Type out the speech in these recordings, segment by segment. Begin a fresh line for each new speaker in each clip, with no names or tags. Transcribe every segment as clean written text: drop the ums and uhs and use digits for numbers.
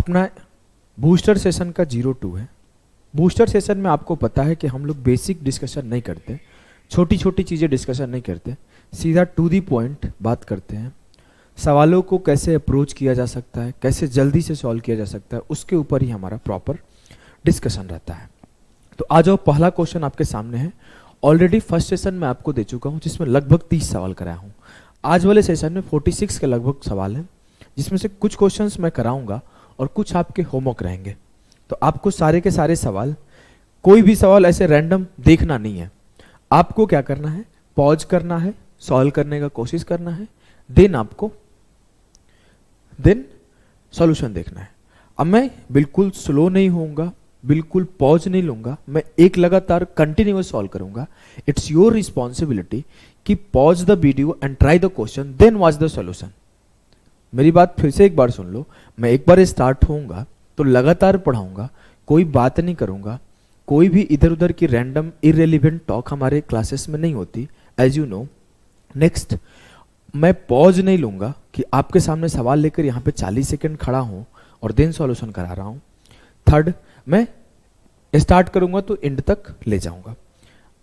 अपना booster session का 02 है। बूस्टर सेशन में आपको पता है कि हम लोग बेसिक डिस्कशन नहीं करते, छोटी छोटी चीज़ें डिस्कशन नहीं करते, सीधा टू दी पॉइंट बात करते हैं। सवालों को कैसे अप्रोच किया जा सकता है, कैसे जल्दी से सॉल्व किया जा सकता है, उसके ऊपर ही हमारा प्रॉपर डिस्कशन रहता है। तो आज जो पहला क्वेश्चन आपके सामने है, ऑलरेडी फर्स्ट सेशन में आपको दे चुका हूँ जिसमें लगभग 30 सवाल कराया हूँ। आज वाले सेशन में 46 के लगभग सवाल हैं, जिसमें से कुछ क्वेश्चंस मैं कराऊंगा और कुछ आपके होमवर्क रहेंगे। तो आपको सारे के सारे सवाल, कोई भी सवाल ऐसे रैंडम देखना नहीं है। आपको क्या करना है, पॉज करना है, सॉल्व करने का कोशिश करना है, देन सॉल्यूशन देखना है। अब मैं बिल्कुल स्लो नहीं होऊंगा, बिल्कुल पॉज नहीं लूंगा, मैं एक लगातार कंटिन्यूअस सॉल्व करूंगा। इट्स योर रिस्पॉन्सिबिलिटी कि pause the video and try the question then watch the solution. मेरी बात फिर से एक बार सुन लो, मैं एक बार स्टार्ट होऊंगा तो लगातार पढ़ाऊंगा, कोई बात नहीं करूंगा, कोई भी इधर उधर की रैंडम इररेलेवेंट टॉक हमारे क्लासेस में नहीं होती, एज यू नो। नेक्स्ट, मैं पॉज नहीं लूंगा कि आपके सामने सवाल लेकर यहाँ पे 40 सेकंड खड़ा हूं और देन सॉल्यूशन करा रहा हूं। थर्ड, मैं स्टार्ट करूंगा तो एंड तक ले जाऊंगा।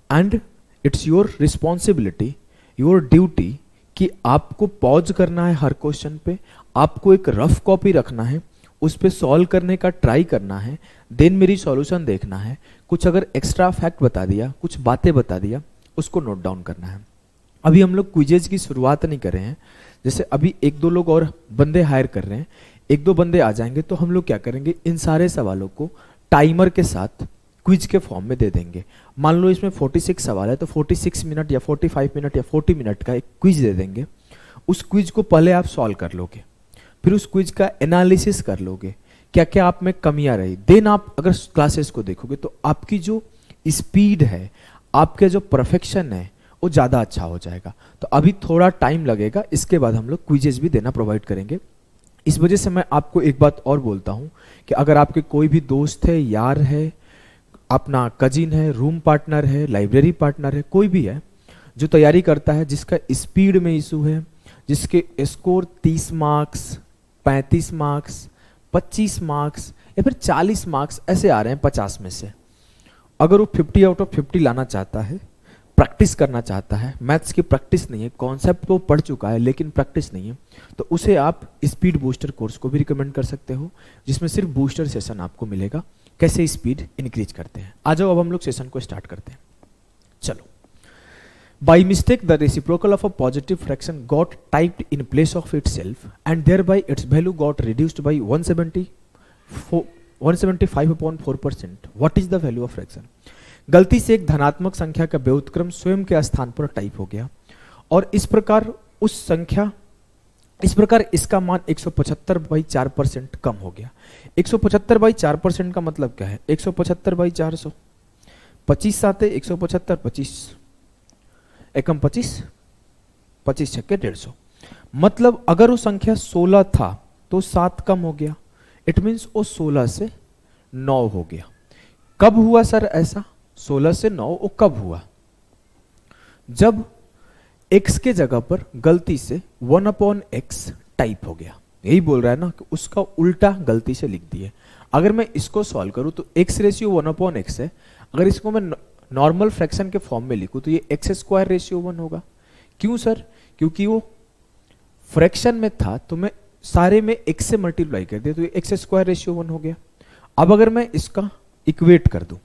And it's your responsibility, your duty कि आपको पॉज करना है हर क्वेश्चन पे, आपको एक रफ कॉपी रखना है, उस पे सॉल्व करने का ट्राई करना है, देन मेरी सॉल्यूशन देखना है। कुछ अगर एक्स्ट्रा फैक्ट बता दिया, कुछ बातें बता दिया, उसको नोट डाउन करना है। अभी हम लोग क्विजेज की शुरुआत नहीं कर रहे हैं, जैसे अभी एक दो लोग और बंदे हायर कर रहे हैं, एक दो बंदे आ जाएंगे तो हम लोग क्या करेंगे, इन सारे सवालों को टाइमर के साथ क्विज के फॉर्म में दे देंगे। मान लो इसमें 46 सवाल है तो 46 मिनट या 45 मिनट या 40 मिनट का एक क्विज दे देंगे। उस क्विज को पहले आप सॉल्व कर लोगे, फिर उस क्विज का एनालिसिस कर लोगे, क्या क्या आप में कमियां रही। देन आप अगर क्लासेस को देखोगे तो आपकी जो स्पीड है, आपके जो परफेक्शन है, वो ज़्यादा अच्छा हो जाएगा। तो अभी थोड़ा टाइम लगेगा, इसके बाद हम लोग क्विजेस भी देना प्रोवाइड करेंगे। इस वजह से मैं आपको एक बात और बोलता हूँ कि अगर आपके कोई भी दोस्त है, यार है, अपना कजिन है, रूम पार्टनर है, लाइब्रेरी पार्टनर है, कोई भी है जो तैयारी करता है, जिसका स्पीड में इशू है, जिसके स्कोर 30 मार्क्स, 35 मार्क्स, 25 मार्क्स या फिर 40 मार्क्स ऐसे आ रहे हैं 50 में से, अगर वो 50 आउट ऑफ 50 लाना चाहता है, प्रैक्टिस करना चाहता है, मैथ्स की प्रैक्टिस नहीं है, कॉन्सेप्ट तो पढ़ चुका है लेकिन प्रैक्टिस नहीं है, तो उसे आप स्पीड बूस्टर कोर्स को भी रिकमेंड कर सकते हो, जिसमें सिर्फ बूस्टर सेशन आपको मिलेगा, कैसे स्पीड इंक्रीज करते हैं। आ जाओ अब हम लोग सेशन को स्टार्ट करते हैं। चलो, by mistake the reciprocal of a positive fraction got typed in place of itself and thereby it's value got reduced by 175/4%। What is the value of fraction? गलती से एक धनात्मक संख्या का व्युत्क्रम स्वयं के स्थान पर टाइप हो गया और इस प्रकार इसका मान 175/4% कम हो गया। 175/4% का मतलब क्या है? 175/400, 25 आते 175, 25 एकम 25, 25 छक्के 150। मतलब अगर वो संख्या 16 था तो 7 कम हो गया, इट मीन्स वो 16 से 9 हो गया। कब हुआ सर ऐसा? 16 से 9 वो कब हुआ? जब x के जगह पर गलती से 1/x टाइप हो गया। यही बोल रहा है ना कि उसका उल्टा गलती से लिख दिए। अगर मैं इसको सॉल्व करूं तो x रेशियो 1/x है, अगर इसको मैं नॉर्मल फ्रैक्शन के फॉर्म में लिखूं तो ये x² रेशियो 1 होगा। क्यों सर? क्योंकि वो फ्रैक्शन में था तो मैं सारे में x से मल्टीप्लाई कर दिया तो ये x² रेशियो 1 हो गया। अब अगर मैं इसका इक्वेट कर दूं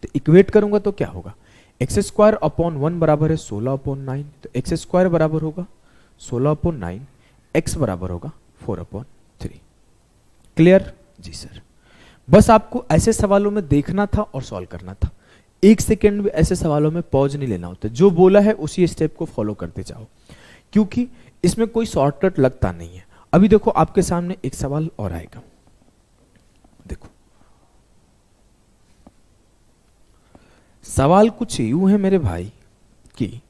तो इक्वेट करूंगा तो क्या होगा? x²/1 बराबर है 16/9, तो x² बराबर होगा 16/9, x बराबर होगा 4/3। क्लियर? जी सर। बस आपको ऐसे सवालों में देखना था और सॉल्व करना था। एक सेकेंड भी ऐसे सवालों में पॉज नहीं लेना होता, जो बोला है उसी स्टेप को फॉलो करते जाओ, क्योंकि इसमें कोई शॉर्टकट लगता नहीं है। अभी देखो आपके सामने एक सवाल और आएगा, देखो सवाल कुछ यूं है मेरे भाई कि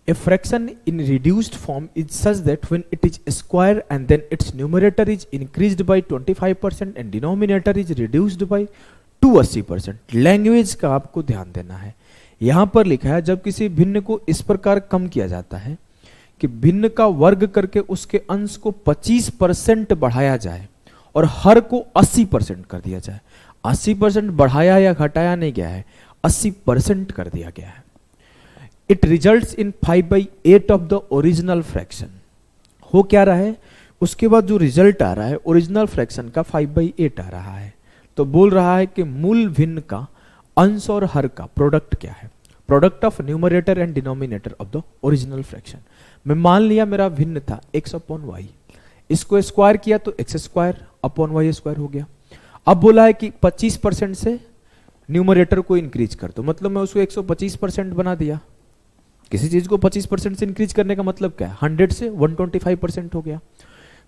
a fraction in reduced form is such that when it is square and then its numerator is increased by 25% and denominator is reduced by 280%। Language का आपको ध्यान देना है। यहां पर लिखा है जब किसी भिन्न को इस प्रकार कम किया जाता है कि भिन्न का वर्ग करके उसके अंश को 25% बढ़ाया जाए और हर को 80% कर दिया जाए। 80% बढ़ाया या घटाया नहीं गया है, 80% कर दिया गया है। It results in 5/8 of the original fraction. हो क्या रहा है, उसके बाद जो रिजल्ट आ रहा है ओरिजिनल फ्रैक्शन का 5/8 आ रहा है। तो बोल रहा है कि मूल भिन्न का अंश और हर का प्रोडक्ट क्या है, product of numerator and denominator of the original fraction. मैं मान लिया मेरा भिन्न था x अपॉन वाई, इसको स्क्वायर किया तो x square upon y square हो गया। अब बोला है कि 25% से न्यूमरेटर को इंक्रीज कर दो, मतलब मैं उसको 125% बना दिया। किसी चीज को 25% से इंक्रीज करने का मतलब क्या है, 100 से 125% हो गया।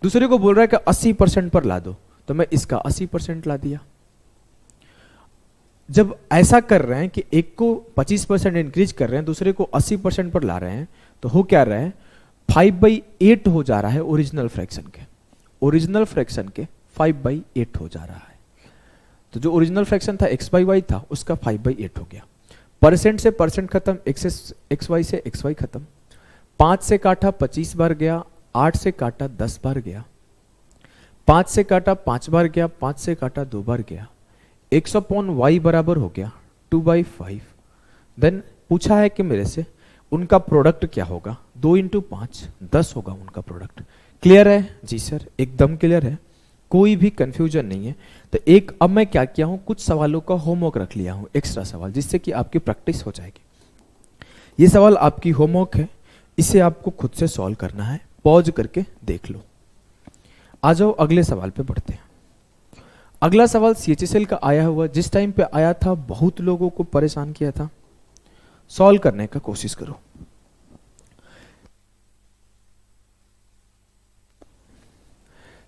दूसरे को बोल रहा है कि 80% पर ला दो, तो मैं इसका 80% ला दिया। जब ऐसा कर रहे हैं कि एक को 25% इंक्रीज कर रहे हैं, दूसरे को 80% पर ला रहे हैं, तो हो क्या रहा है, 5/8 हो जा रहा है ओरिजिनल फ्रैक्शन के, ओरिजिनल फ्रैक्शन के 5/8 हो जा रहा है। तो जो ओरिजिनल फ्रैक्शन था x/y था, उसका 5/8 हो गया। परसेंट से परसेंट खत्म, xy से xy खत्म। 5 से काटा 25 बार गया, 8 से काटा 10 बार गया, 5 से काटा 5 बार गया, 5 से काटा 2 बार गया। x अपॉन वाई बराबर हो गया 2/5। देन पूछा है कि मेरे से उनका प्रोडक्ट क्या होगा, 2 × 5 10 होगा उनका प्रोडक्ट। क्लियर है जी सर, एकदम क्लियर है, कोई भी कंफ्यूजन नहीं है। तो एक अब मैं क्या किया हूं, कुछ सवालों का होमवर्क रख लिया हूं, एक्स्ट्रा सवाल, जिससे कि आपकी प्रैक्टिस हो जाएगी। ये सवाल आपकी होमवर्क है, इसे आपको खुद से सॉल्व करना है, पॉज करके देख लो। आ जाओ अगले सवाल पे बढ़ते हैं। अगला सवाल CHSL का आया हुआ, जिस टाइम पे आया था बहुत लोगों को परेशान किया था। सॉल्व करने का कोशिश करो।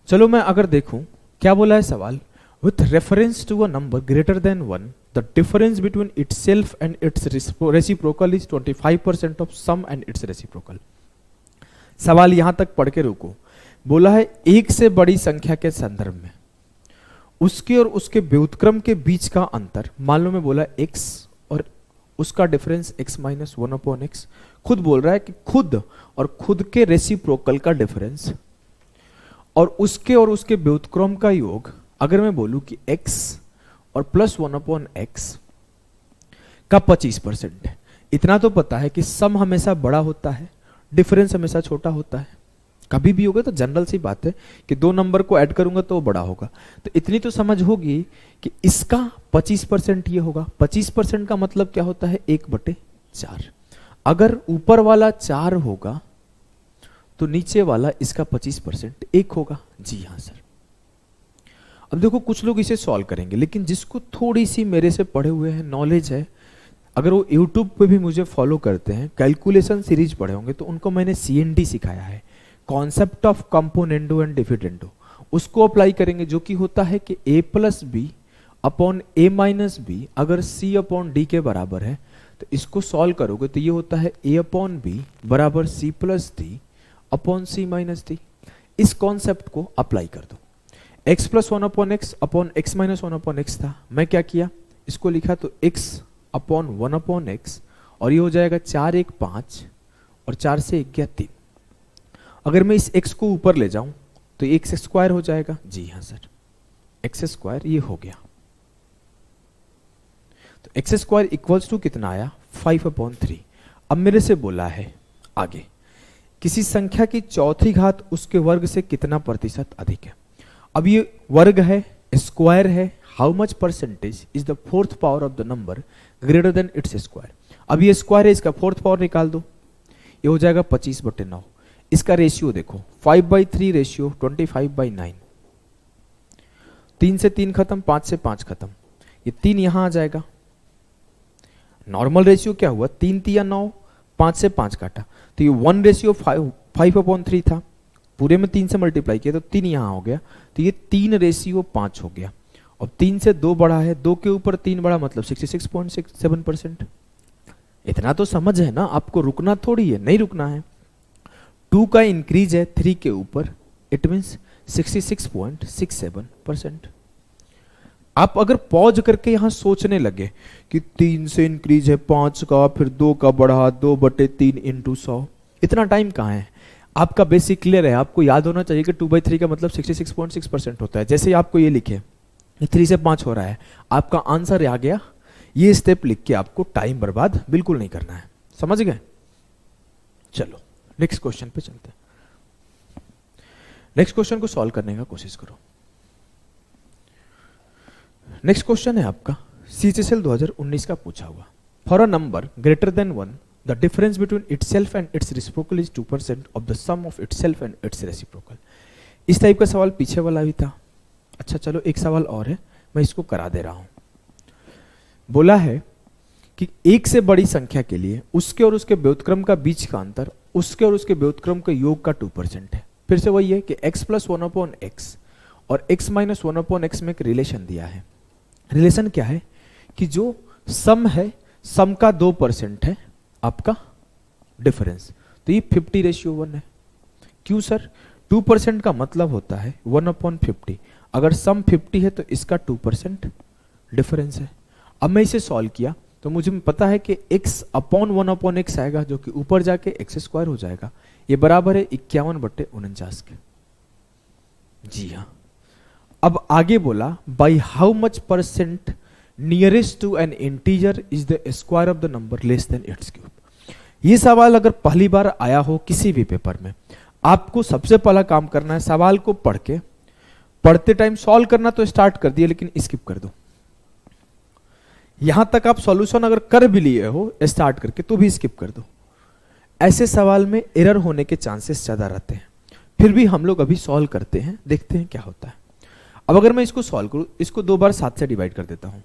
चलो मैं अगर देखूं क्या बोला है सवाल, with reference to a number greater than 1 the difference between itself and its reciprocal is 25% of sum and its reciprocal. सवाल यहां तक पढ़ के रुको। बोला है एक से बड़ी संख्या के संदर्भ में उसके और उसके व्युत्क्रम के बीच का अंतर, मान लो मैं बोला x और उसका डिफरेंस x - 1/x। खुद बोल रहा है कि खुद और खुद के रेसिप्रोकल का डिफरेंस और उसके व्युत्क्रम का योग, अगर मैं बोलूं कि x और +1/x का 25% है। इतना तो पता है कि सम हमेशा बड़ा होता है, डिफरेंस हमेशा छोटा होता है। कभी भी होगा तो जनरल सी बात है कि दो नंबर को ऐड करूंगा तो वो बड़ा होगा। तो इतनी तो समझ होगी कि इसका 25% ये होगा। 25% का मतलब क्या होता है, 1/4। अगर ऊपर वाला 4 होगा तो नीचे वाला इसका 25% 1 होगा। जी हाँ सर। अब देखो कुछ लोग इसे सॉल्व करेंगे, लेकिन जिसको थोड़ी सी मेरे से पढ़े हुए हैं, नॉलेज है, अगर वो यूट्यूब पे भी मुझे फॉलो करते हैं, कैलकुलेशन सीरीज पढ़े होंगे, तो उनको मैंने CND सिखाया है, concept of componendo and dividendo. उसको अप्लाई करेंगे, जो कि होता है कि a+b अपॉन a-b अगर c/d के बराबर है, तो इसको सॉल्व करोगे तो ये होता है a/b बराबर c+d अपॉन c-d। इस कॉन्सेप्ट को अप्लाई कर दो। x + 1/x upon x - 1/x था, मैं क्या किया, इसको लिखा तो x अपॉन 1/x और ये हो जाएगा 4 × 1 = 5 और 4 से 1 गया 3। अगर मैं इस x को ऊपर ले जाऊं तो x स्क्वायर हो जाएगा। जी हाँ सर, x स्क्वायर ये हो गया। तो x स्क्वायर इक्वल्स टू कितना आया, 5/3। अब मेरे से बोला है आगे, किसी संख्या की चौथी घात उसके वर्ग से कितना प्रतिशत अधिक है। अब ये वर्ग है, स्क्वायर है, how much percentage is the fourth power of the number greater then its square. अब ये स्क्वायर है, इसका फोर्थ पावर निकाल दो, ये हो जाएगा 25/9। इसका रेशियो देखो, 5/3 रेशियो 25/9। 3 से 3 खत्म, 5 से 5 खत्म, ये 3 यहां आ जाएगा। नॉर्मल रेशियो क्या हुआ, 3 × 3 = 9, 5 से 5 काटा तो ये 1/5/3 था, पूरे में 3 से मल्टीप्लाई किया तो 3 यहां हो गया, तो ये 3/5 हो गया। अब 3 से 2 बढ़ा है, 2 के ऊपर 3 बढ़ा, मतलब 66.67%। इतना तो समझ है ना, आपको रुकना थोड़ी है, नहीं रुकना है। 2 का इंक्रीज है 3 के ऊपर, इट मीन्स 66.67%। आप अगर पॉज करके यहां सोचने लगे कि 3 से इंक्रीज है 5 का, फिर 2 का बढ़ा, 2/3 × 100, इतना टाइम कहां है। आपका बेसिक क्लियर है, आपको याद होना चाहिए कि 2/3 का मतलब 66.6% होता है। जैसे ही आपको ये लिखे 3 से 5 हो रहा है, आपका आंसर आ गया, ये स्टेप लिख के आपको टाइम बर्बाद बिल्कुल नहीं करना है, समझ गए। चलो नेक्स्ट क्वेश्चन पे चलते हैं। नेक्स्ट क्वेश्चन को सॉल्व करने का कोशिश करो। नेक्स्ट क्वेश्चन है आपका CHSL 2019 का पूछा हुआ। For a number greater than 1 the difference between itself and its reciprocal is 2% of the sum of itself and its reciprocal. इस टाइप का सवाल पीछे वाला भी था। अच्छा चलो एक सवाल और है, मैं इसको करा दे रहा हूं। बोला है कि एक से बड़ी संख्या के लिए उसके और उसके व्युत्क्रम का बीच का अंतर उसके और उसके व्युत्क्रम के योग का 2% है। फिर से वही है कि x + 1/x और x - 1/x में एक रिलेशन दिया है। रिलेशन क्या है कि जो सम है, सम का 2% है आपका डिफरेंस, तो ये 50:1 है। क्यों सर? 2% का मतलब होता है 1/50। अगर सम 50 है तो इसका 2% डिफरेंस है। अब मैं इसे सॉल्व किया तो मुझे पता है कि x/1/x आएगा, जो कि ऊपर जाके x² हो जाएगा। ये बराबर है 51/49 के। जी हाँ। अब आगे बोला by how much percent nearest to an integer is the square of the number less than its cube. ये सवाल अगर पहली बार आया हो किसी भी पेपर में, आपको सबसे पहला काम करना है सवाल को पढ़ते टाइम सॉल्व करना तो स्टार्ट कर दिया, लेकिन स्किप कर दो। यहां तक आप सॉल्यूशन अगर कर भी लिए हो स्टार्ट करके तो भी स्किप कर दो। ऐसे सवाल में एरर होने के चांसेस ज्यादा रहते हैं। फिर भी हम लोग अभी सॉल्व करते हैं, देखते हैं क्या होता है। अब अगर मैं इसको सॉल्व करूं, इसको 2 बार 7 से डिवाइड कर देता हूं।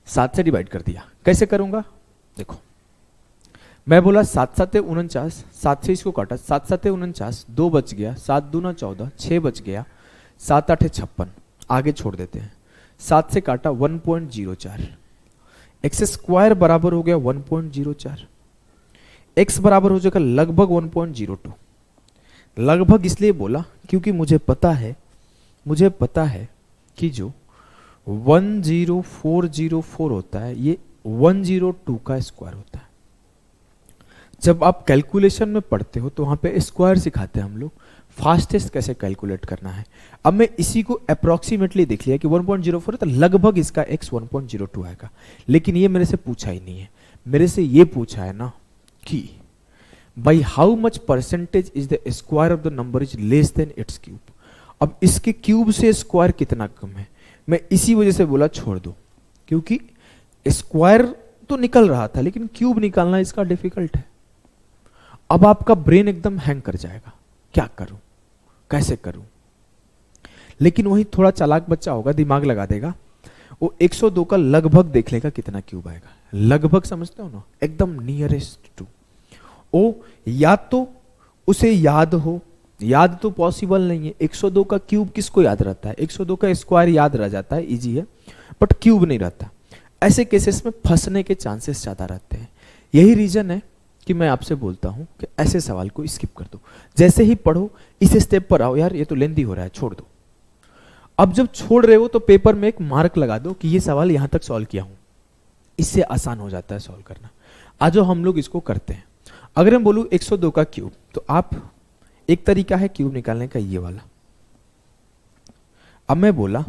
7 से डिवाइड कर दिया, कैसे करूंगा देखो। मैं बोला 7 × 7 = 49, 7 से इसको काटा, 7 × 7 = 49, 2 बच गया, 7 × 2 = 14, 6 बच गया, 7 × 8 = 56। आगे छोड़ देते हैं, 7 से काटा 1.04, x² बराबर हो गया 1.04, x बराबर हो जाएगा लगभग 1.02। लगभग इसलिए बोला क्योंकि मुझे पता है कि जो 10404 होता है ये 102 का स्क्वायर होता है। जब आप कैलकुलेशन में पढ़ते हो तो वहां पे स्क्वायर सिखाते हैं हम लोग, फास्टेस्ट कैसे कैलकुलेट करना है। अब मैं इसी को अप्रोक्सीमेटली देख लिया कि 1.04 है तो लगभग इसका x 1.02 आएगा, लेकिन ये मेरे से पूछा ही नहीं है। मेरे से ये पूछा है ना कि by how much percentage is the square of the number is less than its cube. अब इसके क्यूब से स्क्वायर कितना कम है, मैं इसी वजह से बोला छोड़ दो, क्योंकि स्क्वायर तो निकल रहा था लेकिन क्यूब निकालना इसका डिफिकल्ट है। अब आपका ब्रेन एकदम हैंग कर जाएगा, क्या करूं कैसे करूं। लेकिन वही थोड़ा चालाक बच्चा होगा, दिमाग लगा देगा, वो 102 का लगभग देख लेगा कितना क्यूब आएगा। लगभग समझते हो ना, एकदम नियरेस्ट टू। ओ या तो उसे याद हो, याद तो पॉसिबल नहीं है। 102 का क्यूब किसको याद रहता है? 102 का स्क्वायर याद रह जाता है, इजी है, बट क्यूब नहीं रहता। ऐसे केसेस में फंसने के चांसेस ज्यादा रहते हैं। यही रीजन है कि मैं आपसे बोलता हूं कि ऐसे सवाल को स्किप कर दो। जैसे ही पढ़ो इस स्टेप पर आओ, यार ये तो लेंदी हो रहा है, छोड़ दो। अब जब छोड़ रहे हो तो पेपर में एक मार्क लगा दो कि ये सवाल यहां तक सॉल्व किया हूं, इससे आसान हो जाता है सॉल्व करना। आज हम लोग इसको करते हैं। अगर मैं बोलूं 102 का क्यूब, तो आप एक तरीका है क्यूब निकालने का ये वाला। अब मैं बोला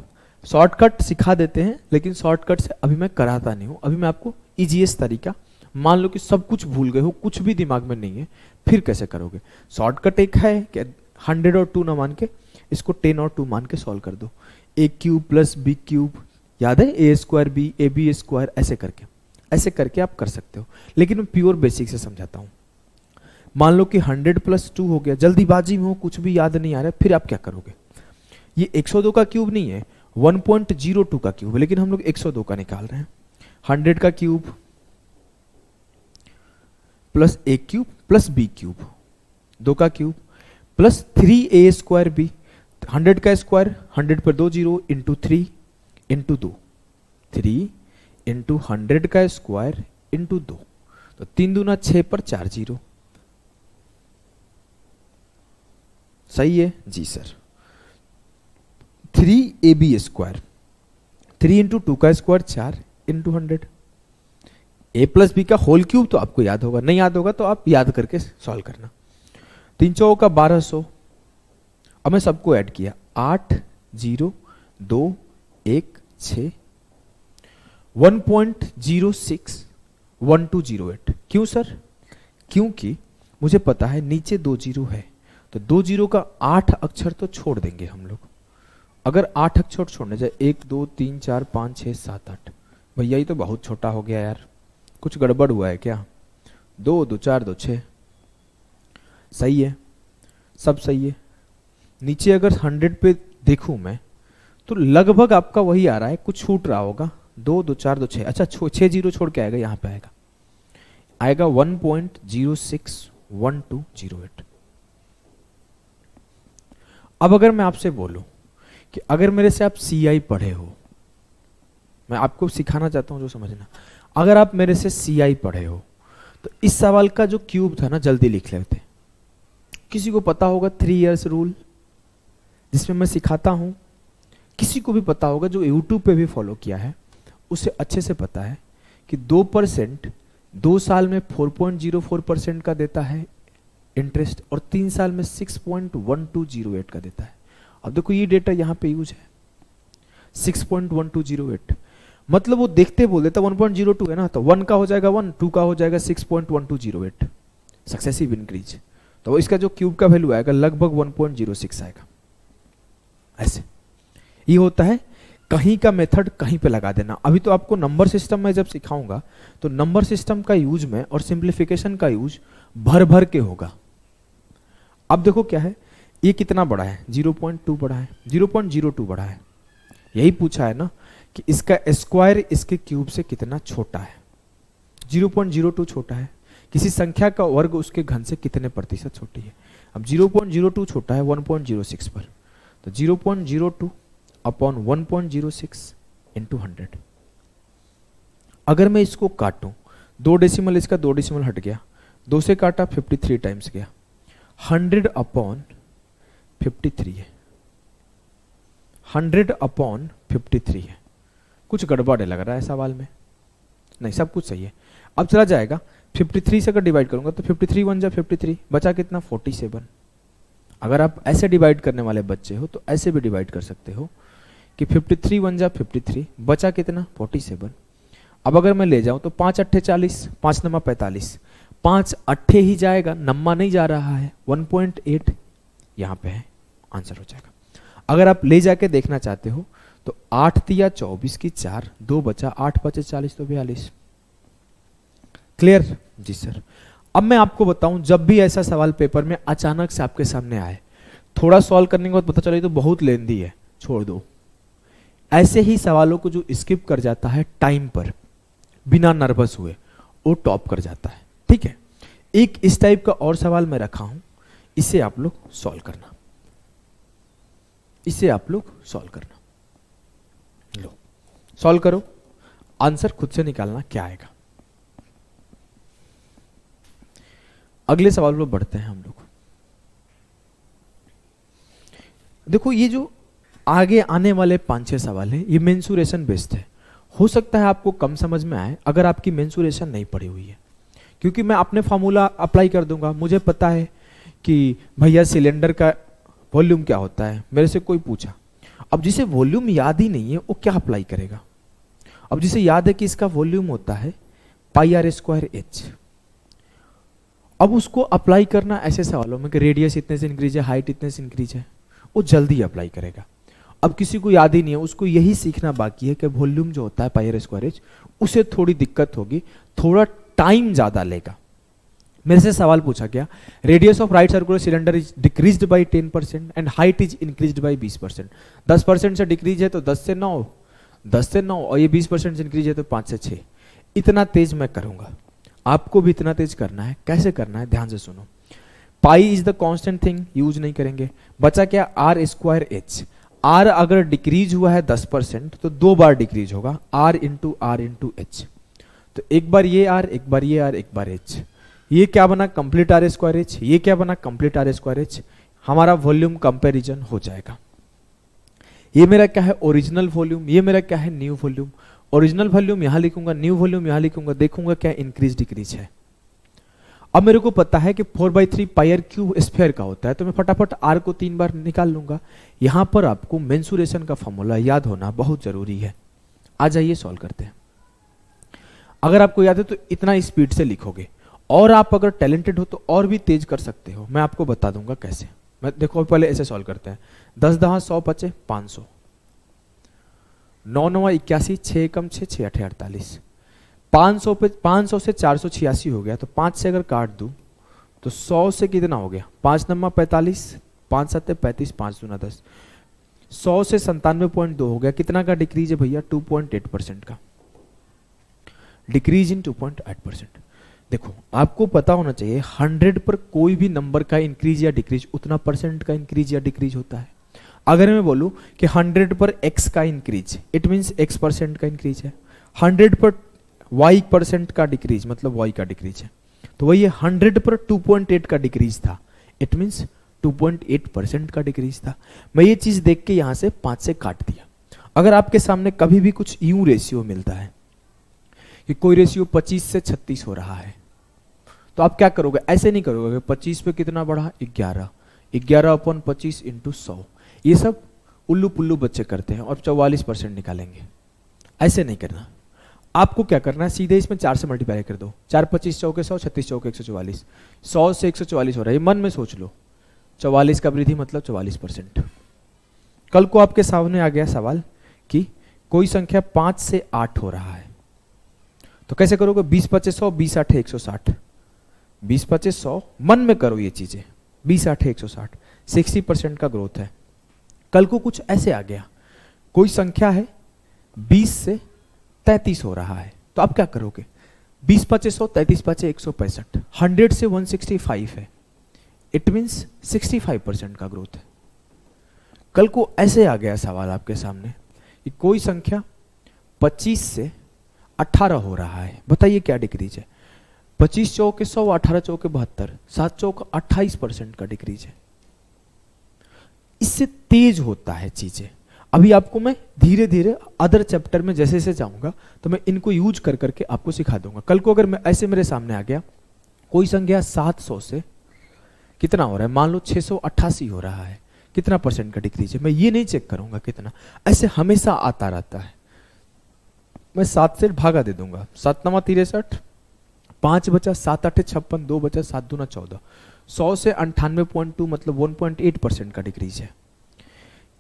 शॉर्टकट सिखा देते हैं, लेकिन शॉर्टकट से अभी मैं कराता नहीं हूं। अभी मैं आपको इजीएस्ट तरीका, मान लो कि सब कुछ भूल गए हो, कुछ भी दिमाग में नहीं है, फिर कैसे करोगे। शॉर्टकट एक है कि 100 और 2 ना मान के इसको 10 और 2 मान के सॉल्व कर दो। a cube plus b cube, याद है a² b ab², ऐसे करके आप कर सकते हो। लेकिन मैं प्योर बेसिक से समझाता हूं। मान लो कि 100 + 2 हो गया, जल्दीबाजी में हो, कुछ भी याद नहीं आ रहा है, फिर आप क्या करोगे। ये 102 का क्यूब नहीं है, 1.02 का क्यूब है, लेकिन हम लोग 102 का निकाल रहे हैं। 100 का cube plus a cube plus b cube, 2 का क्यूब प्लस 3a² b। 100 का स्क्वायर, 100 पर 2 0 इंटू 3 इंटू 2, 3 इंटू 100 का स्क्वायर इंटू 2, तो 3 दूना 6 पर 4 0। सही है जी सर। 3ab², 3 इंटू 2 का square 4 into 100। a plus b का होल क्यूब तो आपको याद होगा, नहीं याद होगा तो आप याद करके सॉल्व करना। 3 चौकों का 1200। अब मैं सबको ऐड किया 8 0 2 1 6 1.061208। क्यों सर? क्योंकि मुझे पता है नीचे 2 जीरो है, तो 2 जीरो का 8 अक्षर तो छोड़ देंगे हम लोग। अगर 8 अक्षर छोड़ने जाए 1 2 3 4 5 6 7 8, भैया ये तो बहुत छोटा हो गया यार, कुछ गड़बड़ हुआ है क्या? 2 2 4 2 6 सही है, सब सही है। नीचे अगर 100 पे देखूं मैं तो लगभग आपका वही आ रहा है, कुछ छूट रहा होगा। 2 2 4 2 6, अच्छा 6 जीरो छोड़ के आएगा, यहाँ पे आएगा 1.061208। अब अगर मैं आपसे बोलूं कि अगर मेरे से आप CI पढ़े हो, मैं आपको सिखाना चाहता हूं जो समझना, अगर आप मेरे से CI पढ़े हो तो इस सवाल का जो क्यूब था ना जल्दी लिख लेते। किसी को पता होगा 3 इयर्स रूल जिसमें मैं सिखाता हूं, किसी को भी पता होगा जो YouTube पे भी फॉलो किया है, उसे अच्छे से पता है कि 2% 2 साल में 4.04% का देता है इंटरेस्ट और 3 साल में 6.1208 का देता है। अब देखो ये डेटा यहां पे यूज है 6.1208, मतलब वो देखते बोल देता 1.02 है ना, तो 1 का हो जाएगा 1, 2 का हो जाएगा 6.1208 सक्सेसिव इंक्रीज, तो इसका जो क्यूब का वैल्यू आएगा लगभग 1.06 आएगा। ऐसे ये होता है, कहीं का मेथड कहीं पे लगा देना। अभी तो आपको नंबर सिस्टम में जब सिखाऊंगा तो नंबर सिस्टम का यूज में और सिंप्लीफिकेशन का यूज भर भर के होगा। अब देखो क्या है, ये कितना बड़ा है? 0.2 बड़ा है, 0.02 बड़ा है। यही पूछा है ना कि इसका स्क्वायर इसके क्यूब से कितना छोटा है। 0.02 छोटा है, किसी संख्या का वर्ग उसके घन से कितने प्रतिशत छोटी है। अब 0.02 छोटा है 1.06 पर, तो 0.02 अपॉन 1.06 इंटू 100। अगर मैं इसको काटूं, 2 डेसिमल इसका 2 डेसिमल हट गया, 2 से काटा 53 टाइम्स गया, 100 अपॉन 53 है, 100 अपॉन 53 है। कुछ गड़बड़ लग रहा है सवाल में, नहीं सब कुछ सही है। अब चला जाएगा 53 से अगर डिवाइड करूंगा तो 53 1 जा 53, बचा कितना 47। अगर आप ऐसे डिवाइड करने वाले बच्चे हो तो ऐसे भी डिवाइड कर सकते हो कि 53 1 जा 53, बचा कितना 47। अब अगर मैं ले जाऊं तो 5 अट्ठे 40, 5 नमा 45, 5 अट्ठे ही जाएगा, नम्मा नहीं जा रहा है, 1.8 यहां पे है, आंसर हो जाएगा। अगर आप ले जाके देखना चाहते हो तो 8 तिया 24 की 4, 2 बचा, 8 5 40 तो 42। क्लियर? जी सर। अब मैं आपको बताऊं, जब भी ऐसा सवाल पेपर में अचानक से आपके सामने आए, थोड़ा सॉल्व करने के बाद पता चले तो बहुत लेंदी है, छोड़ दो। ऐसे ही सवालों को जो स्किप कर जाता है टाइम पर बिना नर्वस हुए, वो टॉप कर जाता है। ठीक है, एक इस टाइप का और सवाल मैं रखा हूं, इसे आप लोग सॉल्व करना, इसे आप लोग सॉल्व करना। लो सॉल्व करो, आंसर खुद से निकालना क्या आएगा। अगले सवाल पर बढ़ते हैं हम लोग। देखो ये जो आगे आने वाले 5-6 सवाल हैं, ये मेंसुरेशन बेस्ड है। हो सकता है आपको कम समझ में आए अगर आपकी मेंसुरेशन नहीं पड़ी हुई है, क्योंकि मैं अपने फार्मूला अप्लाई कर दूंगा। मुझे पता है कि भैया सिलेंडर का वॉल्यूम क्या होता है, मेरे से कोई पूछा, अब जिसे वॉल्यूम याद ही नहीं है वो क्या अप्लाई करेगा। अब जिसे याद है कि इसका वॉल्यूम होता है πr²h, अब उसको अप्लाई करना ऐसे सवालों में कि रेडियस इतने से इंक्रीज है, हाइट इतने से इंक्रीज है, वो जल्दी अप्लाई करेगा। अब किसी को याद ही नहीं है, उसको यही सीखना बाकी है कि वॉल्यूम जो होता है πr²h, उसे थोड़ी दिक्कत होगी, थोड़ा टाइम ज्यादा लेगा। मेरे से सवाल पूछा गया, radius of right circular cylinder is decreased bye 10% and height is increased bye 20%। 10% से डिक्रीज है तो 10 से 9, 10 से 9, और ये 20% से इंक्रीज है तो 5 से 6। इतना तेज मैं करूंगा, आपको भी इतना तेज करना है। कैसे करना है ध्यान से सुनो। Pi is the constant thing, use नहीं करेंगे। बचा क्या r²h। r अगर डिक्रीज हुआ है 10% तो 2 बार डिक्रीज होगा, r इंटू h। तो एक बार ये r, एक बार ये r, एक बार h। ये क्या बना कंप्लीट r²h, ये क्या बना कंप्लीट r²h। हमारा वॉल्यूम कंपैरिजन हो जाएगा। ये मेरा क्या है ओरिजिनल वॉल्यूम, ये मेरा क्या है न्यू वॉल्यूम। ओरिजिनल वॉल्यूम यहां लिखूंगा, न्यू वॉल्यूम यहां लिखूंगा, देखूंगा क्या इंक्रीज डिक्रीज है। अब मेरे को पता है कि 4/3 पाई आर क्यूब स्फीयर का होता है, तो मैं फटाफट आर को 3 बार निकाल लूंगा। यहां पर आपको मेंसुरेशन का फॉर्मूला याद होना बहुत जरूरी है। आ जाइए सॉल्व करते हैं। अगर आपको याद है तो इतना स्पीड से लिखोगे, और आप अगर टैलेंटेड हो तो और भी तेज कर सकते हो, मैं आपको बता दूंगा कैसे। मैं देखो पहले ऐसे सॉल्व करते हैं। 10 दहा 100 बचे 500, 9 9 81, 6 कम 6 6 8 48, 500 पे 500 से 486 हो गया, तो 5 से अगर काट दूं तो 100 से कितना हो गया, 5 नम्मा 45, 5 7 35, 5 दूना 10, 100 से 97.2 हो गया। कितना का डिक्रीज है भैया, 2.8% का डिक्रीज इन 2.8%। देखो आपको पता होना चाहिए 100 पर कोई भी नंबर का इंक्रीज या डिक्रीज उतना परसेंट का इंक्रीज या डिक्रीज होता है। अगर मैं बोलूं कि 100 पर x का इंक्रीज, इट मींस x% का इंक्रीज है। 100 पर y% का डिक्रीज मतलब y का डिक्रीज है। तो वही 100 पर 2.8 का डिक्रीज था, इट मींस 2.8% का डिक्रीज था। मैं ये चीज देख के यहां से 5 से काट दिया। अगर आपके सामने कभी भी कुछ यूं रेशियो मिलता है कि कोई रेशियो 25 से 36 हो रहा है, तो आप क्या करोगे, ऐसे नहीं करोगे 25 पे कितना बढ़ा 11, 11/25 इंटू 100। ये सब उल्लू पुल्लू बच्चे करते हैं और 44% निकालेंगे। ऐसे नहीं करना, आपको क्या करना है, सीधे इसमें 4 से मल्टीप्लाई कर दो। 4 25 चौके 100, 36 चौके 144, 100 से 144 हो रहा है। ये मन में सोच लो, 44 का वृद्धि मतलब 44%। कल को आपके सामने आ गया सवाल कि कोई संख्या 5 से 8 हो रहा है, तो कैसे करोगे, 20 25 100, 20 8 160, 20 25 100, मन में करो ये चीजें, 20 8 160, 60% का ग्रोथ है। कल को कुछ ऐसे आ गया, कोई संख्या है 20 से 33 हो रहा है, तो आप क्या करोगे, 20 25 100, 33 5 165, 100 से 165 है, इट मीन्स 65% का ग्रोथ है। कल को ऐसे आ गया सवाल आपके सामने कि कोई संख्या 25 से 18 हो रहा है, बताइए क्या डिक्रीज है, 25 चौके 100, 18 चौके 72, 7 चौक 28% का डिक्रीज है। इससे तेज होता है चीजें। अभी आपको मैं धीरे धीरे अदर चैप्टर में जैसे जैसे जाऊंगा तो मैं इनको यूज कर करके आपको सिखा दूंगा। कल को अगर मैं ऐसे मेरे सामने आ गया कोई संख्या 700 से कितना हो रहा है, मान लो 688 हो रहा है, कितना परसेंट का डिक्रीज है, मैं ये नहीं चेक करूंगा कितना, ऐसे हमेशा आता रहता है। मैं 7 से भागा दे दूंगा, 7 9 63, 5 बचा, 7 8 56, 2 बचा, 7 दूना 14, 100 से 98.2 मतलब 1.8% का डिक्रीज है।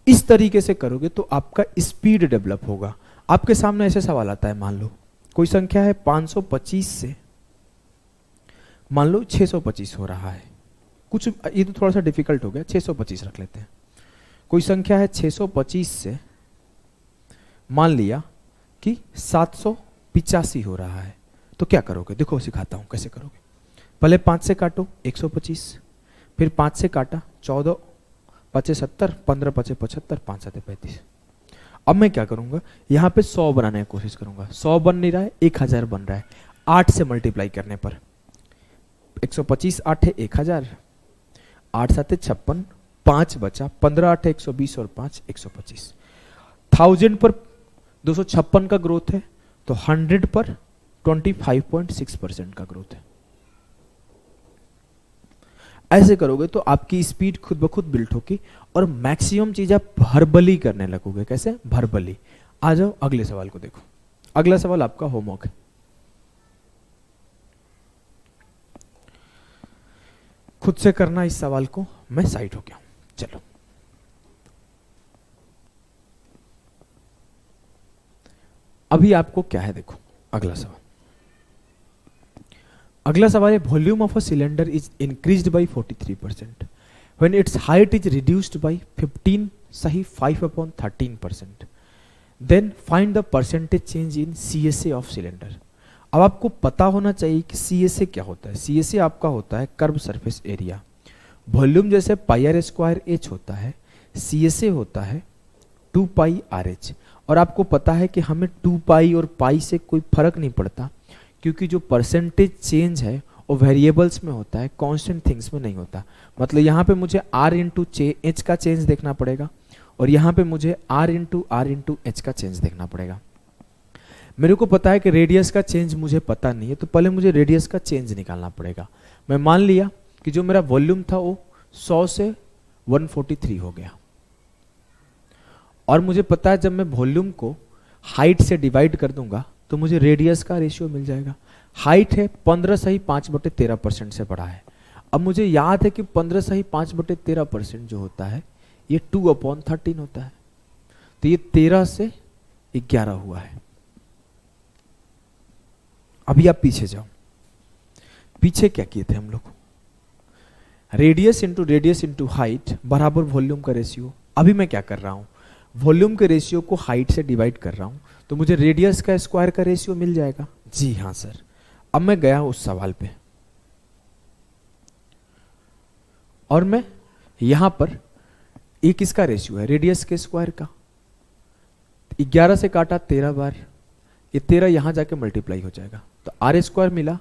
इस तरीके से करोगे तो आपका स्पीड डेवलप होगा। आपके सामने ऐसे सवाल आता है, मान लो कोई संख्या है 525 से मान लो 625 हो रहा है, कुछ ये तो थोड़ा सा डिफिकल्ट हो गया, 625 रख लेते हैं। कोई संख्या है 625 से मान लिया कि 785 हो रहा है, तो क्या करोगे, देखो सिखाता हूं कैसे करोगे। पहले 5 से काटो 125, फिर 5 से काटा 14 5 70, 15 5 75, 5 7 35। अब मैं क्या करूंगा, यहां पे 100 बनाने की कोशिश करूंगा, 100 बन नहीं रहा है, 1000 बन रहा है। 8 से मल्टीप्लाई करने पर 125 8 है 1000, 8 7 56, 5 बचा, 15 8 120 और 5 125। 1000 पर 256 का ग्रोथ है, तो 100 पर 25.6% का ग्रोथ है। ऐसे करोगे तो आपकी स्पीड खुद ब खुद बिल्ट होगी और मैक्सिमम चीज आप भरबली करने लगोगे। कैसे, भरबली। आ जाओ अगले सवाल को देखो। अगला सवाल आपका होमवर्क है, खुद से करना इस सवाल को, मैं साइड हो गया। चलो अभी आपको क्या है, देखो अगला सवाल। अगला सवाल है, volume of a cylinder is increased by 43% when its height is reduced by 15 सही 5/13%, then find the percentage change in CSA of cylinder. अब आपको पता होना चाहिए कि CSA क्या होता है। CSA आपका होता है कर्व सरफेस एरिया। वॉल्यूम जैसे πr² होता है, CSA होता है 2πRH। और आपको पता है कि हमें 2π और पाई से कोई फर्क नहीं पड़ता, क्योंकि जो परसेंटेज चेंज है वो वेरिएबल्स में होता है, कांस्टेंट थिंग्स में नहीं होता। मतलब यहाँ पे मुझे R इंटू H का चेंज देखना पड़ेगा और यहाँ पे मुझे R इंटू H का चेंज देखना पड़ेगा। मेरे को पता है कि रेडियस का चेंज मुझे पता नहीं है, तो पहले मुझे रेडियस का चेंज निकालना पड़ेगा। मैं मान लिया कि जो मेरा वॉल्यूम था वो 100 से 143 हो गया, और मुझे पता है जब मैं वॉल्यूम को हाइट से डिवाइड कर दूंगा तो मुझे रेडियस का रेशियो मिल जाएगा। हाइट है 15/5/13% से बढ़ा है। अब मुझे याद है कि 15/5/13% जो होता है ये 2/13 होता है, तो ये 13 से 11 हुआ है। अभी आप पीछे जाओ, पीछे क्या किए थे हम लोग, रेडियस इंटू हाइट बराबर वॉल्यूम का रेशियो। अभी मैं क्या कर रहा हूं, वॉल्यूम के रेशियो को हाइट से डिवाइड कर रहा हूं, तो मुझे रेडियस का स्क्वायर का रेशियो मिल जाएगा। जी हाँ सर। अब मैं गया उस सवाल पे, और मैं यहां पर ये किसका रेशियो है, रेडियस के स्क्वायर का। 11 से काटा 13 बार, ये 13 यहां जाके मल्टीप्लाई हो जाएगा, तो आर स्क्वायर मिला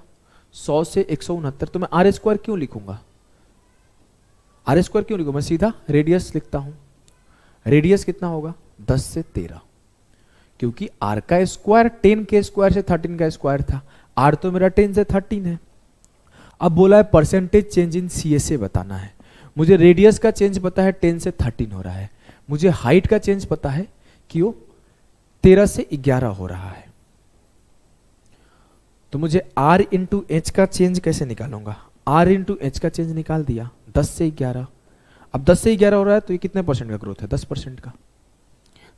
100 से 169। तो मैं आर स्क्वायर क्यों लिखूंगा, आर स्क्वायर क्यों लिखूंगा, मैं सीधा रेडियस लिखता हूं। रेडियस कितना होगा 10 से 13, क्योंकि आर का स्क्वायर 10 के स्क्वायर से 13 का स्क्वायर था, आर तो मेरा 10 से 13 है। अब बोला है परसेंटेज चेंज इन सीएसए बताना है। मुझे रेडियस का चेंज पता है 10 से 13 हो रहा है, मुझे हाइट का चेंज पता है कि वो 13 से 11 हो रहा है। तो मुझे R इंटू एच का चेंज कैसे निकालूंगा, R इंटू एच का चेंज निकाल दिया 10 से 11। अब 10 से 11 हो रहा है तो ये कितने परसेंट का ग्रोथ है, 10% का।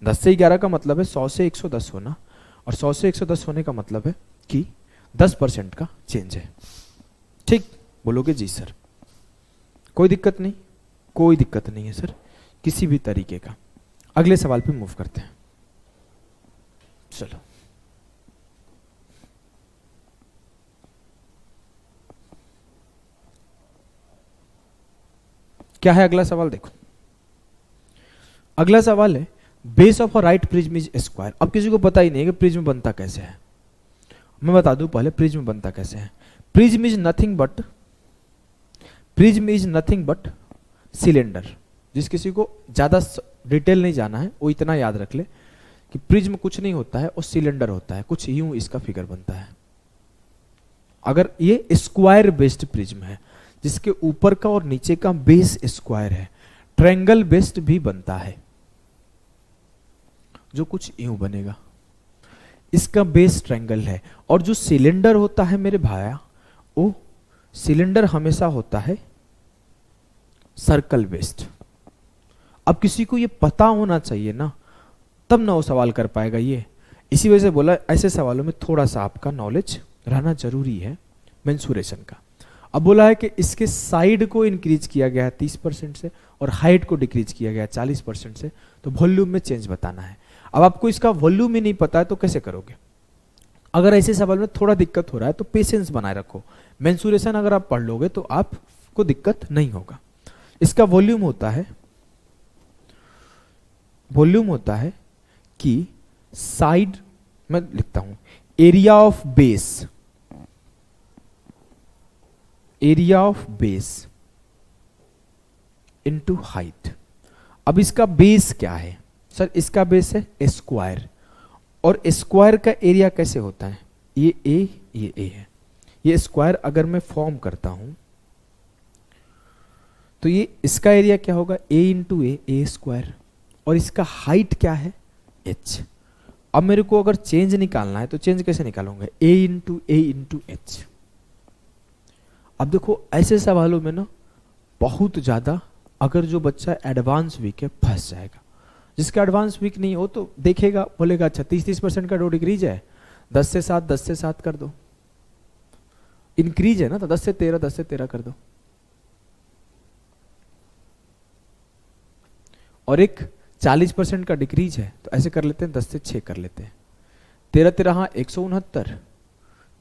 10 से 11 का मतलब है 100 से 110 होना, और 100 से 110 होने का मतलब है कि 10% का चेंज है। ठीक बोलोगे जी सर, कोई दिक्कत नहीं, कोई दिक्कत नहीं है सर किसी भी तरीके का। अगले सवाल पे मूव करते हैं, चलो। क्या है अगला सवाल, देखो अगला सवाल है base of a right prism is square. अब किसी को पता ही नहीं है कि प्रिज्म बनता कैसे है, मैं बता दूं पहले प्रिज्म बनता कैसे है। Prism is nothing but cylinder. जिस किसी को ज्यादा डिटेल नहीं जाना है वो इतना याद रख ले कि प्रिज्म कुछ नहीं होता है, और सिलेंडर होता है, कुछ यूं इसका फिगर बनता है। अगर ये स्क्वायर बेस्ड प्रिज्म है जिसके ऊपर का और नीचे का बेस स्क्वायर है, ट्रायंगल बेस्ड भी बनता है जो कुछ यूं बनेगा, इसका बेस ट्रायंगल है। और जो सिलेंडर होता है मेरे भाया, वो सिलेंडर हमेशा होता है सर्कल बेस्ड। अब किसी को ये पता होना चाहिए ना, तब ना वो सवाल कर पाएगा ये। इसी वजह से बोला ऐसे सवालों में थोड़ा सा आपका नॉलेज रहना जरूरी है मेंसुरेशन का। अब बोला है कि इसके साइड को इंक्रीज किया गया है 30% से और हाइट को डिक्रीज किया गया है 40% से, तो वॉल्यूम में चेंज बताना है। अब आपको इसका वॉल्यूम ही नहीं पता है तो कैसे करोगे। अगर ऐसे सवाल में थोड़ा दिक्कत हो रहा है तो पेशेंस बनाए रखो, मेंसुरेशन अगर आप पढ़ लोगे तो आपको दिक्कत नहीं होगा। इसका वॉल्यूम होता है कि साइड, मैं लिखता हूं area of base into height. अब इसका बेस क्या है सर, इसका बेस है स्क्वायर, और स्क्वायर का एरिया कैसे होता है, ये ए है। ये स्क्वायर अगर मैं फॉर्म करता हूं तो ये इसका एरिया क्या होगा, ए इंटू ए स्क्वायर, और इसका हाइट क्या है एच। अब मेरे को अगर चेंज निकालना है तो चेंज कैसे निकालूंगा, ए इंटू एच। अब देखो ऐसे सवालों में ना बहुत ज्यादा, अगर जो बच्चा एडवांस वीक है फंस जाएगा। जिसका एडवांस वीक नहीं हो तो देखेगा, बोलेगा अच्छा 30% का 2 डिक्रीज है, 10 से 7 कर दो, इंक्रीज है ना तो 10 से 13 कर दो, और एक 40% का डिक्रीज है तो ऐसे कर लेते हैं 10 से 6 कर लेते हैं। 13 169,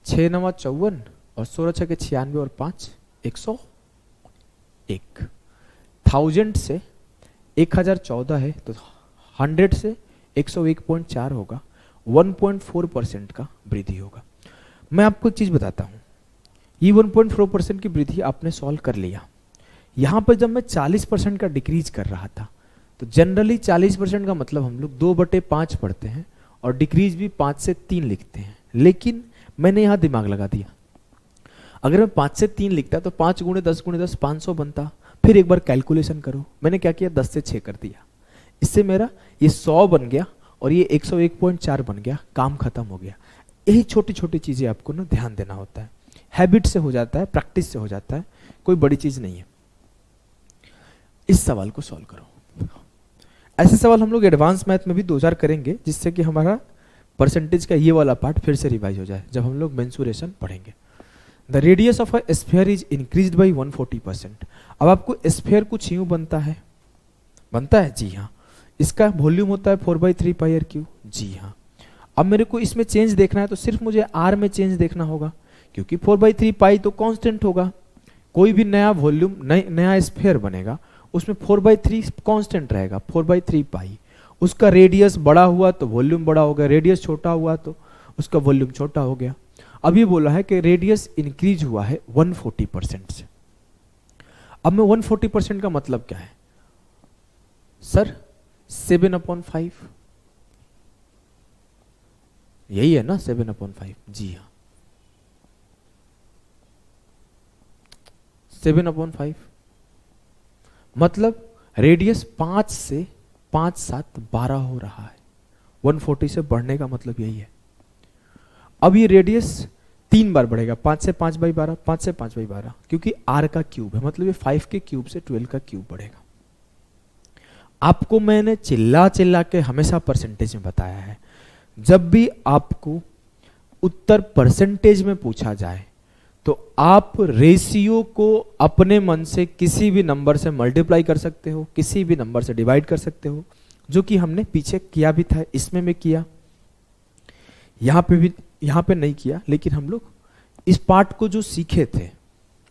6 9 54, और 16 6 96, और 5 101। 1000 से 1014 है तो 100 से 101.4 होगा, 1.4% का वृद्धि होगा। मैं आपको एक चीज बताता हूं, ये 1.4% की वृद्धि आपने सॉल्व कर लिया। यहां पर जब मैं 40% का डिक्रीज कर रहा था तो जनरली 40% का मतलब हम लोग 2/5 पढ़ते हैं और डिक्रीज भी 5 से 3 लिखते हैं, लेकिन मैंने यहां दिमाग लगा दिया। अगर मैं 5 से 3 लिखता तो 5 गुणे 10 गुणे 10 500 बनता। फिर एक बार कैलकुलेशन करो, मैंने क्या किया 10 से 6 कर दिया, इससे मेरा ये 100 बन गया और ये 101.4 बन गया, काम खत्म हो गया। यही छोटी छोटी चीजें आपको ना ध्यान देना होता है, हैबिट से हो जाता है, प्रैक्टिस से हो जाता है, कोई बड़ी चीज नहीं है। इस सवाल को सॉल्व करो। ऐसे सवाल हम लोग एडवांस मैथ में भी 2 करेंगे, जिससे कि हमारा परसेंटेज का ये वाला पार्ट फिर से रिवाइज हो जाए जब हम लोग मेंसुरेशन पढ़ेंगे। The radius of a sphere is increased by 140%। अब आपको स्फीयर कुछ यूं बनता है जी हाँ। इसका वॉल्यूम होता है 4/3 पाई आर क्यू, जी हाँ। अब मेरे को इसमें चेंज देखना है तो सिर्फ मुझे आर में चेंज देखना होगा, क्योंकि 4/3 पाई तो कांस्टेंट होगा। कोई भी नया वॉल्यूम नया स्फीयर बनेगा उसमें 4/3 कांस्टेंट रहेगा, 4/3 पाई। उसका रेडियस बड़ा हुआ तो वॉल्यूम बड़ा हो गया, रेडियस छोटा हुआ तो उसका वॉल्यूम छोटा हो गया। अब ये बोला है कि रेडियस इंक्रीज हुआ है 140% से। अब मैं 140% का मतलब क्या है सर? 7/5 यही है ना, 7/5, जी हाँ 7/5 मतलब रेडियस 5 से 5 7 12 हो रहा है। 140 से बढ़ने का मतलब यही है। अब ये रेडियस 3 बार बढ़ेगा, 5 से 5/12, 5 से 5/12, क्योंकि r का क्यूब है, मतलब ये 5 के क्यूब से 12 का क्यूब बढ़ेगा। आपको मैंने चिल्ला चिल्ला के हमेशा परसेंटेज में बताया है, जब भी आपको उत्तर परसेंटेज में पूछा जाए तो आप रेशियो को अपने मन से किसी भी नंबर से मल्टीप्लाई कर सकते हो, किसी भी नंबर से डिवाइड कर सकते हो, जो कि हमने पीछे किया भी था, इसमें भी किया, यहां पे भी, यहां पे नहीं किया, लेकिन हम लोग इस पार्ट को जो सीखे थे,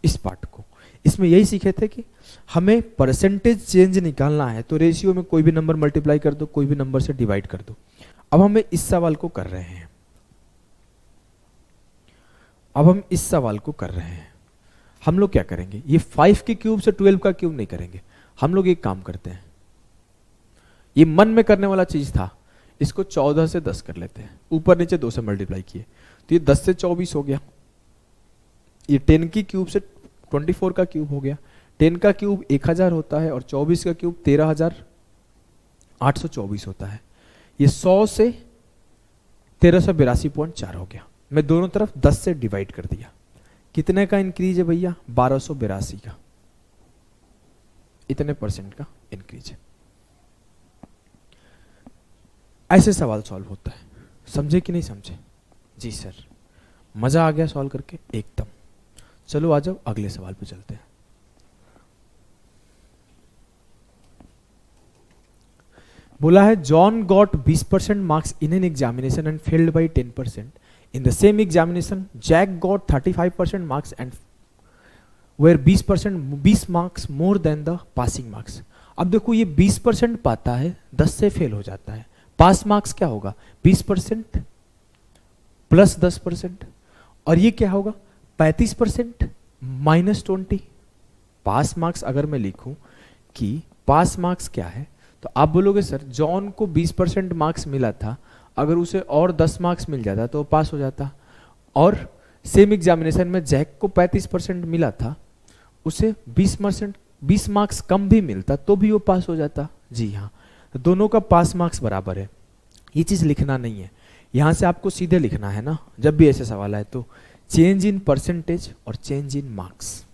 इस पार्ट को, इसमें यही सीखे थे कि हमें परसेंटेज चेंज निकालना है तो रेशियो में कोई भी नंबर मल्टीप्लाई कर दो, कोई भी नंबर से डिवाइड कर दो। अब हम इस सवाल को कर रहे हैं, हम लोग क्या करेंगे, ये 5 के क्यूब से 12 का क्यूब नहीं करेंगे, हम लोग एक काम करते हैं, ये मन में करने वाला चीज था, इसको 14 से 10 कर लेते हैं, ऊपर नीचे 2 से मल्टीप्लाई किए तो ये 10 से 24 हो गया। ये 10 की क्यूब से 24 का क्यूब हो गया। 10 का क्यूब 1000 होता है और 24 का क्यूब 13,824 होता है। ये 100 से 1382.4 हो गया। मैं दोनों तरफ 10 से डिवाइड कर दिया। कितने का इंक्रीज है भैया? 1282 का, इतने परसेंट का इंक्रीज है। ऐसे सवाल सॉल्व होता है, समझे कि नहीं समझे? जी सर, मजा आ गया सॉल्व करके एकदम। चलो आ जाओ अगले सवाल पे चलते हैं। बोला है John got 20% marks in an examination and failed by 10%. In the same examination, Jack got 35% marks and were 20 marks more than the passing marks. अब देखो ये 20% पाता है, 10 से फेल हो जाता है। पास मार्क्स क्या होगा? 20% प्लस 10%, और ये क्या होगा? 35% माइनस 20। पास मार्क्स अगर मैं लिखूं कि पास मार्क्स क्या है, तो आप बोलोगे सर जॉन को 20% मार्क्स मिला था, अगर उसे और 10 मार्क्स मिल जाता तो पास हो जाता, और सेम एग्जामिनेशन में जैक को 35% मिला था, उसे 20 मार्क्स कम भी मिलता तो भी वो पास हो जाता। जी हाँ, तो दोनों का पास मार्क्स बराबर है। ये चीज लिखना नहीं है, यहां से आपको सीधे लिखना है ना, जब भी ऐसे सवाल आए तो चेंज इन परसेंटेज और change in marks.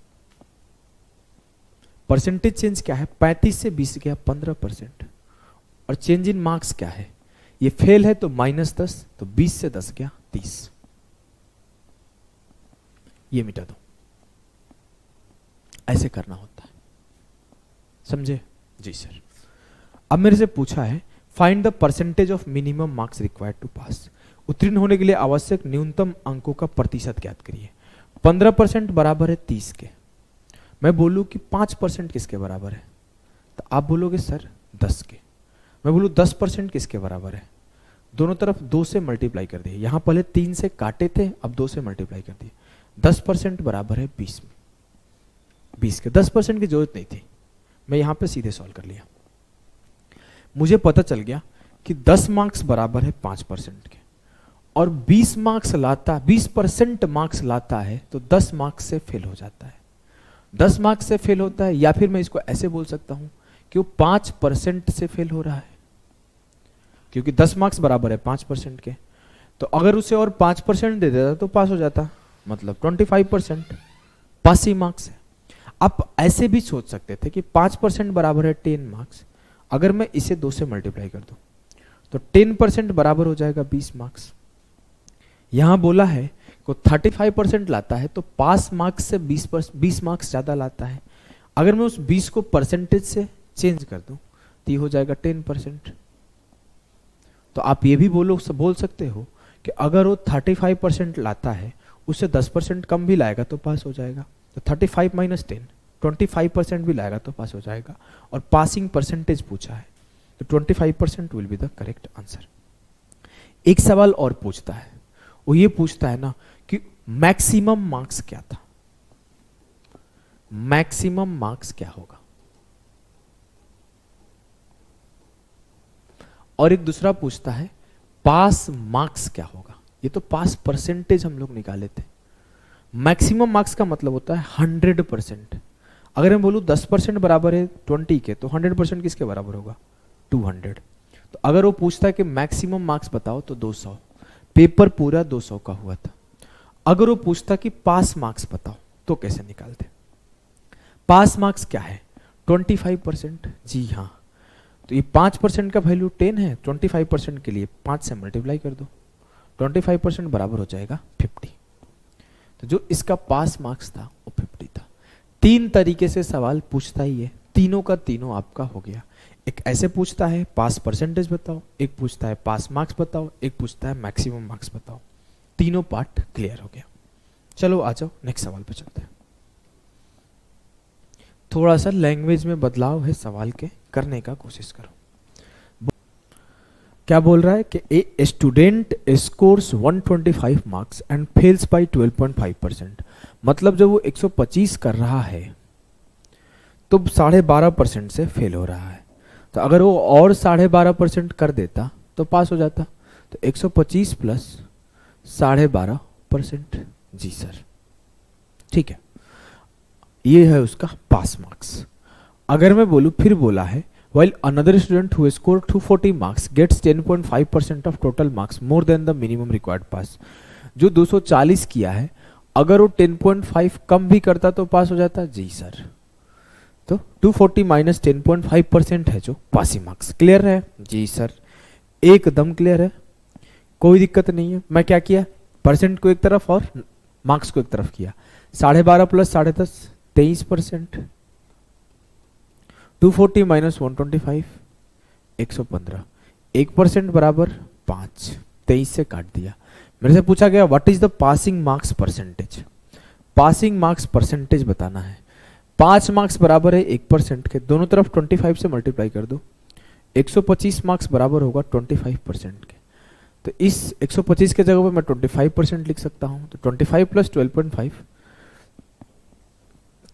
Percentage change क्या है? 35 से 20 गया 15%, और चेंज इन मार्क्स क्या है? ये फेल है तो -10, तो 20 से 10 गया 30। ये मिटा दो, ऐसे करना होता है, समझे? जी सर। अब मेरे से पूछा है find the percentage of minimum marks required to pass. उत्तीर्ण होने के लिए आवश्यक न्यूनतम अंकों का प्रतिशत ज्ञात करिए। 15% बराबर है 30 के। मैं बोलूं कि 5% किसके बराबर है, तो आप बोलोगे सर 10 के। मैं बोलूं 10% किसके बराबर है, दोनों तरफ 2 से मल्टीप्लाई कर दिए। यहां पहले 3 से काटे थे, अब 2 से मल्टीप्लाई कर दिए। 10% बराबर है 20 में, 20 के। 10% की जरूरत नहीं थी, मैं यहां पे सीधे सॉल्व कर लिया। मुझे पता चल गया कि 10 मार्क्स बराबर है 5% के, और 20 मार्क्स लाता, 20% मार्क्स लाता है तो 10 मार्क्स से फेल हो जाता है, 10 मार्क्स से फेल होता है, या फिर मैं इसको ऐसे बोल सकता हूं कि वो 5% से फेल हो रहा है, क्योंकि 10 मार्क्स बराबर है 5% के। तो अगर उसे और 5% दे देता तो पास हो जाता, मतलब 25% पास ही मार्क्स है। आप ऐसे भी सोच सकते थे कि 5% बराबर है 10 मार्क्स, अगर मैं इसे 2 से मल्टीप्लाई कर दूं तो 10% बराबर हो जाएगा 20 मार्क्स। यहां बोला है को 35% लाता है तो पास मार्क्स से 20 मार्क्स ज्यादा लाता है। अगर मैं उस 20 को परसेंटेज से चेंज कर दूं तो ये हो जाएगा 10%। तो आप ये भी बोल सकते हो कि अगर वो 35% लाता है, उससे 10% कम भी लाएगा तो पास हो जाएगा। तो 35 माइनस 10, 25% भी लाएगा तो पास हो जाएगा। और पासिंग परसेंटेज पूछा है तो 25% will be the correct answer. एक सवाल और पूछता है, वो ये पूछता है ना कि मैक्सिमम मार्क्स क्या था, मैक्सिमम मार्क्स क्या होगा। और एक दूसरा पूछता है पास मार्क्स क्या होगा। ये तो पास परसेंटेज हम लोग निकाले थे। मैक्सिमम मार्क्स का मतलब होता है 100%। अगर मैं बोलूं 10% बराबर है 20 के तो 100% किसके बराबर होगा, 200। तो अगर वो पूछता है कि मैक्सिमम मार्क्स बताओ तो 200, पेपर पूरा 200 का हुआ था। अगर वो पूछता कि पास मार्क्स बताओ तो कैसे निकालते। पास मार्क्स क्या है, 25%। जी हाँ, तो ये 5% का वैल्यू 10 है, 25% के लिए 5 से मल्टीप्लाई कर दो, 25% बराबर हो जाएगा 50। तो जो इसका पास मार्क्स था वो 50 था। 3 तरीके से सवाल पूछता ही है, तीनों का तीनों आपका हो गया। एक ऐसे पूछता है पास परसेंटेज बताओ, एक पूछता है पास मार्क्स बताओ, एक पूछता है मैक्सिमम मार्क्स बताओ। तीनों पार्ट क्लियर हो गया। चलो आ जाओ नेक्स्ट सवाल पे चलते हैं। थोड़ा सा लैंग्वेज में बदलाव है सवाल के, करने का कोशिश करो। क्या बोल रहा है कि a student scores 125 marks and fails by 12.5%। मतलब जब वो 125 कर रहा है तो 12.5% से फेल हो रहा है। तो अगर वो और 12.5% कर देता तो पास हो जाता। तो 125 प्लस 12.5%। जी सर, ठीक है, ये है उसका पास मार्क्स। अगर मैं बोलूं, फिर बोला है while another student who scored 240 marks gets 10.5% of total marks more than the minimum required pass। जो 240 किया है, अगर वो 10.5 कम भी करता तो पास हो जाता। जी सर, तो 240 माइनस 10.5% है जो पासिंग मार्क्स। क्लियर है? जी सर, एकदम क्लियर है, कोई दिक्कत नहीं है। मैं क्या किया, परसेंट को एक तरफ और मार्क्स को एक तरफ किया। 12.5 प्लस 10.5 23%। 240 माइनस 125 115। 1% बराबर 5, 23 से काट दिया। मेरे से पूछा गया what is the passing marks percentage. Passing marks percentage बताना है। 5 मार्क्स बराबर है 1% के, दोनों तरफ 25 से मल्टीप्लाई कर दो। 125 मार्क्स बराबर होगा 25% के। तो इस 125 के जगह पर मैं 25% लिख सकता हूं। तो 25 प्लस 12.5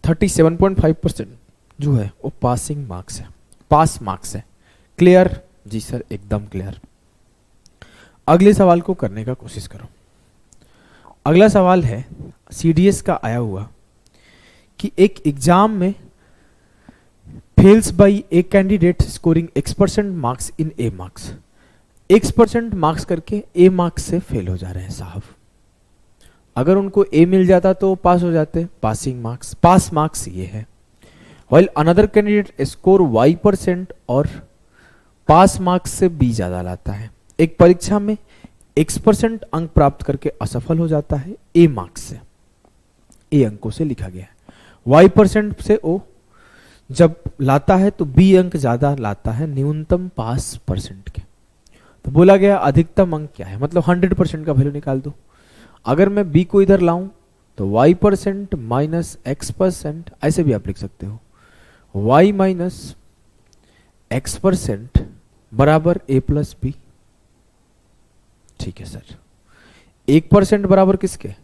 37.5% जो है वो पासिंग मार्क्स है, पास मार्क्स है। क्लियर? जी सर, एकदम क्लियर। अगले सवाल को करने का कोशिश करो। अगला सवाल है सीडीएस का आया हुआ कि एक एग्जाम में fails by a candidate scoring x% marks in a marks. x% marks करके ए मार्क्स से फेल हो जा रहे हैं साहब। अगर उनको ए मिल जाता तो पास हो जाते। पासिंग मार्क्स, पास मार्क्स ये है। while another candidate score y% और पास मार्क्स से b ज्यादा लाता है। एक परीक्षा में x% अंक प्राप्त करके असफल हो जाता है a मार्क्स से, a अंकों से लिखा गया है। y% से o जब लाता है तो b अंक ज्यादा लाता है न्यूनतम पास परसेंट के। तो बोला गया अधिकतम अंक क्या है, मतलब 100% का वैल्यू निकाल दो। अगर मैं b को इधर लाऊं तो y% माइनस x%, ऐसे भी आप लिख सकते हो, y माइनस x% बराबर a प्लस बी। ठीक है सर, 1% बराबर किसके,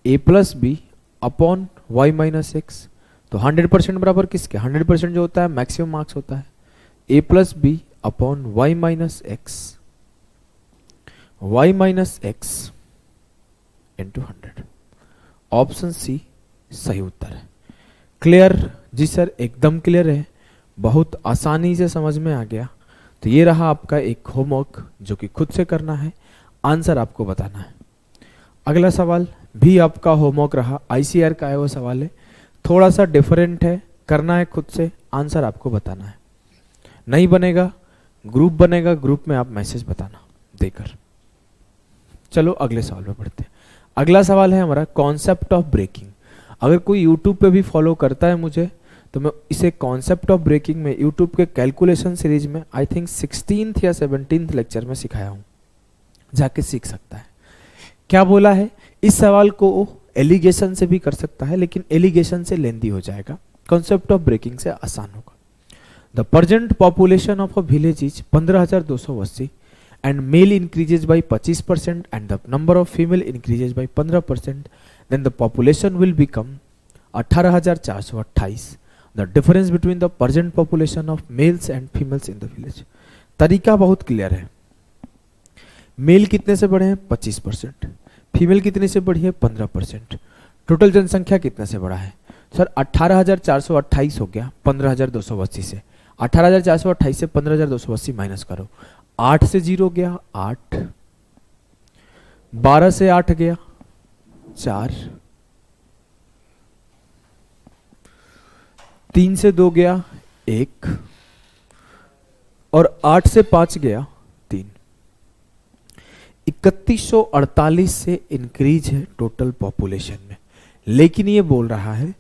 a plus b upon y minus x. तो 100% बराबर किसके, 100% जो होता है मैक्सिमम मार्क्स होता है, a plus b upon y minus x. y minus x into 100। Option C सही उत्तर है। क्लियर जी सर, एकदम क्लियर है, बहुत आसानी से समझ में आ गया। तो ये रहा आपका एक होमवर्क जो कि खुद से करना है, आंसर आपको बताना है। अगला सवाल भी आपका होमवर्क रहा, आईसीआर का है वो सवाल है, थोड़ा सा डिफरेंट है, करना है खुद से, आंसर आपको बताना है। नहीं बनेगा ग्रुप बनेगा, ग्रुप में आप मैसेज बताना देकर। चलो अगले सवाल पे पढ़ते हैं। अगला सवाल है हमारा कॉन्सेप्ट ऑफ ब्रेकिंग। अगर कोई यूट्यूब पे भी फॉलो करता है मुझे, तो मैं इसे कॉन्सेप्ट ऑफ ब्रेकिंग में यूट्यूब के कैलकुलेशन सीरीज में आई थिंक 16th या 17th लेक्चर में सिखाया हूँ, जाके सीख सकता है। क्या बोला है, इस सवाल को एलिगेशन से भी कर सकता है, लेकिन एलिगेशन से लेंदी हो जाएगा, कॉन्सेप्ट ऑफ ब्रेकिंग से आसान होगा। The present population of a village is 15,280 and male increases by 25% and the number of female increases by 15%, then the population will become 18,428. The difference between the present population of males and females in the village. तरीका बहुत clear है। Mail कितने से बढ़े हैं 25%, female कितने से बढ़ी है 15%, टोटल जनसंख्या कितने से बढ़ा है सर 18,428 हो गया 15,280 से। 18,428 से 15,280 माइनस करो, 8 से 0 गया 8, 12 से 8 गया 4, 3 से 2 गया 1 और 8 से 5 गया 3। 3148 से इंक्रीज है टोटल पॉपुलेशन में, लेकिन ये बोल रहा है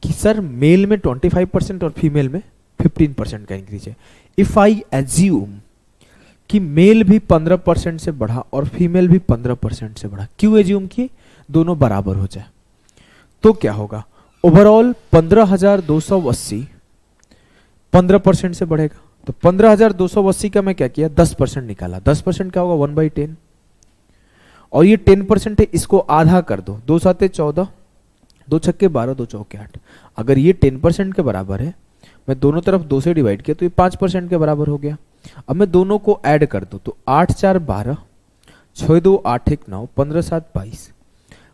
कि सर मेल में 25% और फीमेल में 15% का इंक्रीज है। इफ आई एज्यूम कि मेल भी 15% से बढ़ा और फीमेल भी 15% से बढ़ा, क्यों एज्यूम किए, दोनों बराबर हो जाए, तो क्या होगा, ओवरऑल 15,280 15% से बढ़ेगा। तो 15,280 का मैं क्या किया 10% निकाला, 10% क्या होगा 1/10, और ये 10% है, इसको आधा कर दो, 2 7 14, 2 छक्के 12, 2 चौके 8। अगर ये 10% के बराबर है, मैं दोनों तरफ 2 से डिवाइड किया तो ये 5% के बराबर हो गया। अब मैं दोनों को ऐड कर दूं तो 8 4 12, 6 2 8 1 9, 15 7 22,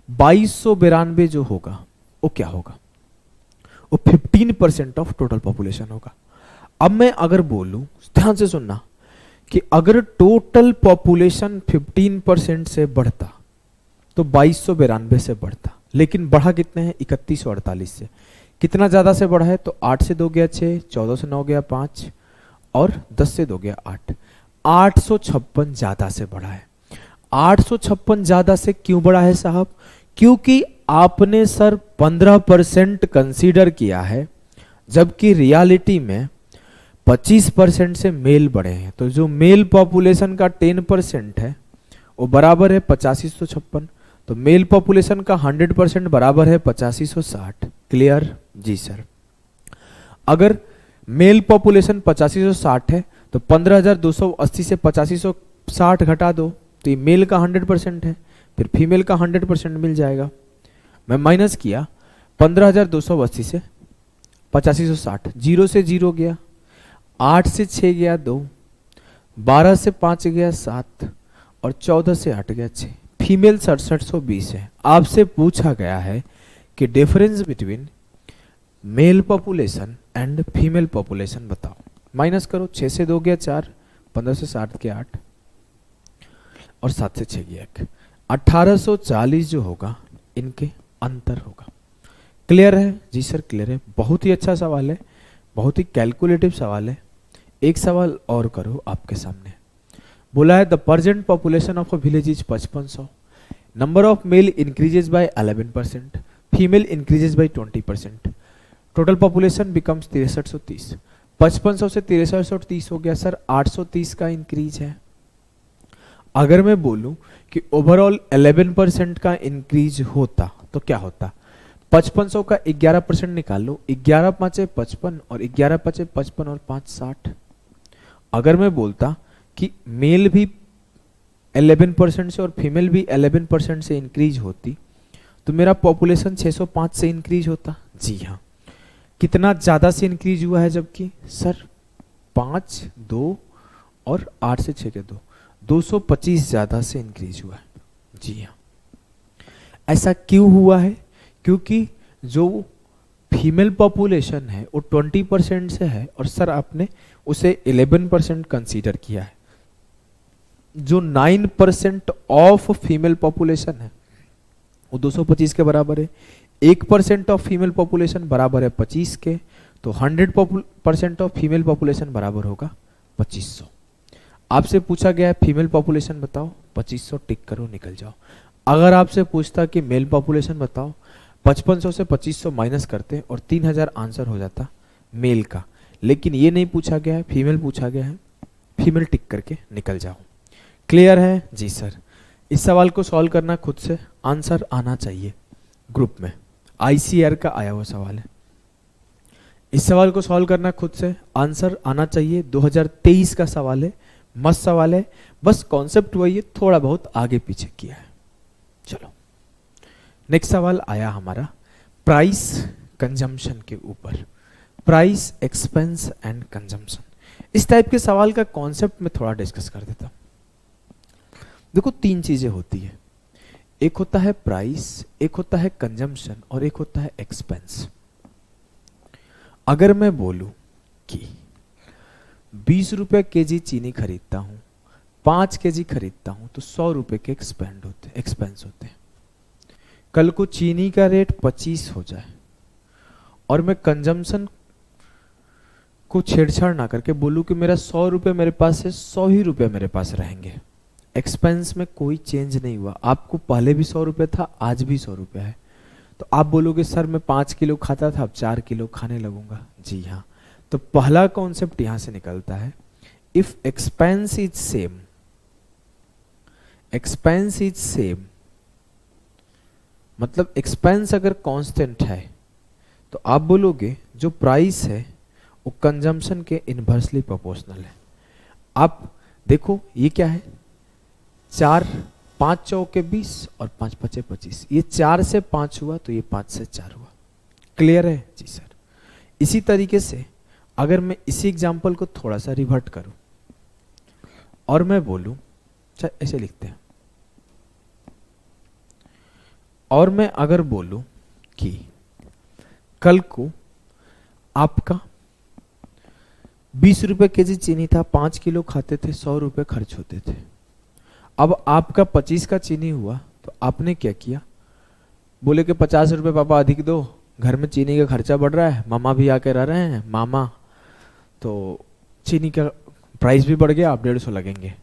2292 जो होगा वो क्या होगा, वो 15% ऑफ टोटल पॉपुलेशन होगा। अब मैं अगर बोलूं, ध्यान से सुनना, कि अगर टोटल पॉपुलेशन 15% से बढ़ता तो 2292 से बढ़ता, लेकिन बढ़ा कितने हैं 3148 से। कितना ज्यादा से बढ़ा है, तो 8 से 2 गया 6, 14 से 9 गया 5 और 10 से 2 गया 8, 856 ज्यादा से बढ़ा है। 856 ज्यादा से क्यों बढ़ा है साहब, क्योंकि आपने सर 15% कंसीडर किया है, जबकि रियलिटी में 25% से मेल बढ़े हैं। तो जो मेल पॉपुलेशन का 10% है वो बराबर है 8556, तो मेल पॉपुलेशन का 100% बराबर है 8560। क्लियर जी सर। अगर मेल पॉपुलेशन 8560 है तो 15,280 से 8560 घटा दो तो ये मेल का 100% है, फिर फीमेल का 100% मिल जाएगा। मैं माइनस किया 15,280 से 8560, 0 से 0 गया, 8 से 6 गया 2, 12 से 5 गया 7 और 14 से 8 गया 6। फीमेल 6720 है। आपसे पूछा गया है कि difference between mail population and female population बताओ। माइनस करो, 6 से 2 गया 4, 15 से 7 गया 8 और 7 से 6 गया 1। 1840 जो होगा इनके अंतर होगा। क्लियर है जी सर, क्लियर है। बहुत ही अच्छा सवाल है, बहुत ही कैलकुलेटिव सवाल है। एक सवाल और करो आपके सामने। बोला है the present population of a village is 5500, number of male increases by 11%, female increases by 20%, total population becomes 6330। 5500 से 6330 हो गया सर, 830 का इंक्रीज है। अगर मैं बोलूं कि ओवरऑल 11% का इंक्रीज होता तो क्या होता, 5500 का 11% निकाल लो, 11 5 55 और 11 5 55 और 5 60। अगर मैं बोलता कि मेल भी 11% से और फीमेल भी 11% से इंक्रीज होती तो मेरा पॉपुलेशन 605 से इंक्रीज होता। जी हाँ, कितना ज्यादा से इंक्रीज हुआ है, जबकि सर 5 2 और 8 से 6 के 2, 225 ज्यादा से इंक्रीज हुआ है। जी हाँ, ऐसा क्यों हुआ है? क्योंकि जो फीमेल पॉपुलेशन है वो 20% से है और सर आपने उसे 11% कंसीडर किया है। जो 9% ऑफ फीमेल पॉपुलेशन है वो 225 के बराबर है। 1% ऑफ फीमेल पॉपुलेशन बराबर है 25 के, तो 100% ऑफ फीमेल पॉपुलेशन बराबर होगा 2500। आपसे पूछा गया है फीमेल पॉपुलेशन बताओ, 2500 टिक करो, निकल जाओ। अगर आपसे पूछता कि मेल पॉपुलेशन बताओ, 5500 से 2500 माइनस करते और 3000 आंसर हो जाता मेल का। लेकिन ये नहीं पूछा गया है, फीमेल पूछा गया है, फीमेल टिक करके निकल जाओ। क्लियर है? जी सर। इस सवाल को सॉल्व करना खुद से, आंसर आना चाहिए ग्रुप में। आईसीआर का आया हुआ सवाल है। इस सवाल को सॉल्व करना खुद से, आंसर आना चाहिए। 2023 का सवाल है, मस्त सवाल है, बस कॉन्सेप्ट वही है, थोड़ा बहुत आगे पीछे किया है। चलो नेक्स्ट सवाल आया हमारा प्राइस कंजम्पशन के ऊपर, प्राइस एक्सपेंस एंड कंजम्पशन। इस टाइप के सवाल का कॉन्सेप्ट में थोड़ा डिस्कस कर देता हूं। देखो 3 चीजें होती है, एक होता है प्राइस, एक होता है कंजम्पशन और एक होता है एक्सपेंस। अगर मैं बोलूं कि 20 रुपए केजी चीनी खरीदता हूं, 5 केजी खरीदता हूं, तो 100 रुपए के एक्सपेंस होते हैं। कल को चीनी का रेट 25 हो जाए और मैं कंजम्पशन को छेड़छाड़ ना करके बोलूं कि मेरा 100 रुपए मेरे पास है, 100 ही रुपए मेरे पास रहेंगे, एक्सपेंस में कोई चेंज नहीं हुआ, आपको पहले भी 100 रुपए था, आज भी 100 रुपए है, तो आप बोलोगे सर मैं 5 किलो खाता था, अब 4 किलो खाने लगूंगा। जी हाँ, तो पहला कॉन्सेप्ट यहां से निकलता है, if expense is same, expense is same मतलब एक्सपेंस अगर कांस्टेंट है तो आप बोलोगे जो प्राइस है वो कंजम्पशन के इनवर्सली प्रोपोर्शनल है। आप देखो ये क्या है, 4 5 चौके 20 और 5 पचे 25, ये 4 से 5 हुआ तो ये 5 से 4 हुआ। क्लियर है? जी सर। इसी तरीके से अगर मैं इसी एग्जांपल को थोड़ा सा रिवर्ट करूं और मैं बोलूं, ऐसे लिखते हैं, और मैं अगर बोलूं कि कल को आपका 20 रुपए केजी चीनी था, 5 किलो खाते थे, 100 रुपए खर्च होते थे। अब आपका 25 का चीनी हुआ तो आपने क्या किया, बोले कि 50 रुपए पापा अधिक दो, घर में चीनी का खर्चा बढ़ रहा है, मामा भी आके रह रहे हैं, मामा, तो चीनी का प्राइस भी बढ़ गया, आप 150 लगेंगे।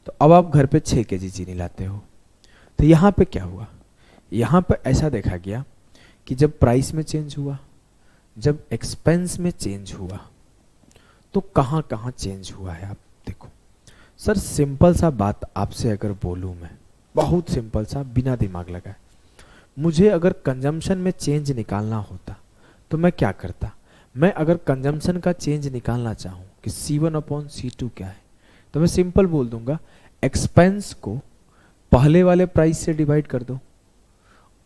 तो अब आप घर पे 6 केजी चीनी लाते हो। तो यहाँ पे क्या हुआ, यहाँ पे ऐसा देखा गया कि जब प्राइस में चेंज हुआ, जब एक्सपेंस में चेंज हुआ, तो कहाँ कहाँ चेंज हुआ है। आप देखो सर, सिंपल सा बात आपसे अगर बोलूँ मैं, बहुत सिंपल सा, बिना दिमाग लगाए, मुझे अगर कंजम्पशन में चेंज निकालना होता तो मैं क्या करता, मैं अगर कंजम्पशन का चेंज निकालना चाहूँ कि C1/C2 क्या है, तो मैं सिंपल बोल दूंगा एक्सपेंस को पहले वाले प्राइस से डिवाइड कर दो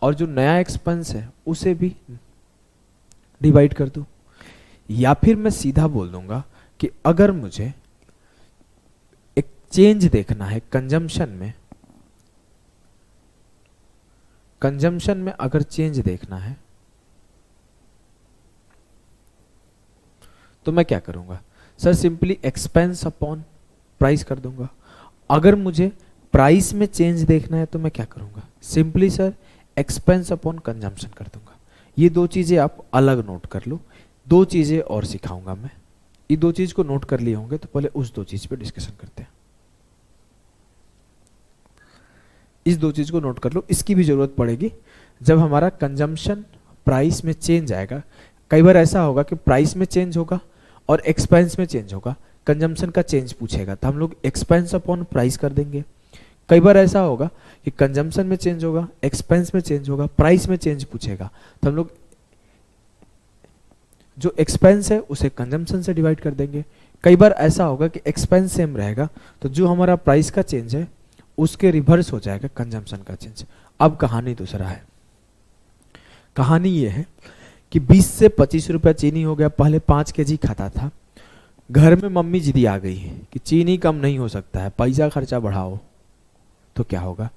और जो नया एक्सपेंस है उसे भी डिवाइड कर दो। या फिर मैं सीधा बोल दूंगा कि अगर मुझे एक चेंज देखना है कंजम्पशन में अगर चेंज देखना है तो मैं क्या करूंगा sir, simply expense upon price कर दूंगा। अगर मुझे प्राइस में चेंज देखना है तो मैं क्या करूंगा, simply sir expense upon consumption कर दूंगा। ये 2 चीजें आप अलग नोट कर लो। 2 चीजें और सिखाऊंगा मैं, ये 2 चीज को नोट कर लिए होंगे तो पहले उस 2 चीज पे डिस्कशन करते हैं। इस 2 चीज को नोट कर लो, इसकी भी जरूरत पड़ेगी जब हमारा कंजम्पशन प्राइस में चेंज आएगा। कई बार ऐसा होगा कि प्राइस में चेंज होगा और एक्सपेंस में चेंज होगा, कंजम्पशन का चेंज पूछेगा तो हम लोग एक्सपेंस अपॉन प्राइस कर देंगे। कई बार ऐसा होगा कि कंजम्पशन में चेंज होगा, एक्सपेंस में चेंज होगा, प्राइस में चेंज पूछेगा तो हम लोग जो एक्सपेंस है उसे कंजम्पशन से डिवाइड कर देंगे। कई बार ऐसा होगा कि एक्सपेंस सेम रहेगा तो जो हमारा प्राइस का चेंज है उसके रिवर्स हो जाएगा कंजम्पशन का चेंज। अब कहानी दूसरा है, कहानी ये है कि 20 से 25 रुपया चीनी हो गया, पहले 5 केजी खाता था, घर में मम्मी जिदी आ गई है कि चीनी कम नहीं हो सकता है, पैसा खर्चा बढ़ाओ, तो क्या होगा?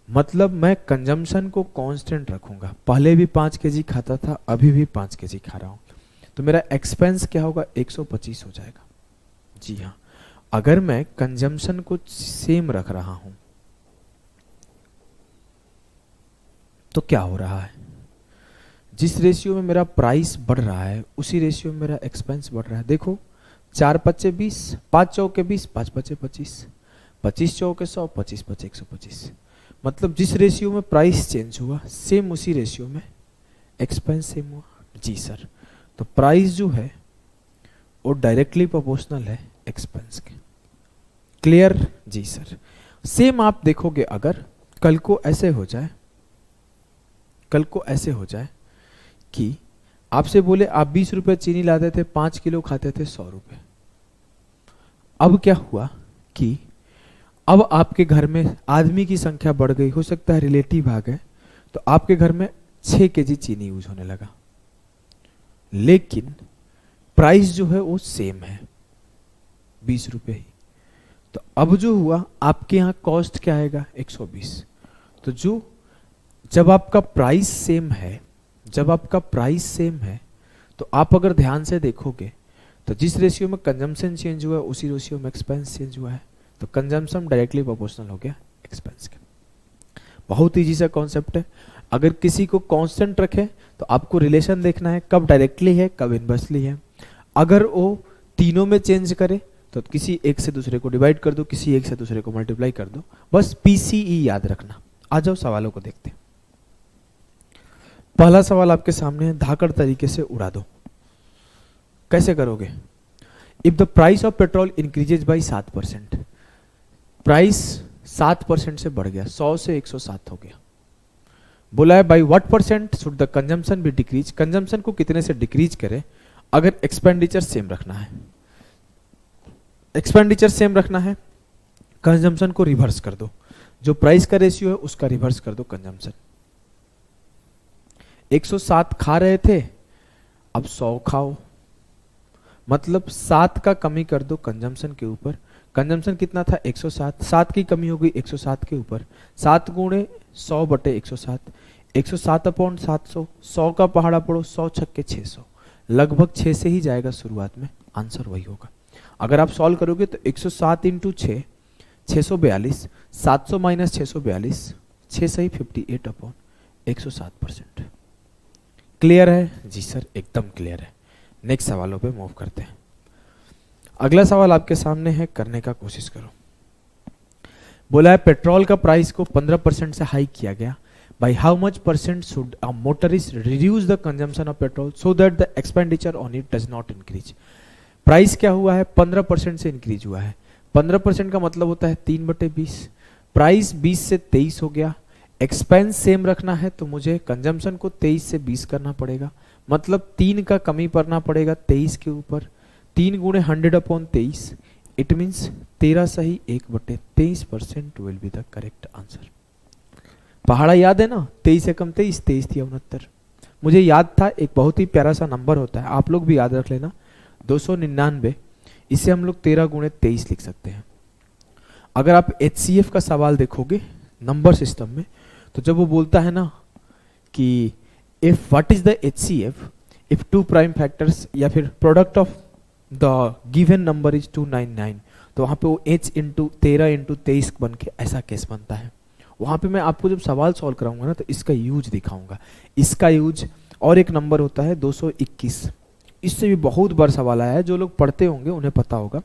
मतलब मैं कंजम्पशन को कांस्टेंट रखूंगा। पहले भी 5 केजी खाता था, अभी भी 5 केजी खा रहा हूं, तो मेरा एक्सपेंस क्या होगा? 125 हो जाएगा। जी हाँ, अगर मैं कंजम्पशन को सेम रख रहा हूं तो क्या हो रहा है? जिस रेशियो में मेरा प्राइस बढ़ रहा है उसी रेशियो में मेरा एक्सपेंस बढ़ रहा है। देखो, 4 पच्चे 20, 5 चौके 20, 5 पच्चे 25, 25 चौके 100, 25 पच्चे 125। मतलब जिस रेशियो में प्राइस चेंज हुआ सेम उसी रेशियो में एक्सपेंस सेम हुआ। जी सर, तो प्राइस जो है वो डायरेक्टली प्रोपोर्शनल है एक्सपेंस के। क्लियर? जी सर। सेम आप देखोगे, अगर कल को ऐसे हो जाए, कल को ऐसे हो जाए कि आपसे बोले आप 20 रुपए चीनी लाते थे, 5 किलो खाते थे 100 रुपए। अब क्या हुआ कि अब आपके घर में आदमी की संख्या बढ़ गई, हो सकता है रिलेटिव आ गए, तो आपके घर में 6 केजी चीनी यूज होने लगा, लेकिन प्राइस जो है वो सेम है, 20 रुपए ही। तो अब जो हुआ, आपके यहां कॉस्ट क्या आएगा? 120। तो जो जब आपका प्राइस सेम है, जब आपका प्राइस सेम है, तो आप अगर ध्यान से देखोगे तो जिस रेशियो में कंजम्पशन चेंज हुआ है उसी रेशियो में एक्सपेंस चेंज हुआ है, तो कंजम्पशन डायरेक्टली प्रोपोर्शनल हो गया एक्सपेंस के। बहुत इजी सा कॉन्सेप्ट है। अगर किसी को कांस्टेंट रखे तो आपको रिलेशन देखना है, कब डायरेक्टली है कब इनवर्सली है। अगर वो तीनों में चेंज करे तो किसी एक से दूसरे को डिवाइड कर दो, किसी एक से दूसरे को मल्टीप्लाई कर दो, बस पीसीई याद रखना। आ जाओ सवालों को देखते हैं। पहला सवाल आपके सामने है, धाकड़ तरीके से उड़ा दो। कैसे करोगे? If the price of petrol increases by 7%, price 7% से बढ़ गया, 100 से 107 हो गया। बोला है by what percent should the consumption be decrease, consumption को कितने से डिक्रीज करे अगर एक्सपेंडिचर सेम रखना है। एक्सपेंडिचर सेम रखना है, कंजम्पशन को रिवर्स कर दो, जो प्राइस का रेशियो है उसका रिवर्स कर दो कंजम्पशन। 107 खा रहे थे, अब 100 खाओ, मतलब 7 का कमी कर दो कंजम्पशन के ऊपर। कंजम्पशन कितना था? 107, 7 की कमी हो गई 107 के ऊपर, 7 गुणे 100 बटे 107, 107 अपॉन 700, 100 का पहाड़ा पड़ो, 100 छक्के 600, लगभग 6 से ही जाएगा शुरुआत में, आंसर वही होगा। अगर आप सॉल्व करोगे तो 107 इंटू 6 642, 700 माइनस 642, 6 सही 58 अपॉन 107%। क्लियर है? जी सर, एकदम क्लियर है। नेक्स्ट सवालों पे मूव करते हैं। अगला सवाल आपके सामने है, करने का कोशिश करो। बोला है पेट्रोल का प्राइस को 15% से हाई किया गया, by how much percent should a motorist reduce the consumption of petrol so that the expenditure on it does not increase. Price क्या हुआ है? 15% से इंक्रीज हुआ है। 15% का मतलब होता है 3/20। प्राइस 20 से 23 हो गया, एक्सपेंस सेम रखना है तो मुझे कंजम्पशन को 23 से 20 करना पड़ेगा, मतलब 3 का कमी करना पड़ेगा 23 के ऊपर। 3 गुणे 100 अपॉन 23, इट मीन्स 13 सही 1/23% will be the correct answer. पहाड़ा याद है ना? 23 से कम 23, 23 थी 69। मुझे याद था, एक बहुत ही प्यारा सा नंबर होता है, आप लोग भी याद रख लेना, 299। इसे हम लोग 13 गुणे 23 लिख सकते हैं। अगर आप HCF का सवाल देखोगे नंबर सिस्टम में, तो जब वो बोलता है ना कि if what is the HCF if 2 prime factors या फिर product of the given number is 299, तो वहां पे वो H इंटू 13 इंटू 23 बन के ऐसा केस बनता है। वहां पे मैं आपको जब सवाल सॉल्व कराऊंगा ना तो इसका यूज दिखाऊंगा, इसका यूज। और एक नंबर होता है 221, इससे भी बहुत बार सवाल आया है, जो लोग पढ़ते होंगे उन्हें पता होगा।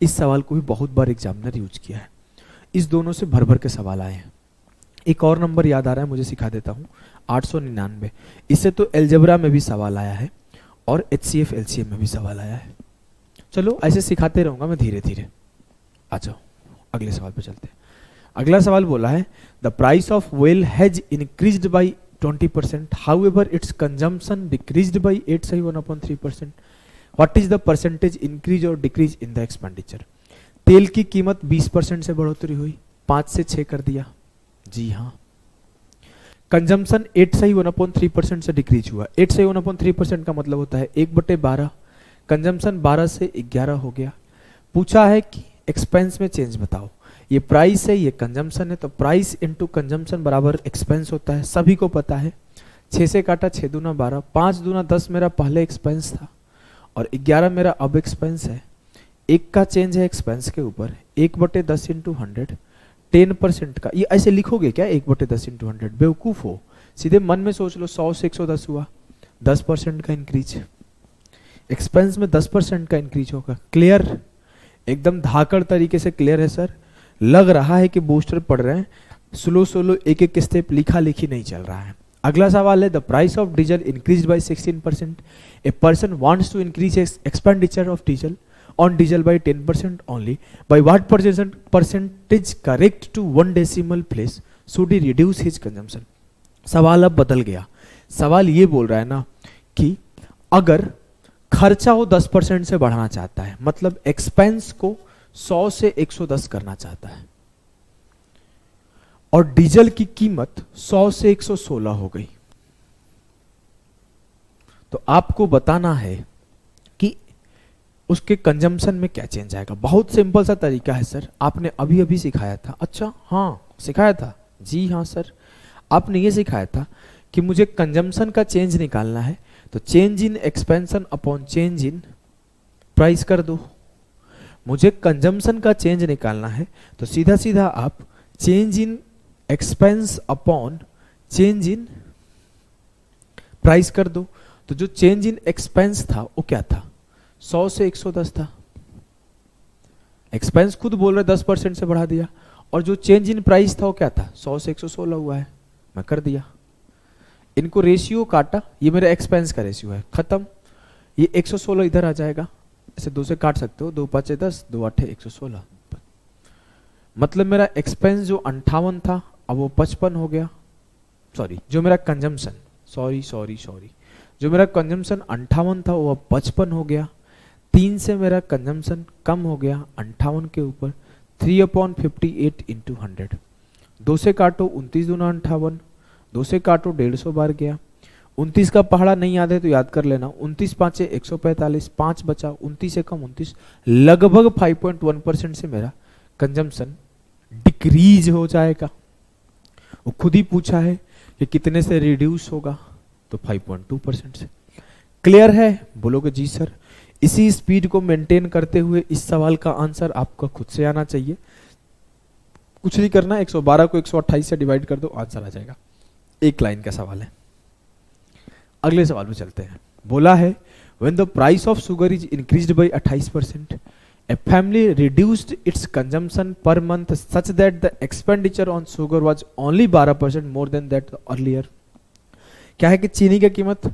इस सवाल को भी बहुत बार एग्जामिनर यूज किया है। इस दोनों से भर भर के सवाल आए हैं। एक और नंबर याद आ रहा है, मुझे सिखा देता हूँ, 899। इससे तो एल्जेब्रा में भी सवाल आया है और HCF LCM में भी सवाल आया है। चलो ऐसे सिखाते रहूंगा मैं धीरे धीरे। आ जाओ अगले सवाल पे चलते हैं। अगला सवाल बोला है the price of well has increased by 20%, however it's consumption decreased by 8 सही 1/3%। What is the percentage increase और डिक्रीज इन द एक्सपेंडिचर। तेल की कीमत 20% से बढ़ोतरी हुई, 5 से 6 कर दिया। जी हाँ। कंजम्पशन 8 सही 1/3% से डिक्रीज हुआ। 8 सही 1/3% का मतलब होता है 1/12। कंजम्पशन 12 से 11 हो गया। पूछा है कि एक्सपेंस में चेंज बताओ। ये प्राइस है, ये कंजम्पशन है, तो प्राइस इंटू कंजम्पशन बराबर एक्सपेंस होता है, सभी को पता है। 6 से काटा 6 दूना 12, 5 दूना 10 मेरा पहले एक्सपेंस था और 11 मेरा अब एक्सपेंस है। 1 का चेंज है एक्सपेंस के ऊपर, 1/10 इंटू 100, 10% का। ये ऐसे लिखोगे क्या 1/10 इंटू 100? बेवकूफ हो, सीधे मन में सोच लो 100 से 110 हुआ, 10% का इंक्रीज। एक्सपेंस में 10% का इंक्रीज होगा। क्लियर? एकदम धाकड़ तरीके से क्लियर है सर। लग रहा है कि बूस्टर पढ़ रहे हैं, स्लो स्लो एक एक स्टेप लिखा लिखी नहीं चल रहा है। अगला सवाल है, the price of diesel increase by 16%, a person wants to increase expenditure of diesel on diesel by 10% only, by what percentage correct to 1 decimal place should he reduce his consumption. सवाल अब बदल गया। सवाल ये बोल रहा है ना कि अगर खर्चा वो 10% से बढ़ाना चाहता है, मतलब एक्सपेंस को 100 से 110 करना चाहता है, और डीजल की कीमत 100 से 116 हो गई, तो आपको बताना है कि उसके कंजम्पशन में क्या चेंज आएगा। बहुत सिंपल सा तरीका है सर, आपने अभी अभी सिखाया था। अच्छा हाँ सिखाया था, जी हाँ सर, आपने ये सिखाया था कि मुझे कंजम्पशन का चेंज निकालना है, तो change in expansion upon change in price कर दो। मुझे कंजम्पशन का चेंज निकालना है, तो सीधा सीधा आप change in expense upon change in price कर दो। तो जो चेंज इन एक्सपेंस था वो क्या था, 100 से 110 था। एक्सपेंस खुद बोल रहे 10% से बढ़ा दिया, और जो चेंज इन प्राइस था वो क्या था, 100 से 116 हुआ है, मैं कर दिया। इनको रेशियो काटा, ये मेरा एक्सपेंस का रेशियो है, खत्म। ये 116 इधर आ जाएगा, ऐसे 2 से काट सकते हो, 2 5 10, 2 8 116। मतलब मेरा एक्सपेंस जो 58 था अब वो 55 हो गया। सॉरी, जो मेरा कंजम्पशन, सॉरी, जो मेरा कंजम्पशन 58 था वो अब 55 हो गया। 3 से मेरा कंजम्पशन कम हो गया 58 के ऊपर, 3/58 इंटू 100। 2 से काटो 29 दूना 58, 2 से काटो 150 बार गया। 29 का पहाड़ा नहीं याद है तो याद कर लेना, 29 5 145, 5 बचा, 29 से कम 29, लगभग 5.1% से मेरा कंजम्पशन डिक्रीज हो जाएगा। वो खुद ही पूछा है कि कितने से रिड्यूस होगा, तो 5.2% से। क्लियर है? बोलोगे जी सर। इसी स्पीड को मेंटेन करते हुए इस सवाल का आंसर आपका खुद से आना चाहिए, कुछ नहीं करना, 112 को 128 से डिवाइड कर दो, आंसर आ जाएगा। एक लाइन का सवाल है। अगले सवाल में चलते हैं। बोला है when the price of sugar is increased by 28%, a family reduced its consumption per month such that the expenditure on sugar was only 12% more than that earlier। क्या है कि चीनी की कीमत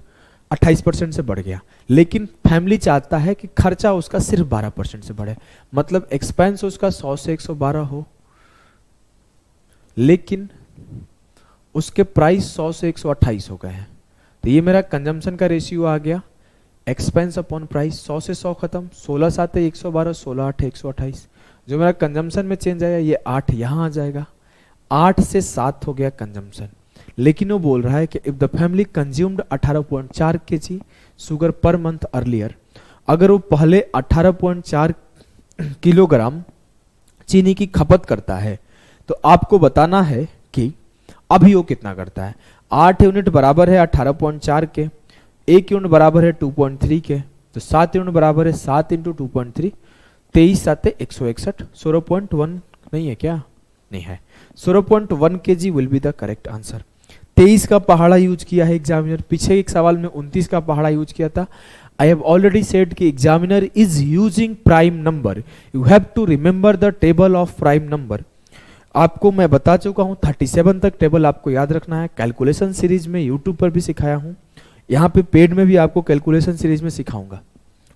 28% से बढ़ गया, लेकिन फैमिली चाहता है कि खर्चा उसका सिर्फ 12% से बढ़े, मतलब एक्सपेंस उसका 100 से 112 हो, लेकिन उसके प्राइस 100 से 128 हो गए हैं। तो ये मेरा कंजम्पशन का रेशियो आ गया, एक्सपेंस अपॉन प्राइस, 100 से 100 खत्म, 16 7 112, 16 8 128। जो मेरा कंजम्पशन में चेंज आया ये 8 यहाँ आ जाएगा, 8 से 7 हो गया कंजम्पशन। लेकिन वो बोल रहा है कि if the family consumed 18.4 kg sugar per month earlier, अगर वो पहले 18.4 किलोग्राम चीनी की खपत करता है, तो आपको बताना है कि अभी वो कितना करता है। 8 यूनिट बराबर है 18.4 के, 1 यूनिट बराबर है 2.3 के, तो 7 यूनिट बराबर है 7 इंटू 2.3, 23 7 161, 0.1 नहीं है क्या, नहीं है, 0.1 kg will be the correct answer. 23 का पहाड़ा यूज किया है एग्जामिनर, पीछे एक सवाल में 29 का पहाड़ा यूज किया था। आई हैव ऑलरेडी सेड कि examiner is using prime number, you have to remember the table of prime number. आपको मैं बता चुका हूं 37 तक टेबल आपको याद रखना है, कैलकुलेशन सीरीज में यूट्यूब पर भी सिखाया हूं, यहाँ पे पेड में भी आपको कैलकुलेशन सीरीज में सिखाऊंगा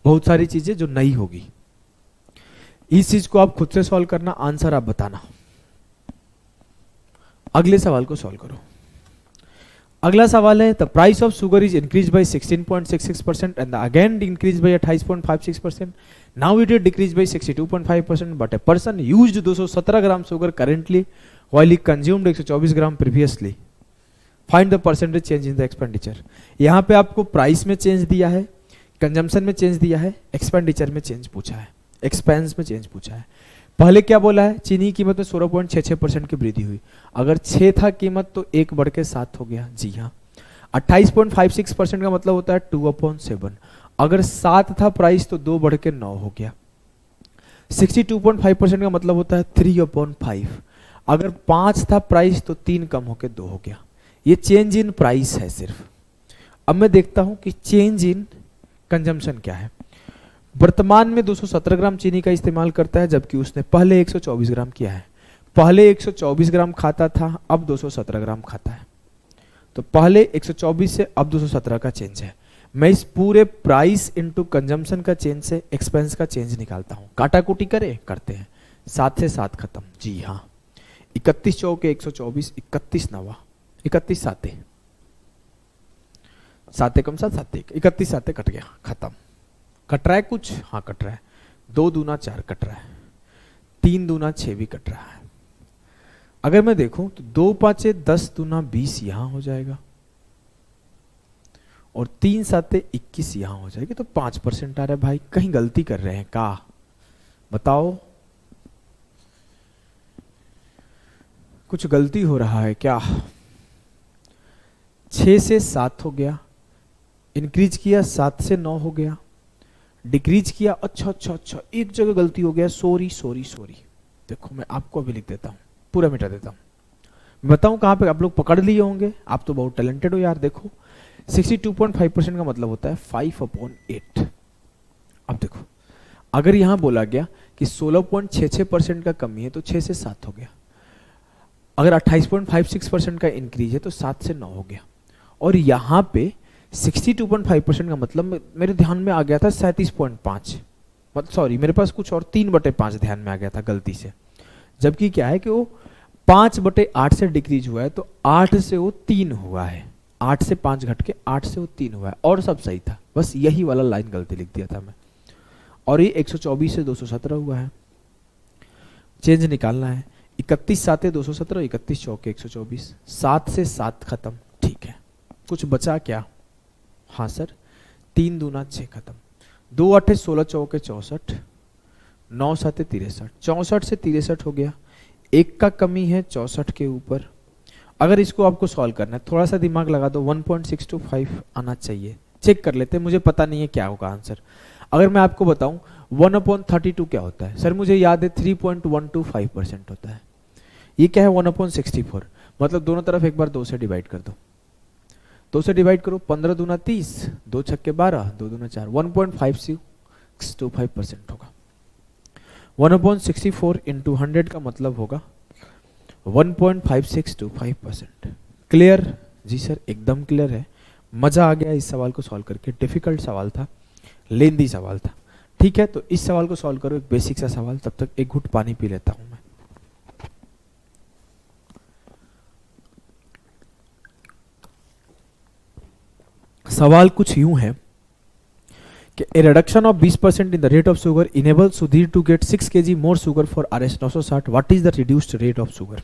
बहुत सारी चीजें जो नई होगी। इस चीज को आप खुद से सॉल्व करना, आंसर आप बताना। अगले सवाल को सॉल्व करो। अगला सवाल है the price of sugar is increase by 16.66% and again increase by 28.56%, now it is decrease by 62.5%, but a person used 217 gram sugar currently while he consumed 124 gram previously, find the percentage change in the expenditure. यहाँ पे आपको price में change दिया है, consumption में change दिया है, expenditure में चेंज पूछा है, एक्सपेंस में चेंज पूछा है। पहले क्या बोला है, चीनी की कीमत में 16.66% की वृद्धि हुई। अगर 6 था कीमत तो 1 बढ़ के 7 हो गया। जी हाँ। 28.56% का मतलब होता है 2/7। अगर 7 था प्राइस तो 2 बढ़ के 9 हो गया। 62.5% का मतलब होता है 3/5। अगर 5 था प्राइस तो 3 कम होके 2 हो गया। ये चेंज इन प्राइस है सिर्फ। अब मैं देखता हूं कि चेंज इन कंजम्पशन क्या है। वर्तमान में 217 ग्राम चीनी का इस्तेमाल करता है, जबकि उसने पहले 124 ग्राम किया है। पहले 124 ग्राम खाता था, अब 217 ग्राम खाता है। तो पहले 124 से अब 217 का चेंज है। मैं इस पूरे प्राइस इनटू कंजम्पशन का चेंज से एक्सपेंस का चेंज निकालता हूं। काटाकुटी करे करते हैं। 7 से 7 खत्म। जी हाँ। 31 चौके 124, 31 नवा 31 साते, साते कम 7 साते 31 साते कट गया, खत्म। कट रहा है कुछ? हाँ कट रहा है। 2 दूना 4 कट रहा है, 3 दूना 6 भी कट रहा है। अगर मैं देखूं तो 2 पांचे 10 दूना 20 यहां हो जाएगा और 3 साते 21 यहां हो जाएगी। तो 5% आ रहा है। भाई कहीं गलती कर रहे हैं का? बताओ, कुछ गलती हो रहा है क्या? 6 से 7 हो गया, इंक्रीज किया 7 से 9 हो गया, डिक्रीज किया। अच्छा, एक जगह गलती हो गया। सॉरी। देखो मैं आपको अभी लिख देता हूं, पूरा मिटा देता हूं। मैं बताऊं कहां पे आप लोग पकड़ लिए होंगे। आप तो बहुत टैलेंटेड हो यार। देखो 62.5% का मतलब होता है 5/8। अब देखो, अगर यहां बोला गया कि 16.66% का कमी है तो 6 से 7 हो गया। अगर 28.56% का इंक्रीज है तो 7 से 9 हो गया। और यहां पे 62.5% का मतलब मेरे ध्यान में आ गया था 37.5, मतलब सॉरी मेरे पास कुछ और 3/5 ध्यान में आ गया था गलती से। जबकि क्या है कि वो 5/8 से डिक्रीज हुआ है, तो 8 से वो 3 हुआ है। 8 से 5 घट के 8 से वो 3 हुआ है, और सब सही था। बस यही वाला लाइन गलती लिख दिया था मैं। और ये 124 से 217 हुआ है। चेंज निकालना है। 31 साते 217, 31 चौके 124, 7 से 7 खत्म। ठीक है, कुछ बचा क्या? हाँ सर, 3 दूना 6 खत्म। 2 8 16 चौके 64, 9 साते 63, 64 से 63 हो गया। एक का कमी है 64 के ऊपर। अगर इसको आपको सॉल्व करना है, थोड़ा सा दिमाग लगा दो, 1.625 आना चाहिए। चेक कर लेते हैं, मुझे पता नहीं है क्या होगा आंसर। अगर मैं आपको बताऊं 1/32 क्या होता है, सर मुझे याद है 3.125% होता है। ये क्या है 1/64, मतलब दोनों तरफ एक बार 2 से डिवाइड कर दो। 2 से डिवाइड करो, 15 दूना 30, 2 छक्के 12, 2 दूना 4, 1.5625% होगा। 1/64 इंटू 100 का मतलब होगा 1.5625%। क्लियर? जी सर एकदम क्लियर है। मजा आ गया इस सवाल को सॉल्व करके। डिफिकल्ट सवाल था, लेंदी सवाल था। ठीक है, तो इस सवाल को सॉल्व करो, एक बेसिक सा सवाल। तब तक एक घुट पानी पी लेता हूं मैं। सवाल कुछ यूं है कि a reduction of 20% in the rate of sugar enables Sudhir to get 6 kg more sugar for RS 960. What is the reduced rate of sugar?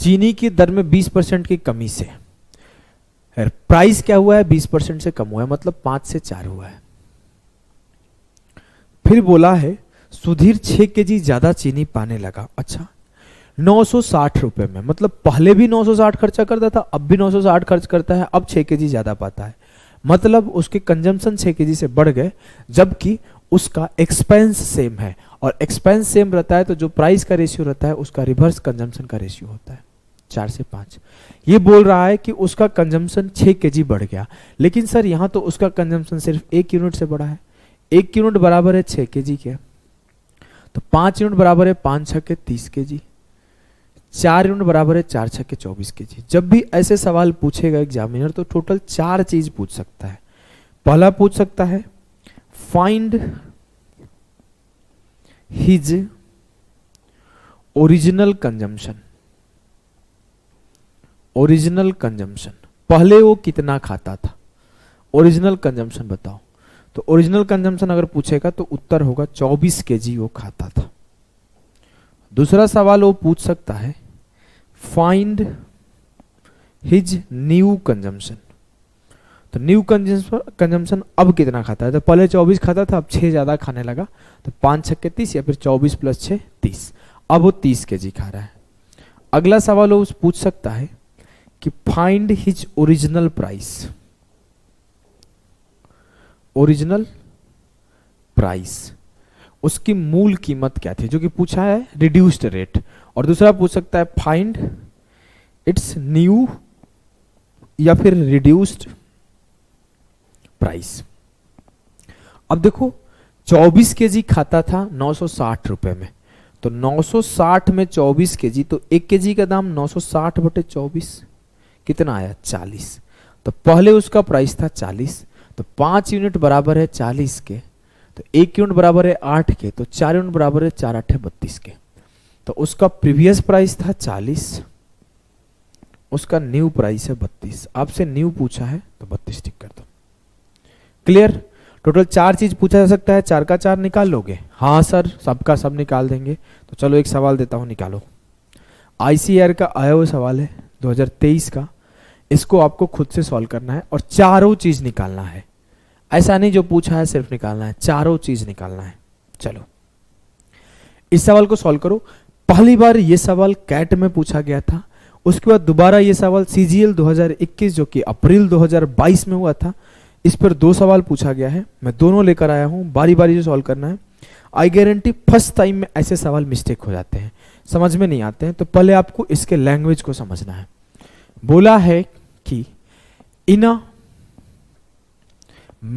चीनी की दर में 20% की कमी से प्राइस क्या हुआ है? 20% से कम हुआ है, मतलब 5 से 4 हुआ है। फिर बोला है सुधीर 6 kg ज्यादा चीनी पाने लगा। अच्छा, 960 रुपए में, मतलब पहले भी 960 खर्चा करता था, अब भी 960 खर्च करता है, अब 6 kg ज्यादा पाता है। मतलब उसके कंजम्पशन 6 kg से बढ़ गए, जबकि उसका एक्सपेंस सेम है। और एक्सपेंस सेम रहता है तो जो प्राइस का रेशियो रहता है उसका रिवर्स कंजम्पशन का रेशियो होता है 4 से 5। ये बोल रहा है कि उसका कंजम्पशन 6 kg बढ़ गया, लेकिन सर यहां तो उसका कंजम्पशन सिर्फ 1 यूनिट से बढ़ा है। 1 यूनिट बराबर है 6 kg के, तो 5 यूनिट बराबर है 5 छक्के 30 kg, 4 यूनिट बराबर है 4 छक्के 24 kg। जब भी ऐसे सवाल पूछेगा एग्जामिनर तो टोटल 4 चीज पूछ सकता है। पहला पूछ सकता है find his original consumption. Original consumption, पहले वो कितना खाता था, ओरिजिनल कंजम्पशन बताओ। तो ओरिजिनल कंजम्पशन अगर पूछेगा तो उत्तर होगा 24 kg वो खाता था। दूसरा सवाल वो पूछ सकता है फाइंड हिज न्यू कंजम्पशन। तो न्यू कंजम्पशन अब कितना खाता है, तो पहले 24 खाता था, अब 6 ज़्यादा खाने लगा, तो 5 छक्के 30 या फिर 24 + 6 30, अब वो 30 kg खा रहा है। अगला सवाल वो पूछ सकता है कि find his original price, original price, उसकी मूल कीमत क्या थी, जो कि पूछा है रिड्यूस्ड रेट। और दूसरा पूछ सकता है फाइंड इट्स न्यू या फिर रिड्यूस्ड प्राइस। अब देखो 24 kg खाता था 960 रुपए में, तो 960 में 24 kg, तो 1 kg का दाम 960/24 कितना आया 40। तो पहले उसका प्राइस था 40, तो 5 यूनिट बराबर है 40 के, तो 1 यूनिट बराबर है 8 के, तो 4 यूनिट बराबर है 4 8 32 के। तो उसका प्रीवियस प्राइस था 40, उसका न्यू प्राइस है 32। आपसे न्यू पूछा है तो 32 टिक कर दो। क्लियर? टोटल 4 चीज पूछा जा सकता है, 4 का 4 निकाल लोगे? हाँ सर, सबका सब निकाल देंगे। तो चलो एक सवाल देता हूं, निकालो। ICAR का आया हुआ सवाल है 2023 का, इसको आपको खुद से सॉल्व करना है और चारों चीज निकालना है। ऐसा नहीं जो पूछा है सिर्फ निकालना है, चारों चीज निकालना है। चलो इस सवाल को सॉल्व करो। पहली बार ये सवाल कैट में पूछा गया था, उसके बाद दोबारा ये सवाल CGL 2021 जो कि अप्रैल 2022 में हुआ था, इस पर 2 सवाल पूछा गया है। मैं दोनों लेकर आया हूं, बारी बारी से सॉल्व करना है। आई गारंटी फर्स्ट टाइम में ऐसे सवाल मिस्टेक हो जाते हैं, समझ में नहीं आते हैं, तो पहले आपको इसके लैंग्वेज को समझना है। बोला है कि इन अ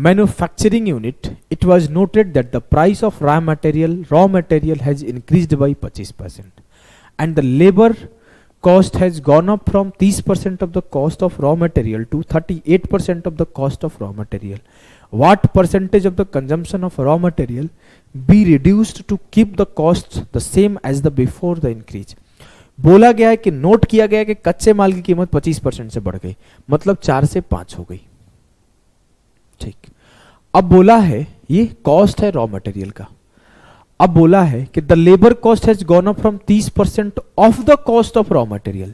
manufacturing unit it was noted that the price of raw material has increased by 25% and the labor cost has gone up from 30% of the cost of raw material to 38% of the cost of raw material. What percentage of the consumption of raw material be reduced to keep the costs the same as the before the increase? बोला गया है कि note किया गया है कि कच्चे माल की कीमत 25% से बढ़ गई, मतलब 4 से 5 हो गई। ठीक, अब बोला है ये कॉस्ट है रॉ मटेरियल का। अब बोला है कि the labour cost has gone up from 30% of the cost of raw material.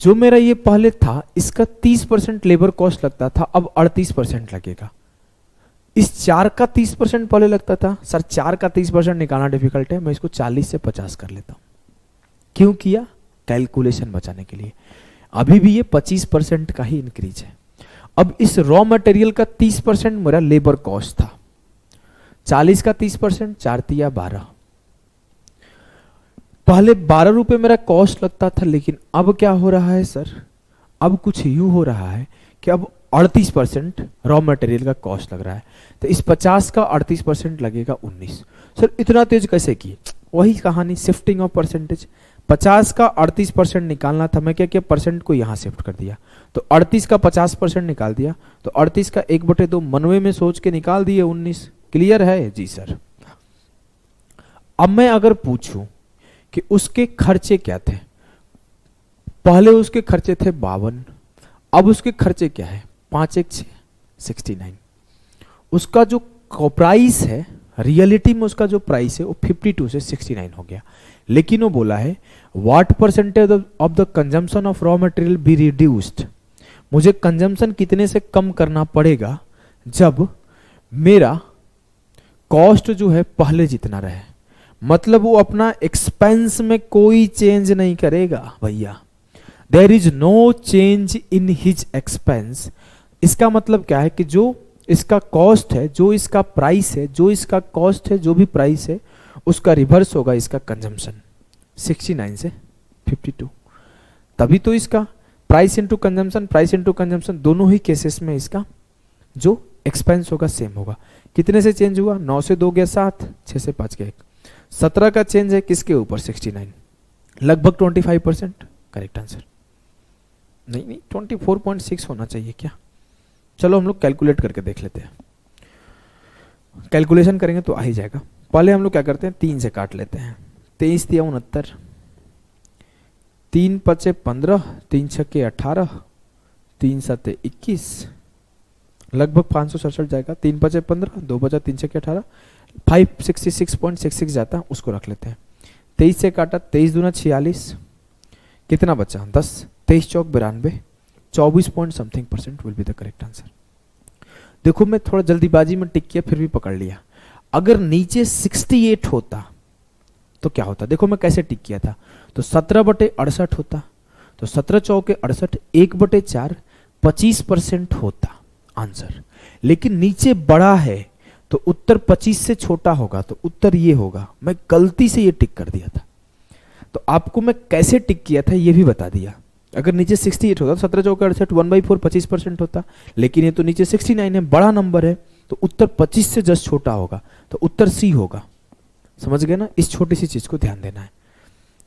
जो मेरा ये पहले था इसका 30% लेबर कॉस्ट लगता था, अब 38% लगेगा। इस 4 का 30% पहले लगता था, सर 4 का 30% निकालना डिफिकल्ट है, मैं इसको 40 से 50 कर लेता हूं। क्यों किया? कैलकुलेशन बचाने के लिए। अभी भी ये 25% का ही इंक्रीज है। अब इस रॉ मटेरियल का 30% मेरा लेबर कॉस्ट था, 40 का 30%, 4 तिया 12। पहले 12 रुपए मेरा कॉस्ट लगता था, लेकिन अब क्या हो रहा है सर? अब कुछ यूं हो रहा है कि अब 38% रॉ मटेरियल का कॉस्ट लग रहा है, तो इस 50 का 38% लगेगा 19। सर इतना तेज कैसे की? वही कहानी, शिफ्टिंग ऑफ परसेंटेज। 50 का 38% निकालना था, मैं क्या किया, परसेंट को यहां शिफ्ट कर दिया, तो 38 का 50% निकाल दिया, तो 38 का 1/2 मनवे में सोच के निकाल दिए 19। क्लियर है? जी सर। अब मैं अगर पूछूं कि उसके खर्चे क्या थे, पहले उसके खर्चे थे 52, अब उसके खर्चे क्या है? 5 1 6 69। उसका जो प्राइस है, रियलिटी में उसका जो प्राइस है वो 52 से 69 हो गया। लेकिन वो बोला है what percentage of the consumption of raw material be reduced. मुझे कंजम्पशन कितने से कम करना पड़ेगा जब मेरा कॉस्ट जो है पहले जितना रहे। मतलब वो अपना एक्सपेंस में कोई चेंज नहीं करेगा भैया, there is no change in his expense. इसका मतलब क्या है कि जो इसका कॉस्ट है, जो इसका प्राइस है, जो इसका कॉस्ट है, जो भी प्राइस है, उसका रिवर्स होगा इसका कंजम्पशन 69 से 52। तभी तो इसका price into consumption, price into consumption, दोनों ही केसेस में इसका जो एक्सपेंस होगा सेम होगा। कितने से चेंज हुआ? 9 से 2 गया 7, 6 से 5 गया 1, 17 का चेंज है किसके ऊपर? 69, लगभग 25%। Correct answer. नहीं 24.6 होना चाहिए क्या? चलो हम लोग कैलकुलेट करके देख लेते हैं। कैलकुलेशन करेंगे तो आ ही जाएगा। पहले हम लोग क्या करते हैं, 3 से काट लेते हैं। 23 तिया 69, 3 5 15, 3 6 18, 3 7 21, लगभग 567 जाएगा। 3 5 15, 2 बचा 3 6 18, 566.66 जाता है, उसको रख लेते हैं। 23 से काटा, 23 दूना 46, कितना बचा? 10, 23 चौक 92, 24 point something % will be the correct answer. देखो मैं थोड़ा जल्दीबाजी में टिक किया फिर भी पकड़ लिया। अगर नीचे 68 होता तो क्या होता, देखो मैं कैसे टिक किया था, तो 17/68 होता, तो 17 चौके 68, 1/4 25% होता आंसर। लेकिन नीचे बड़ा है तो उत्तर 25 से छोटा होगा, तो उत्तर ये होगा। मैं गलती से ये टिक कर दिया था, तो आपको मैं कैसे टिक किया था ये भी बता दिया। अगर नीचे 68 होता तो 17 चौके 68, 1/4 25% होता, लेकिन ये तो नीचे 69 है, बड़ा नंबर है, तो उत्तर 25 से जस्ट छोटा होगा, तो उत्तर सी होगा। समझ गए ना, इस छोटी सी चीज को ध्यान देना है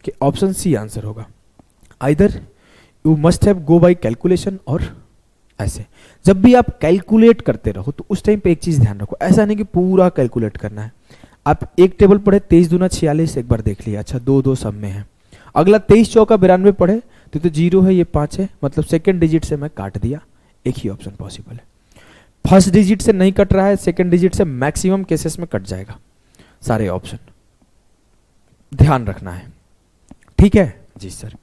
कि ऑप्शन सी आंसर होगा। Either you must have go by calculation, और ऐसे जब भी आप कैलकुलेट करते रहो तो उस टाइम पे एक चीज ध्यान रखो, ऐसा नहीं कि पूरा कैलकुलेट करना है। आप एक टेबल पढ़े 23 दूना 46, एक बार देख लिया, अच्छा 2 2 सब में है। अगला 23 चौका 92 पढ़े तो 0 है, ये 5 है, मतलब सेकंड डिजिट से मैं काट दिया। एक ही ऑप्शन पॉसिबल है, फर्स्ट डिजिट से नहीं कट रहा है, सेकंड डिजिट से मैक्सिमम केसेस में कट जाएगा सारे ऑप्शन, ध्यान रखना है, ठीक है जी सर।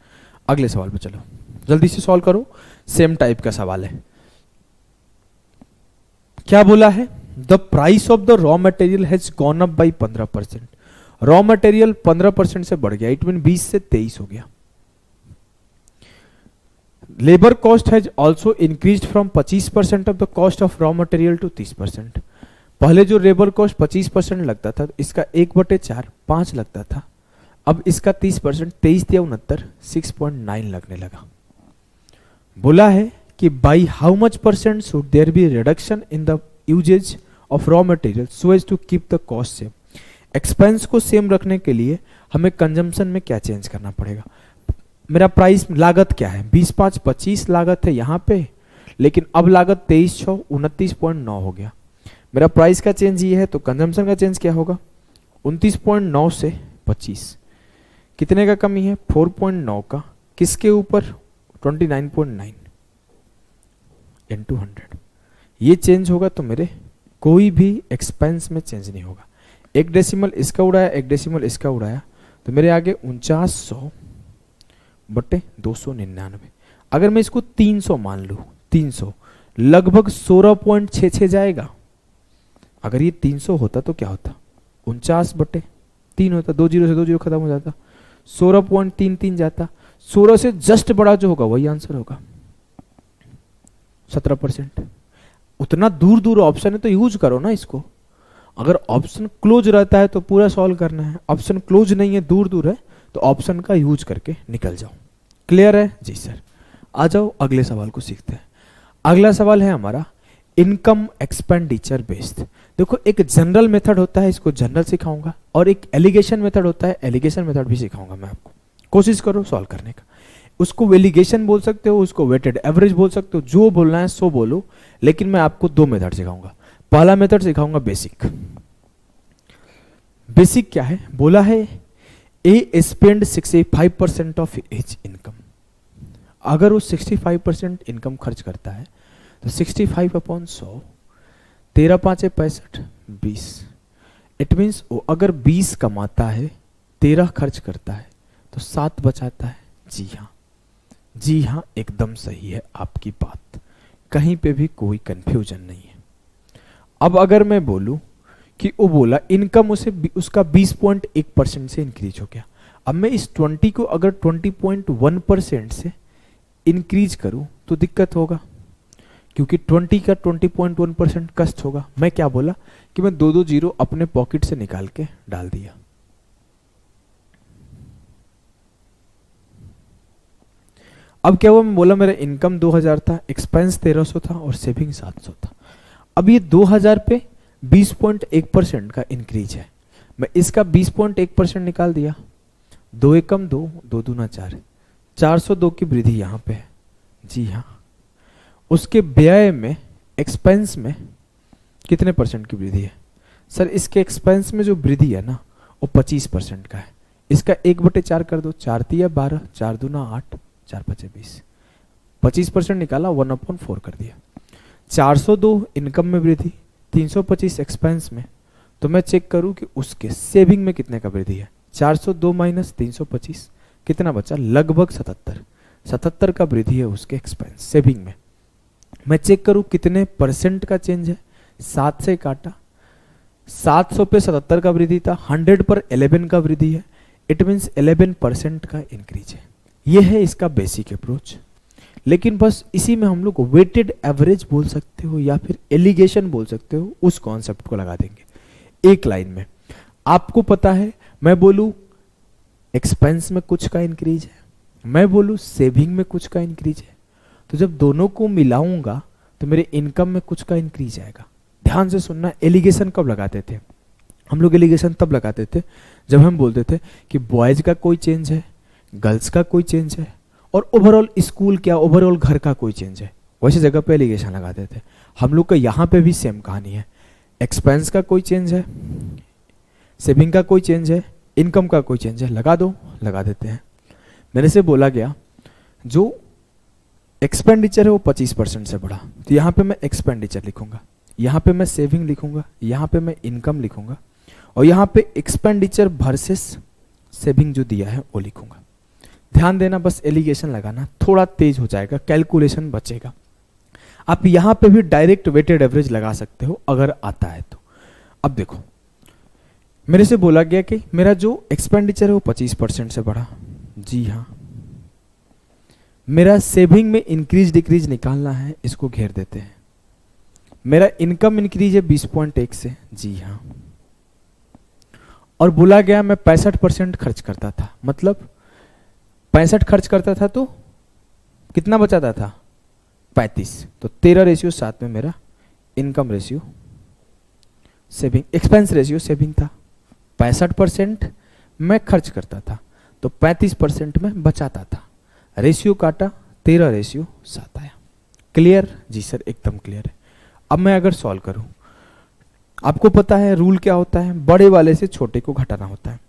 अगले सवाल पे चलो, जल्दी से सॉल्व करो, सेम टाइप का सवाल है। क्या बोला है, the price of the raw material has gone up by 15%। Raw material 15% से बढ़ गया, इट मीन 20 से 23 हो गया। Labour cost has also increased from 25% of the cost of raw material to 30%। पहले जो लेबर कॉस्ट 25% लगता था, इसका 1/4 5 लगता था, अब इसका 30%, 23 या 69 6.9 लगने लगा। बोला है कि by how much % should there be reduction in the usage of raw material so as to keep the cost same. Expense को सेम रखने के लिए हमें कंजम्पशन में क्या चेंज करना पड़ेगा। मेरा प्राइस लागत क्या है, 20 5 25 लागत है यहाँ पे, लेकिन अब लागत 23 6 29.9 हो गया। मेरा प्राइस का चेंज ये है, तो कंजम्पशन का चेंज क्या होगा, 29.9 से 25 कितने का कमी है, 4.9 का, किसके ऊपर 29.9 इंटू 100। ये चेंज होगा तो मेरे कोई भी एक्सपेंस में चेंज नहीं होगा। एक डेसिमल इसका उड़ाया, एक डेसिमल इसका उड़ाया, तो मेरे आगे 4900/299। अगर मैं इसको 300 मान लूं, 300 लगभग 16.66 जाएगा। अगर ये 300 होता तो क्या होता, 49/3 होता, 2 0 से 2 0 खत्म हो जाता, 16.33 जाता। 16 से जस्ट बड़ा जो होगा वही आंसर होगा, 17%। उतना दूर दूर ऑप्शन है तो यूज करो ना इसको। अगर ऑप्शन क्लोज रहता है तो पूरा सॉल्व करना है, ऑप्शन क्लोज नहीं है, दूर दूर है, तो ऑप्शन का यूज करके निकल जाओ। क्लियर है जी सर। आ जाओ अगले सवाल को सीखते हैं। अगला सवाल है हमारा इनकम एक्सपेंडिचर बेस्ड। देखो एक जनरल मेथड होता है, इसको जनरल सिखाऊंगा, और एक एलिगेशन मेथड होता है, एलिगेशन मेथड भी सिखाऊंगा मैं आपको। कोशिश करो सॉल्व करने का। उसको एलिगेशन बोल सकते हो, उसको वेटेड एवरेज बोल सकते हो, जो बोलना है सो बोलो, लेकिन मैं आपको 2 मेथड सिखाऊंगा। पहला मेथड सिखाऊंगा बेसिक। बेसिक क्या है, बोला है ए स्पेंड 65% ऑफ हिज इनकम। अगर वो 65% इनकम खर्च करता है तो 65/100, 13 5 65, 20। इट मीन्स वो अगर 20 कमाता है, 13 खर्च करता है, तो 7 बचाता है। जी हाँ, जी हाँ, एकदम सही है आपकी बात, कहीं पे भी कोई कंफ्यूजन नहीं है। अब अगर मैं बोलूं कि वो बोला इनकम उसका 20.1% से इंक्रीज हो गया, अब मैं इस 20 को अगर 20.1% से इंक्रीज करूं तो दिक्कत होगा, क्योंकि 20 का 20.1% कस्ट होगा। मैं क्या बोला कि मैं 2 0 अपने पॉकेट से निकाल के डाल दिया। अब क्या हुआ, मैं बोला मेरा इनकम 2000 था, एक्सपेंस 1300 था और सेविंग 700 था। अब ये 2000 पे 20.1% का इंक्रीज है, मैं इसका 20.1% निकाल दिया। 2 एकम 2, 2 दूना 4, 402 की वृद्धि यहां पे है। जी हाँ, उसके व्यय में, एक्सपेंस में कितने % की वृद्धि है सर? इसके एक्सपेंस में जो वृद्धि है ना वो 25% का है। इसका 1/4 कर दो, 4 3 12, 4 दूना 8, 4 5 20, 25% निकाला, 1/4 कर दिया। 402 इनकम में वृद्धि, 325 एक्सपेंस में, तो मैं चेक करूं कि उसके सेविंग में कितने का वृद्धि है। 402 माइनस 325 कितना बचा, लगभग 77। 77 का वृद्धि है उसके एक्सपेंस सेविंग में। मैं चेक करूं कितने परसेंट का चेंज है, 7 से काटा, 700 पे 77 का वृद्धि था, 100 पर 11 का वृद्धि है, इट मीन्स 11% का इंक्रीज है। ये है इसका बेसिक अप्रोच। लेकिन बस इसी में हम लोग वेटेड एवरेज बोल सकते हो या फिर एलिगेशन बोल सकते हो, उस कॉन्सेप्ट को लगा देंगे एक लाइन में। आपको पता है, मैं बोलूं एक्सपेंस में कुछ का इंक्रीज है, मैं बोलूं सेविंग में कुछ का इंक्रीज है, तो जब दोनों को मिलाऊंगा तो मेरे इनकम में कुछ का इंक्रीज आएगा। ध्यान से सुनना, एलिगेशन कब लगाते थे हम लोग? एलिगेशन तब लगाते थे जब हम बोलते थे कि बॉयज का कोई चेंज है, गर्ल्स का कोई चेंज है, और ओवरऑल स्कूल क्या, ओवरऑल घर का कोई चेंज है, वैसे जगह पे एलिगेशन लगाते थे। हम लोग का यहाँ पे भी सेम कहानी है। एक्सपेंस का कोई चेंज है, सेविंग का कोई चेंज है, इनकम का कोई चेंज है, लगा दो, लगा देते हैं। मेरे से बोला गया जो एक्सपेंडिचर है वो 25% से बढ़ा, तो यहाँ पे मैं एक्सपेंडिचर लिखूंगा, यहाँ पे मैं सेविंग लिखूंगा, यहाँ पे मैं इनकम लिखूंगा, और यहाँ पे एक्सपेंडिचर वर्सेस सेविंग जो दिया है वो लिखूंगा। ध्यान देना, बस एलिगेशन लगाना, थोड़ा तेज हो जाएगा, कैलकुलेशन बचेगा। आप यहाँ पे भी डायरेक्ट वेटेड एवरेज लगा सकते हो अगर आता है तो। अब देखो, मेरे से बोला गया कि मेरा जो एक्सपेंडिचर है वो 25% से बढ़ा, जी हाँ। मेरा सेविंग में इंक्रीज डिक्रीज निकालना है, इसको घेर देते हैं। मेरा इनकम इंक्रीज है 20.1 से, जी हाँ। और बोला गया मैं 65% खर्च करता था, मतलब 65 खर्च करता था तो कितना बचाता था? 35। तो 13:7 में मेरा income ratio saving, expense ratio saving था। 65% मैं खर्च करता था तो 35% में बचाता था। रेशियो काटा, 13:7 आया। क्लियर? जी सर, एकदम क्लियर है। अब मैं अगर सॉल्व करूं, आपको पता है रूल क्या होता है, बड़े वाले से छोटे को घटाना होता है।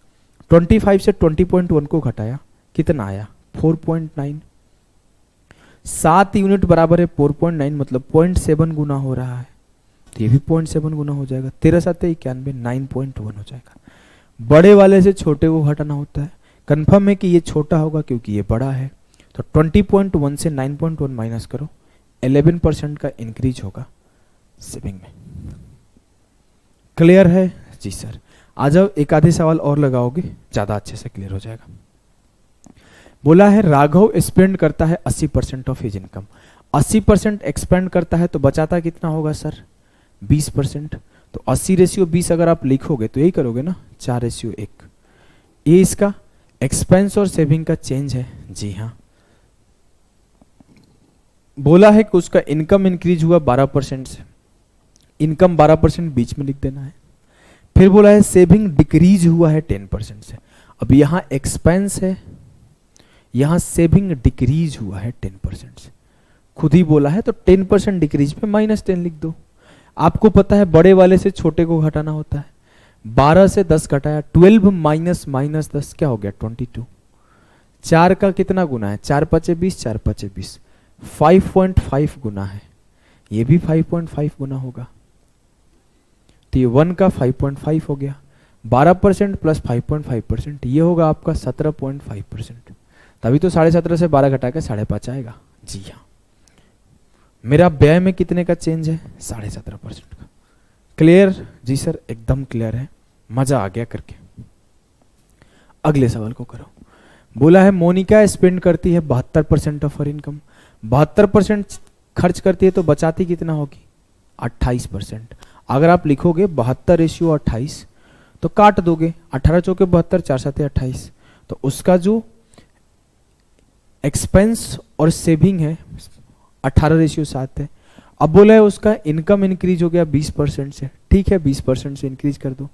25 से 20.1 को घटाया, कितना आया? 4.9। 7 यूनिट बराबर है 4.9, मतलब 0.7 गुना हो रहा है, तो ये भी 0.7 गुना हो जाएगा। 13 7 91, 9.1 हो जाएगा। बड़े वाले से छोटे को घटाना होता है, कंफर्म है कि ये छोटा होगा क्योंकि ये बड़ा है, तो 20.1 से 9.1 माइनस करो, 11% का इंक्रीज होगा सेविंग में। क्लियर है? जी सर। आ जाओ, एक आधे सवाल और लगाओगे ज्यादा अच्छे से क्लियर हो जाएगा। बोला है राघव स्पेंड करता है 80% ऑफ हिज इनकम। 80% एक्सपेंड करता है तो बचाता कितना होगा सर? 20%। तो 80:20 अगर आप लिखोगे तो यही करोगे ना, 4:1। ये इसका एक्सपेंस और सेविंग का चेंज है, जी हाँ। बोला है कि उसका इनकम इंक्रीज हुआ 12% से, इनकम 12% बीच में लिख देना है। फिर बोला है सेविंग डिक्रीज हुआ है 10% से। अब यहां एक्सपेंस है, यहां सेविंग डिक्रीज हुआ है 10% से, खुद ही बोला है, तो 10% डिक्रीज पे -10 लिख दो। आपको पता है बड़े वाले से छोटे को घटाना होता है। 12 से 10 घटाया, 12 माइनस -10 क्या हो गया? 22। 4 का कितना गुना है? 4 5 20, 4 5 20, 5.5 गुना है, ये भी 5.5 गुना होगा, तो ये 1 का 5.5 हो गया। 12% प्लस 5.5%, ये होगा आपका 17.5%। तभी तो 17.5 से 12 घटा के 5.5 आएगा, जी हाँ। मेरा व्यय में कितने का चेंज है? 17.5% का। क्लियर? जी सर, एकदम क्लियर है, मजा आ गया करके। अगले सवाल को करो। बोला है मोनिका स्पेंड करती है 72% ऑफ हर इनकम। 72% खर्च करती है तो बचाती कितना होगी? 28%। अगर आप लिखोगे 72:28 तो काट दोगे, 18 चौके 72, 4 7 28, तो उसका जो एक्सपेंस और सेविंग है 18:7 है। अब बोला है उसका इनकम इंक्रीज हो गया 20% से, ठीक है 20% से इंक्रीज कर दो।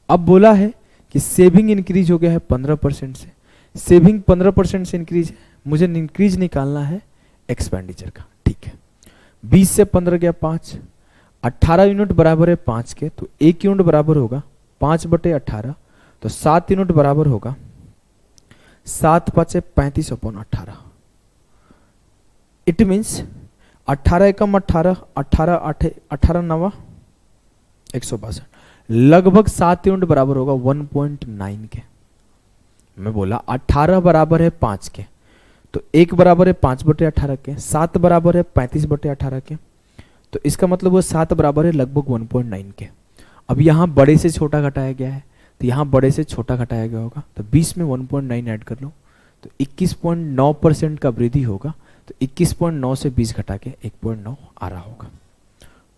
अब बोला है कि सेविंग इंक्रीज हो गया है 15% से, सेविंग 15% से इंक्रीज है, मुझे इंक्रीज निकालना है एक्सपेंडिचर का, ठीक है। 20 से 15 गया 5, 18 यूनिट बराबर है 5 के, तो 1 यूनिट बराबर होगा 5/18, तो 7 यूनिट बराबर होगा 7 5 35/18। इट मीन्स 18 एकम 18, 18 8 18 9 162, लगभग 7 यूनिट बराबर होगा 1.9 के। मैं बोला 18 बराबर है 5 के, तो 1 बराबर है 5/18 के, 7 बराबर है 35/18 के, तो इसका मतलब वो 7 बराबर है लगभग 1.9 के। अब यहाँ बड़े से छोटा घटाया गया है, तो यहाँ बड़े से छोटा घटाया गया होगा, तो 20 में 1.9 ऐड कर लो, तो 21.9% का वृद्धि होगा। तो 21.9 से 20 घटा के 1.9 आ रहा होगा।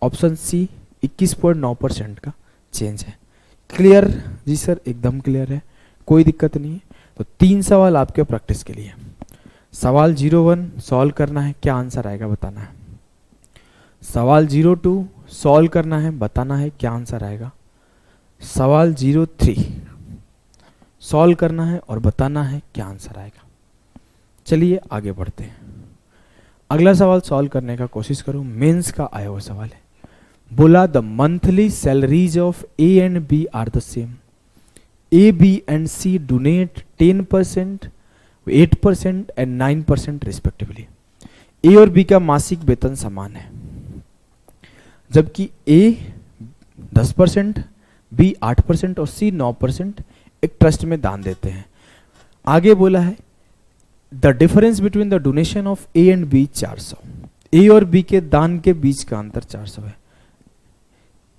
ऑप्शन सी 21.9% का चेंज है। क्लियर जी सर? एकदम क्लियर है, कोई दिक्कत नहीं है। तो 3 सवाल आपके प्रैक्टिस के लिए। सवाल 01 सॉल्व करना है, क्या आंसर आएगा बताना है। सवाल 02 सॉल्व करना है, बताना है क्या आंसर आएगा। सवाल 03 सॉल्व करना है और बताना है क्या आंसर आएगा। चलिए आगे बढ़ते हैं। अगला सवाल सॉल्व करने का कोशिश करो, मेंस का आया हुआ सवाल है। बोला the monthly salaries of A and B are the same. A B and C donate 10%, 8% and 9% respectively. A और बी का मासिक वेतन समान है, जबकि ए 10%, बी 8% और सी 9% एक ट्रस्ट में दान देते हैं। आगे बोला है the difference between the donation of A and B 400। A और बी के दान के बीच का अंतर 400 है।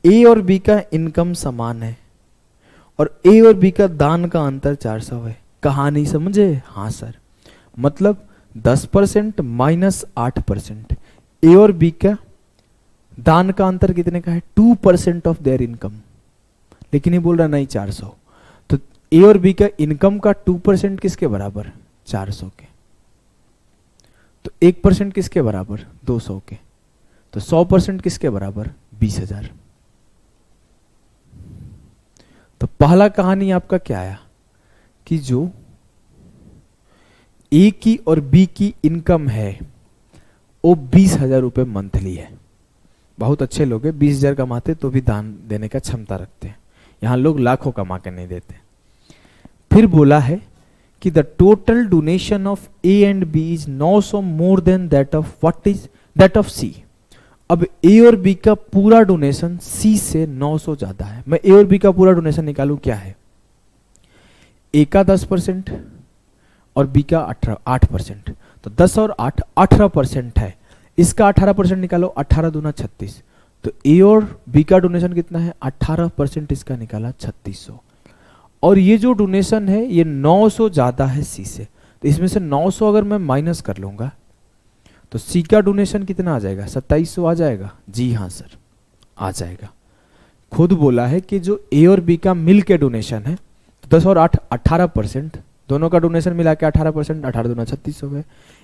ए और बी का इनकम समान है और ए और बी का दान का अंतर 400 है। कहानी समझे? हाँ सर, मतलब 10% माइनस 8%। ए और बी का दान का अंतर कितने का है? 2% ऑफ देयर इनकम। लेकिन ये बोल रहा नहीं 400, तो ए और बी का इनकम का 2% किसके बराबर? 400 के। तो 1% किसके बराबर? 200 के। तो 100% किसके बराबर? 20,000। तो पहला कहानी आपका क्या आया कि जो ए की और बी की इनकम है वो 20,000 रुपये मंथली है। बहुत अच्छे लोग हैं, 20,000 कमाते तो भी दान देने का क्षमता रखते हैं। यहां लोग लाखों कमा के नहीं देते। फिर बोला है कि the total donation of A and B is 900 more than that of C. अब ए और बी का पूरा डोनेशन सी से 900 ज्यादा है। मैं ए और बी का पूरा डोनेशन निकालूं, क्या है? ए का 10% और बी का 8%, तो 10 और 8 18% है। इसका 18% निकालो, 18 दूना 36। तो ए और बी का डोनेशन कितना है? 18% इसका निकाला 3600। और ये जो डोनेशन है ये 900 ज्यादा है सी से, तो इसमें से 900 अगर मैं माइनस कर लूंगा तो सी का डोनेशन कितना आ जाएगा? 2700 आ जाएगा। जी हाँ सर, आ जाएगा। खुद बोला है कि जो ए और बी का मिल के डोनेशन है, तो 10 और 8 18%, दोनों का डोनेशन मिला के 18%, 18 दूना 36 हो गए।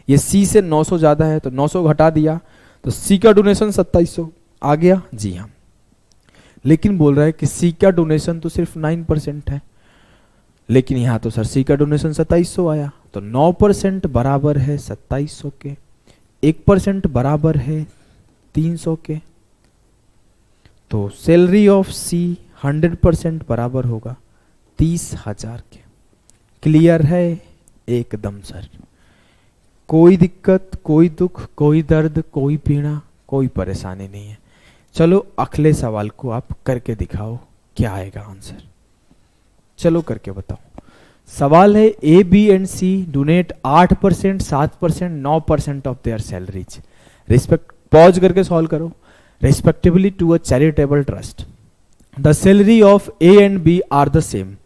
ये सी से 900 ज्यादा है तो 900 घटा दिया, तो सी का डोनेशन 2700 आ गया। जी हाँ, लेकिन बोल रहा है कि सी का डोनेशन तो सिर्फ 9% है, लेकिन यहां तो सर सी का डोनेशन 2700 आया, तो 9% बराबर है 2700 के, 1% बराबर है 300 के। तो सैलरी ऑफ सी 100% बराबर होगा 30,000 के। क्लियर है? एकदम सर, कोई दिक्कत, कोई दुख, कोई दर्द, कोई पीड़ा, कोई परेशानी नहीं है। चलो अगले सवाल को आप करके दिखाओ, क्या आएगा आंसर। चलो करके बताओ। सवाल है A B and C donate 8%, 7%, 9% of their salaries respect, pause करके सॉल्व करो, respectively to a charitable trust. The salary of A and B are the same.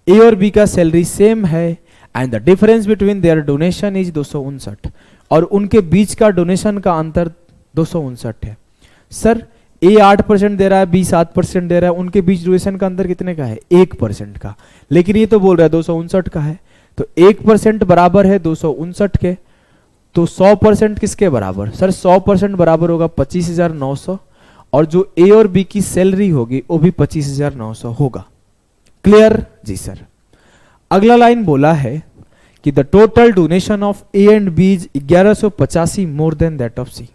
A और बी का सैलरी सेम है and the difference between their donation is 259, और उनके बीच का donation का अंतर 259 है। सर ए 8% दे रहा है, बी 7% दे रहा है, उनके बीच डोनेशन का अंतर कितने का है? 1% का। लेकिन ये तो बोल रहा है 259 का है, तो 1% बराबर है 259 के, तो 100% किसके बराबर? सर 100% बराबर होगा 25,900, और जो ए और बी की सैलरी होगी वो भी 25,900 होगा। क्लियर? जी सर। अगला लाइन बोला है कि the total donation of A and B is 1185 more than that of C.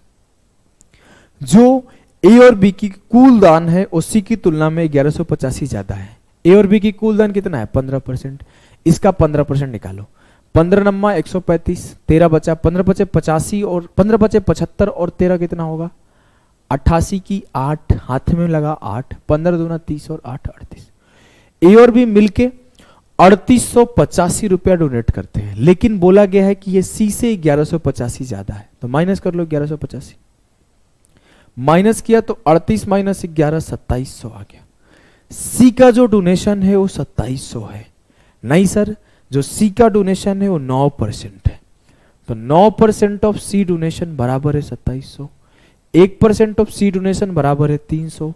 जो ए और बी की कुल दान है वो सी की तुलना में 1185 ज्यादा है। ए और बी की कुल दान कितना है? 15%। इसका 15% निकालो, 15 नम्मा 135, 13 बचा, 15 बचे 85 और 15 बचे 75 और 13 कितना होगा? 88 की 8 हाथ में लगा 8, 15 दूना 30 और 8 38। ए और बी मिलके 3885 डोनेट करते हैं, लेकिन बोला गया है कि ये सी से 1185 ज्यादा है, तो माइनस कर लो 1185, माइनस किया तो 38 माइनस 11 2700 आ गया। सी का जो डोनेशन है वो 2700 है। नहीं सर, जो सी का डोनेशन है वो 9% है, तो 9% ऑफ सी डोनेशन बराबर है 2700, 1% ऑफ सी डोनेशन बराबर है 300,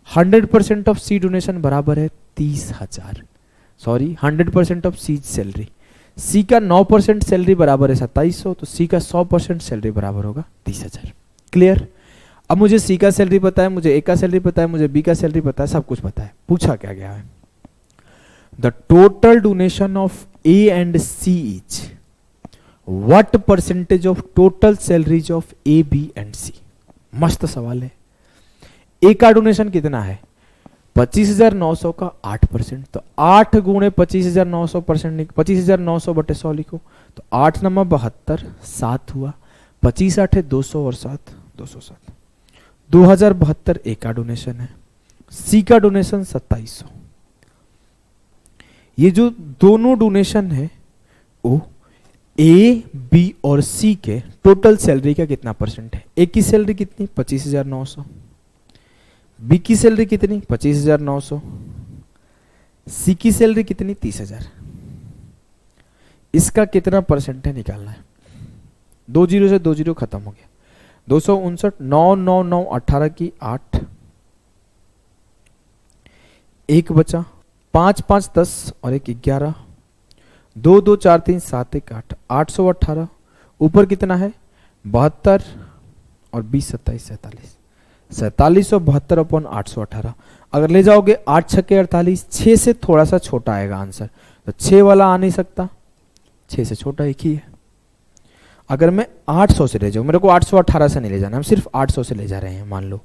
100% ऑफ सी डोनेशन बराबर है 30,000। सॉरी, 100% ऑफ सी सैलरी, सी का 9% सैलरी बराबर है 2700, तो सी का 100% सैलरी बराबर होगा 30,000। क्लियर? अब मुझे सी का सैलरी पता है, मुझे ए का सैलरी पता है, मुझे बी का सैलरी पता है, सब कुछ पता है। पूछा क्या गया है, the total donation of A and C is what percentage of total salaries of A B and C. मस्त सवाल है। ए का डोनेशन कितना है, 25,900 का 8%, तो 8 गुणे 25,900%, 25,900 बटे 100 लिखो, तो 8 नंबर 72, 7 हुआ, 25 8 है 200 और 7 207, 2072 ए का डोनेशन है, सी का डोनेशन 2700। ये जो दोनों डोनेशन है वो ए बी और सी के टोटल सैलरी का कितना परसेंट है। ए की सैलरी कितनी 25,900, बी की सैलरी कितनी 25,900, सी की सैलरी कितनी 30,000। इसका कितना परसेंट है निकालना है। 2 जीरो से 2 जीरो खत्म हो गया, 259, 9 9 9 18 की 8, 1 बचा, 5 5 10 और 1 11, 2 2 4 3 7 1 8, 818, ऊपर कितना है 72 और 20 27 47, 4772 अपॉन 818। अगर ले जाओगे 8 छक्के 48, 6 से थोड़ा सा छोटा आएगा आंसर, तो 6 वाला आ नहीं सकता, 6 से छोटा एक ही है। अगर मैं 800 से ले जाऊं, मेरे को 818 से नहीं ले जाना, हम सिर्फ 800 से ले जा रहे हैं मान लो,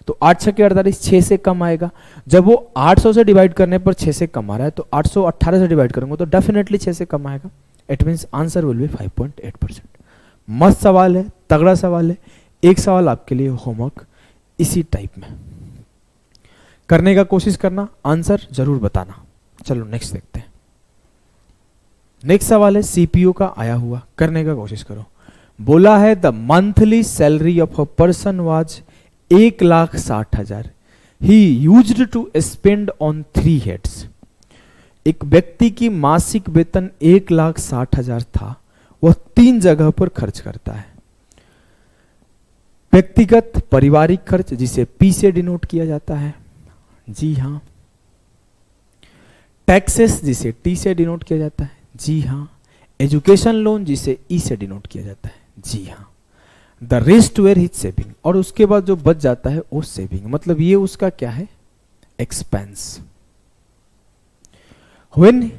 तो 8 छक्के 48 6 से कम आएगा। जब वो 800 से डिवाइड करने पर 6 से कम आ रहा है, तो 818 से डिवाइड करूंगा तो डेफिनेटली 6 से कम आएगा। It means answer will be 5.8%। मस्त सवाल है, तगड़ा सवाल है। एक सवाल आपके लिए होमवर्क इसी टाइप में करने का कोशिश करना, आंसर जरूर बताना। चलो नेक्स्ट देखते हैं। नेक्स्ट सवाल है सीपीयू का आया हुआ, करने का कोशिश करो। बोला है the monthly salary of a person was 1,60,000, he used to spend on 3 heads. एक व्यक्ति की मासिक वेतन 1,60,000 था, वह 3 जगह पर खर्च करता है। व्यक्तिगत पारिवारिक खर्च जिसे पी से डिनोट किया जाता है, जी हां। टैक्सेस जिसे टी से डिनोट किया जाता है, जी हां। एजुकेशन लोन जिसे ई से डिनोट किया जाता है, जी हां। The rest were his saving, और उसके बाद जो बच जाता है वो सेविंग, मतलब ये उसका क्या है एक्सपेंस। व्हेन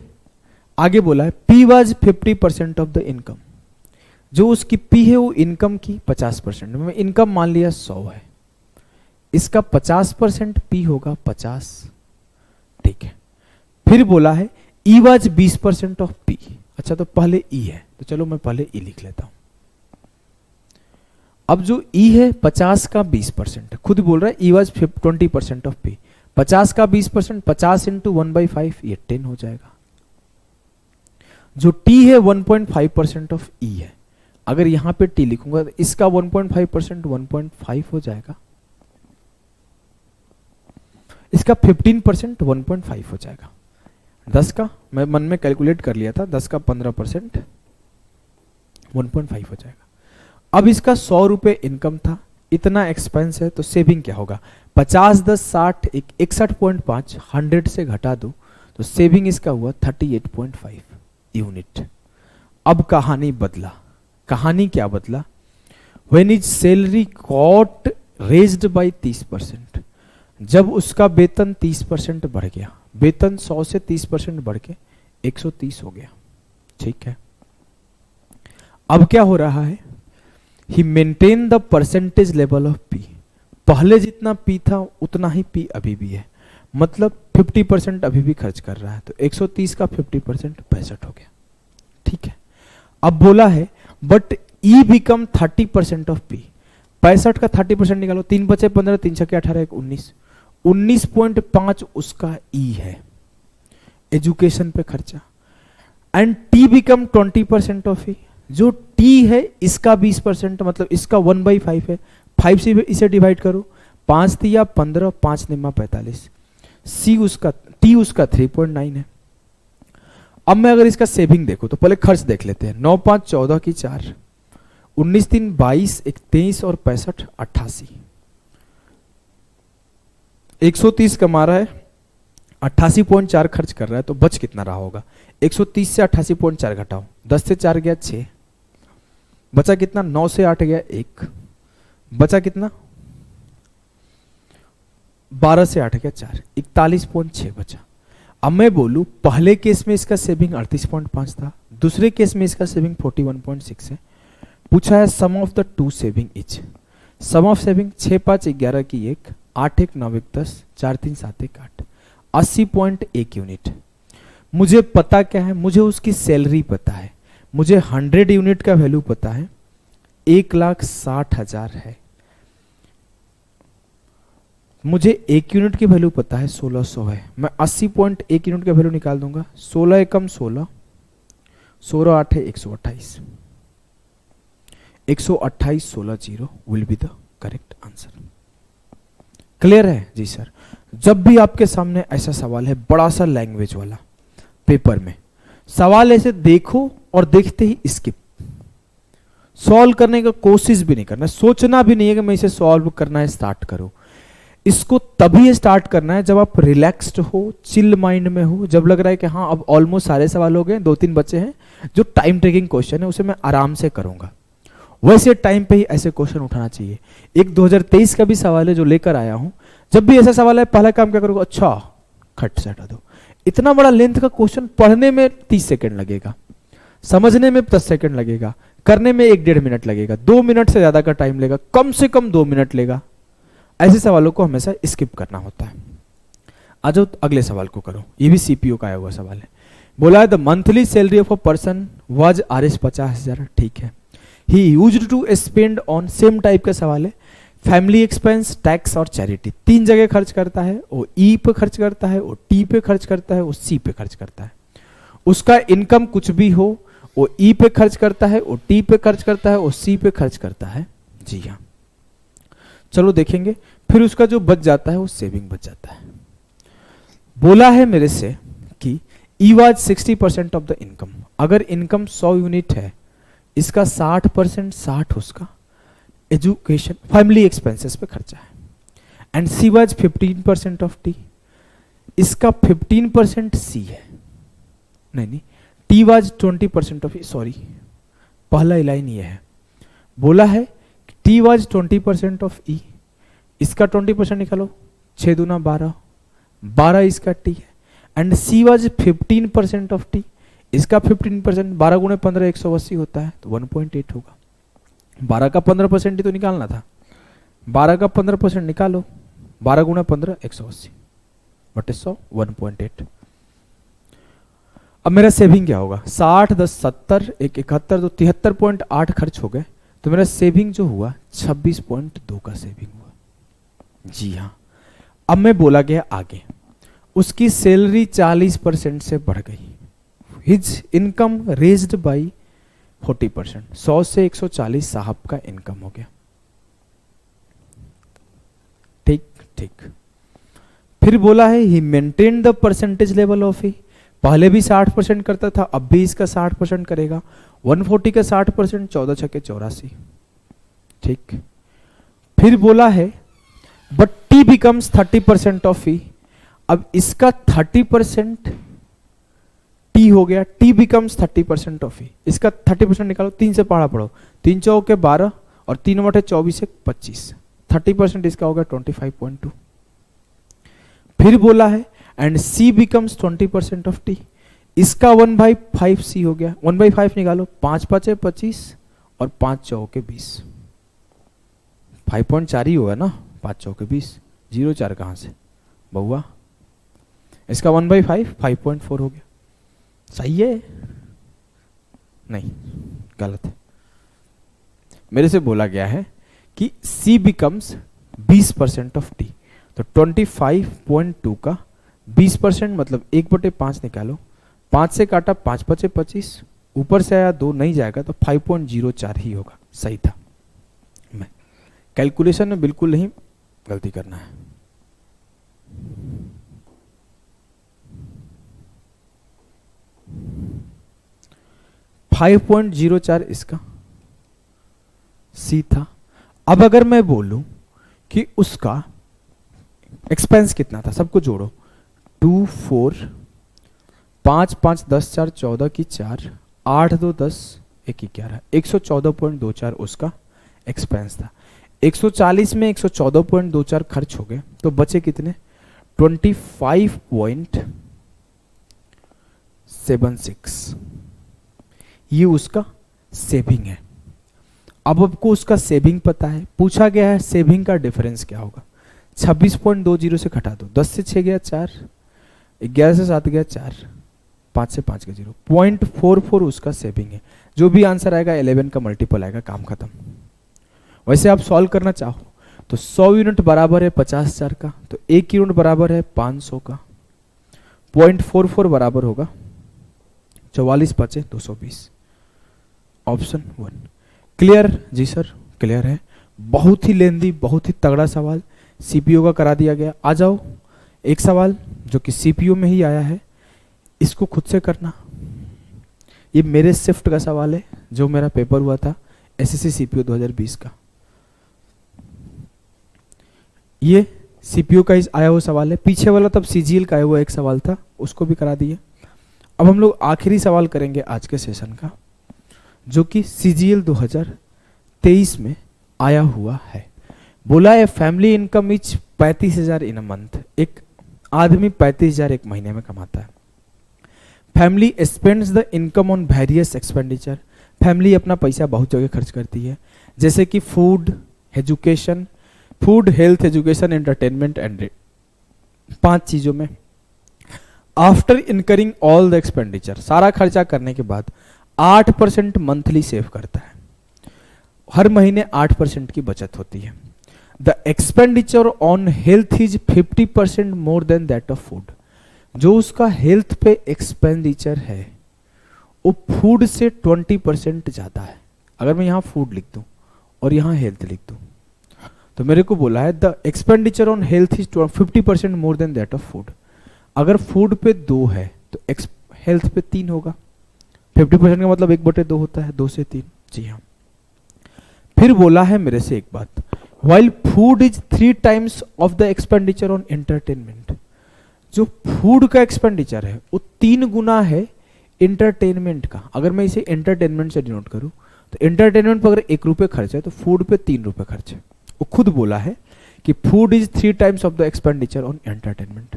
आगे बोला है P was 50% of the income, जो उसकी पी है वो इनकम की 50%, में इनकम मान लिया 100 है, इसका 50% पी होगा 50, ठीक है। फिर बोला है ई वाज 20% ऑफ पी, अच्छा तो पहले ई है, तो चलो मैं पहले ई लिख लेता हूं। अब जो ई है 50 का 20%, खुद बोल रहा है ई वाज 20% ऑफ पी, 50 का 20%, 50 इंटू 1/5 ये 10 हो जाएगा। जो टी है 1.5% ऑफ ई है, अगर यहां पे टी लिखूंगा तो इसका 1.5% 1.5 हो जाएगा, इसका 15% 1.5 हो जाएगा। 10 का मैं मन में कैलकुलेट कर लिया था, 10 का 15% 1.5 हो जाएगा। अब इसका 100 रुपए इनकम था, इतना एक्सपेंस है, तो सेविंग क्या होगा 50 10 60 61.5, 100 से घटा दो तो सेविंग इसका हुआ 38.5 यूनिट। अब कहानी बदला, कहानी क्या बदला, when is salary got raised by 30%, जब उसका वेतन 30% बढ़ गया, वेतन 100 से 30% बढ़ के 130 हो गया, ठीक है। अब क्या हो रहा है, he maintain the percentage level of P, पहले जितना पी था उतना ही पी अभी भी है, मतलब 50% अभी भी खर्च कर रहा है, तो 130 का 50% 65 हो गया, ठीक है। अब बोला है but E become 30% of P, 65 का 30% निकालो, 3 बचे 15, 3 छक्के 18, 19, 19.5 उसका ई है। एजुकेशन पे खर्चा, एंड टी बिकम 20% ऑफ ई। जो टी है इसका 20%, मतलब इसका 1/5 है, 5 से इसे डिवाइड करो, 5 तिया 15, 5 निम्मा 45, सी उसका टी उसका 3.9 है। अब मैं अगर इसका सेविंग देखो तो पहले खर्च देख लेते हैं। 9 5 14 की 4, 19 3 22, 23 और 65 88, 130 कमा रहा है, 88.4 खर्च कर रहा है, तो बच कितना रहा होगा? 130 से 88.4 घटाओ, 10 से 4 गया 6, बचा कितना? 9 से 8 गया 1, बचा कितना? 12 से 8 गया 4, 41.6 बचा। अब मैं बोलूं पहले केस में इसका सेविंग 38.5 था, दूसरे केस में इसका सेविंग 41.6 है। पूछा है sum of the two saving each. Sum of saving 6 5 11 की 1, 8 1 9 1 10, 4 3 7 1 8, 80.1 यूनिट। मुझे पता क्या है? मुझे उसकी सैलरी पता है, मुझे 100 यूनिट का वैल्यू पता है, 1,60,000 है। मुझे 1 यूनिट की वैल्यू पता है 1600 है, मैं 80.1 यूनिट का वैल्यू निकाल दूंगा। 16 एकम 16, 16 8 है 128, 128 16 0 will be the correct answer. Clear है जी सर? जब भी आपके सामने ऐसा सवाल है बड़ा सा लैंग्वेज वाला पेपर में, सवाल ऐसे देखो और देखते ही स्किप, सॉल्व करने का कोशिश भी नहीं करना, सोचना भी नहीं है कि मैं इसे सॉल्व करना है स्टार्ट करो। इसको तभी स्टार्ट करना है जब आप रिलैक्स्ड हो, चिल माइंड में हो, जब लग रहा है कि हाँ अब ऑलमोस्ट सारे सवाल हो गए, 2-3 बचे हैं, जो टाइम टेकिंग क्वेश्चन है उसे मैं आराम से करूंगा। वैसे टाइम पे ही ऐसे क्वेश्चन उठाना चाहिए। एक 2023 का भी सवाल है जो लेकर आया हूं, जब भी ऐसा सवाल है पहला काम क्या करोगे? अच्छा खट से हटा दो। इतना बड़ा लेंथ का क्वेश्चन पढ़ने में 30 सेकंड लगेगा, समझने में 10 सेकंड लगेगा, करने में 1-1.5 मिनट लगेगा, 2 मिनट से ज्यादा का टाइम लेगा, कम से कम 2 मिनट लेगा। ऐसे सवालों को हमेशा स्किप करना होता है। आ जाओ अगले सवाल को करो, ये भी सीपीओ का आया हुआ सवाल है। बोला है the monthly salary of a person was Rs 50,000, ठीक है। He used to spend on, same type का सवाल है, फैमिली एक्सपेंस, टैक्स और चैरिटी। 3 जगह खर्च करता है, वो ई पे खर्च करता है, वो टी पे खर्च करता है, वो सी पे खर्च करता है। उसका इनकम कुछ भी हो, वो ई पे खर्च करता है, वो टी पे खर्च करता है, वो सी पे खर्च करता है। जी हाँ, चलो देखेंगे। फिर उसका जो बच जाता है वो सेविंग बच जाता है। बोला है मेरे से कि ई वाज 60% ऑफ द इनकम। अगर इनकम 100 यूनिट है, इसका 60%, 60 उसका एजुकेशन फैमिली एक्सपेंसेस पे खर्चा है। And she was 15% of t, इसका 15% सी है। नहीं, टी वाज 20% ऑफ, सॉरी पहला लाइन ये है। बोला है टी वाज 20% ऑफ ई, इसका 20% निकालो, 6 दूना 12, 12 इसका टी है। And she was 15% of t, इसका 15%, 12 गुणे 15 180 होता है, तो 1.8 होगा। 12 का 15% ही तो निकालना था, 12 का 15% निकालो, 12 गुणे 15 180 बटे 100, 1.8। अब मेरा सेविंग क्या होगा? 60 10 70 1 71, तो 73.8 खर्च हो गए, तो मेरा सेविंग जो हुआ 26.2 का सेविंग हुआ। जी हाँ। अब मैं बोला गया आगे, उसकी सैलरी 40% से बढ़ गई, हिज इनकम रेज्ड बाई 40%, 100 से 140 साहब का इनकम हो गया। ठीक ठीक। फिर बोला है he maintain the percentage level of he, पहले भी 60% करता था, अब भी इसका 60% करेगा। 140 का 60%, 14 छक्के 84, ठीक। फिर बोला है बट टी बिकम्स 30% ऑफ ई। अब इसका 30% टी हो गया, टी बिकम्स 30% ऑफ ई, इसका 30% निकालो, 3 से पढ़ा पढ़ो, 3 चौके 12 और 3 बटे 24 से 25, 30% इसका होगा 25.2। फिर बोला है and c becomes 20% of t, इसका 1/5 सी हो गया, 1/5 निकालो, 5 5 25 और 5 चौके 20, 5.4 ही होगा ना, 5 चौके 20, 0 4 कहां से बउआ? इसका 1/5 5.4 हो गया। सही है? नहीं, गलत है। मेरे से बोला गया है कि C बिकम्स 20% ऑफ T, तो 25.2 का 20% मतलब 1/5 निकालो, 5 से काटा 5 बचे 25, ऊपर से आया 2 नहीं जाएगा तो 5.04 ही होगा, सही था। मैं कैलकुलेशन में बिल्कुल नहीं गलती करना है। .04 इसका सी था। अब अगर मैं बोलूं कि उसका एक्सपेंस कितना था, सबको जोड़ो, 2 4 5 5 10 4 14 की 4 8 2 10 1 11 114.24 उसका एक्सपेंस था। 140 में 114.24 खर्च हो गए तो बचे कितने, 25.76। ये उसका सेविंग है। अब आपको उसका सेविंग पता है, पूछा गया है सेविंग का डिफरेंस क्या होगा। 26.20 से घटा दो, 10 से 6 गया 4, 11 से 7 गया 4, 5 से 5 गया 0, 0.44 उसका सेविंग है। जो भी आंसर आएगा 11 का मल्टीपल आएगा, काम खत्म। वैसे आप सॉल्व करना चाहो तो 100 यूनिट बराबर है 50,000 का, तो 1 यूनिट बराबर है 500 का, 0.44 बराबर होगा 44 5 220, ऑप्शन 1। क्लियर जी सर, क्लियर है। बहुत ही लेंदी, बहुत ही तगड़ा सवाल सीपीयू का करा दिया गया। आ जाओ एक सवाल जो कि सीपीयू में ही आया है, इसको खुद से करना। ये मेरे शिफ्ट का सवाल है जो मेरा पेपर हुआ था एसएससी सीपीयू 2020 का। ये सीपीयू का आया हुआ सवाल है, पीछे वाला तब सीजीएल का आया हुआ एक सवाल था, उसको भी करा दिए। अब हम लोग आखिरी सवाल करेंगे आज के सेशन का, जो कि सीजीएल 2023 में आया हुआ है। बोला है family income is 35,000 in a month. एक आदमी 35,000 एक महीने में कमाता है। Family spends the income on various expenditure. Family अपना पैसा बहुत जगह खर्च करती है, जैसे कि food, education, food, health, education, entertainment and 5 चीजों में। After incurring all the expenditure, सारा खर्चा करने के बाद 8% मंथली सेव करता है। हर महीने 8% की बचत होती है। The expenditure on health is 50% more than that of food. जो उसका हेल्थ पे एक्सपेंडिचर है वो फूड से 20% ज्यादा है। अगर मैं यहां फूड लिख दूं और यहां हेल्थ लिख दूं तो मेरे को बोला है the expenditure on health is 50% more than that of food. अगर फूड पे 2 है तो हेल्थ पे 3 होगा। 50% का मतलब 1/2 होता है, 2 से 3। जी हाँ। फिर बोला है मेरे से एक बात, while food is 3 times of the expenditure on entertainment। जो फूड का एक्सपेंडिचर है वो 3 गुना है इंटरटेनमेंट का। अगर मैं इसे एंटरटेनमेंट से डिनोट करूं तो एंटरटेनमेंट पर अगर 1 रुपये खर्च है तो फूड पे 3 रुपये खर्च है। वो खुद बोला है कि food is 3 times of the expenditure on entertainment.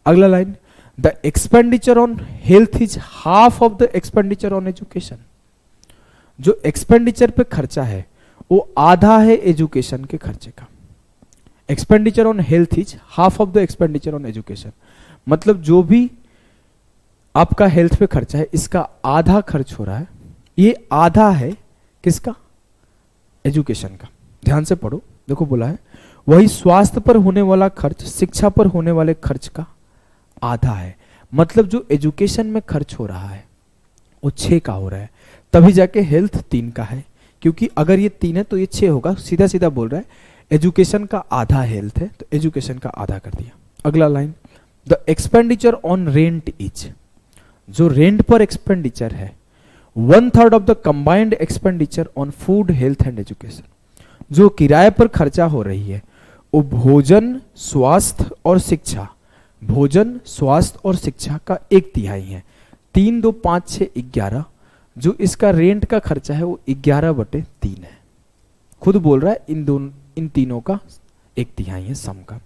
अगला line, the expenditure on health is half of the expenditure on education. जो एक्सपेंडिचर पे खर्चा है वो आधा है एजुकेशन के खर्चे का। Expenditure on health is half of the expenditure on education, मतलब जो भी आपका हेल्थ पे खर्चा है इसका आधा खर्च हो रहा है। ये आधा है किसका, एजुकेशन का। ध्यान से पढ़ो, देखो बोला है वही स्वास्थ्य पर होने वाला खर्च शिक्षा पर होने वाले खर्च का आधा है। मतलब जो एजुकेशन में खर्च हो रहा है वो 6 का हो रहा है, तभी जाके हेल्थ 3 का है। क्योंकि अगर ये 3 है तो ये 6 होगा। सीधा सीधा बोल रहा है एजुकेशन का आधा हेल्थ है तो एजुकेशन का आधा कर दिया। अगला line, the expenditure on rent is. जो रेंट पर एक्सपेंडिचर है 1/3 of the combined expenditure on food, health and education. जो किराए पर खर्चा हो रही है वो भोजन, स्वास्थ्य और शिक्षा, भोजन, स्वास्थ्य और शिक्षा का 1/3 है। 3 2 5 6 11। जो इसका रेंट का खर्चा है वो 11/3 है। खुद बोल रहा है इन तीनों का 1/3 है सम का।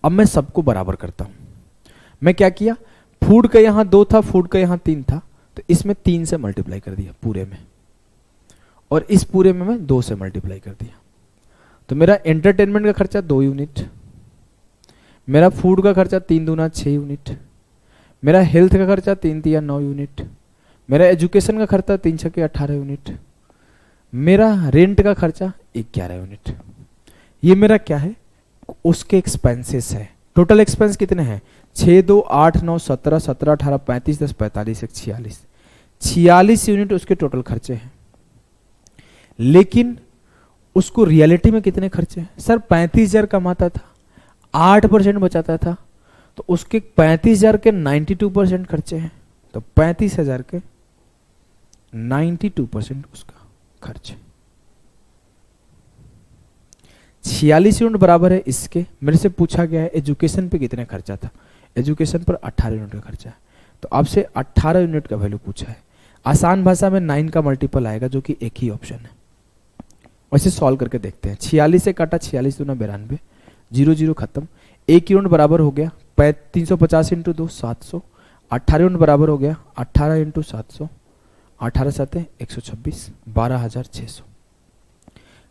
अब मैं सबको बराबर करता हूं। मैं क्या किया, फूड का यहां 2 था, फूड का यहां 3 था, तो इसमें 3 से मल्टीप्लाई कर दिया पूरे में, और इस पूरे में मैं 2 से मल्टीप्लाई कर दिया। तो मेरा एंटरटेनमेंट का खर्चा 2 यूनिट, मेरा फूड का खर्चा 3 दूना 6 यूनिट, मेरा हेल्थ का खर्चा 3 तिया 9 यूनिट, मेरा एजुकेशन का खर्चा 3 छके 18 यूनिट, मेरा रेंट का खर्चा 11 यूनिट। ये मेरा क्या है, उसके एक्सपेंसेस है। टोटल एक्सपेंस कितने हैं, 6 2 8 9 17 17 18 35 10 45 1 46 46 यूनिट उसके टोटल खर्चे हैं। लेकिन उसको रियलिटी में कितने खर्चे हैं? सर 35,000 कमाता था, 8% बचाता था, तो उसके 35,000 के 92% खर्चे हैं, तो 35,000 के 92% उसका खर्च है। 46 यूनिट बराबर है इसके, मेरे से पूछा गया है एजुकेशन पे कितने खर्चा था, एजुकेशन पर 18 यूनिट का खर्चा है, तो आपसे 18 यूनिट का वैल्यू पूछा है। आसान भाषा में 9 का मल्टीपल आएगा जो कि एक ही ऑप्शन है। वैसे सॉल्व करके देखते हैं। 46 से काटा 46 दूना 92, 0 0 खत्म, 1 यूनिट बराबर हो गया 350 इंटू 2 700, 18 यूनिट बराबर हो गया 18 into 700, 18 7 126, 12,600,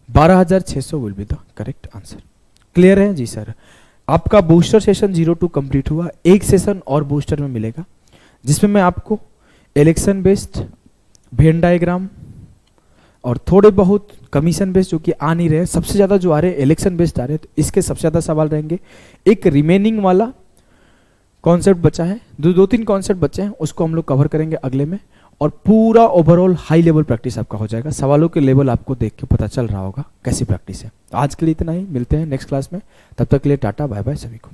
12,600 will be the correct answer. Clear है जी सर? आपका बूस्टर सेशन 02 कंप्लीट हुआ। एक सेशन और बूस्टर में मिलेगा जिसमें मैं आपको इलेक्शन बेस्ड, वेन डायग्राम और थोड़े बहुत कमीशन बेस्ड जो कि आ नहीं रहे, सबसे ज्यादा जो आ रहे हैं इलेक्शन बेस्ड आ रहे हैं, तो इसके सबसे ज्यादा सवाल रहेंगे। एक रिमेनिंग वाला कॉन्सेप्ट बचा है, दो तीन कॉन्सेप्ट बचे हैं, उसको हम लोग कवर करेंगे अगले में, और पूरा ओवरऑल हाई लेवल प्रैक्टिस आपका हो जाएगा। सवालों के लेवल आपको देख के पता चल रहा होगा कैसी प्रैक्टिस है। आज के लिए इतना ही, मिलते हैं नेक्स्ट क्लास में, तब तक के लिए टाटा बाय बाय सभी को।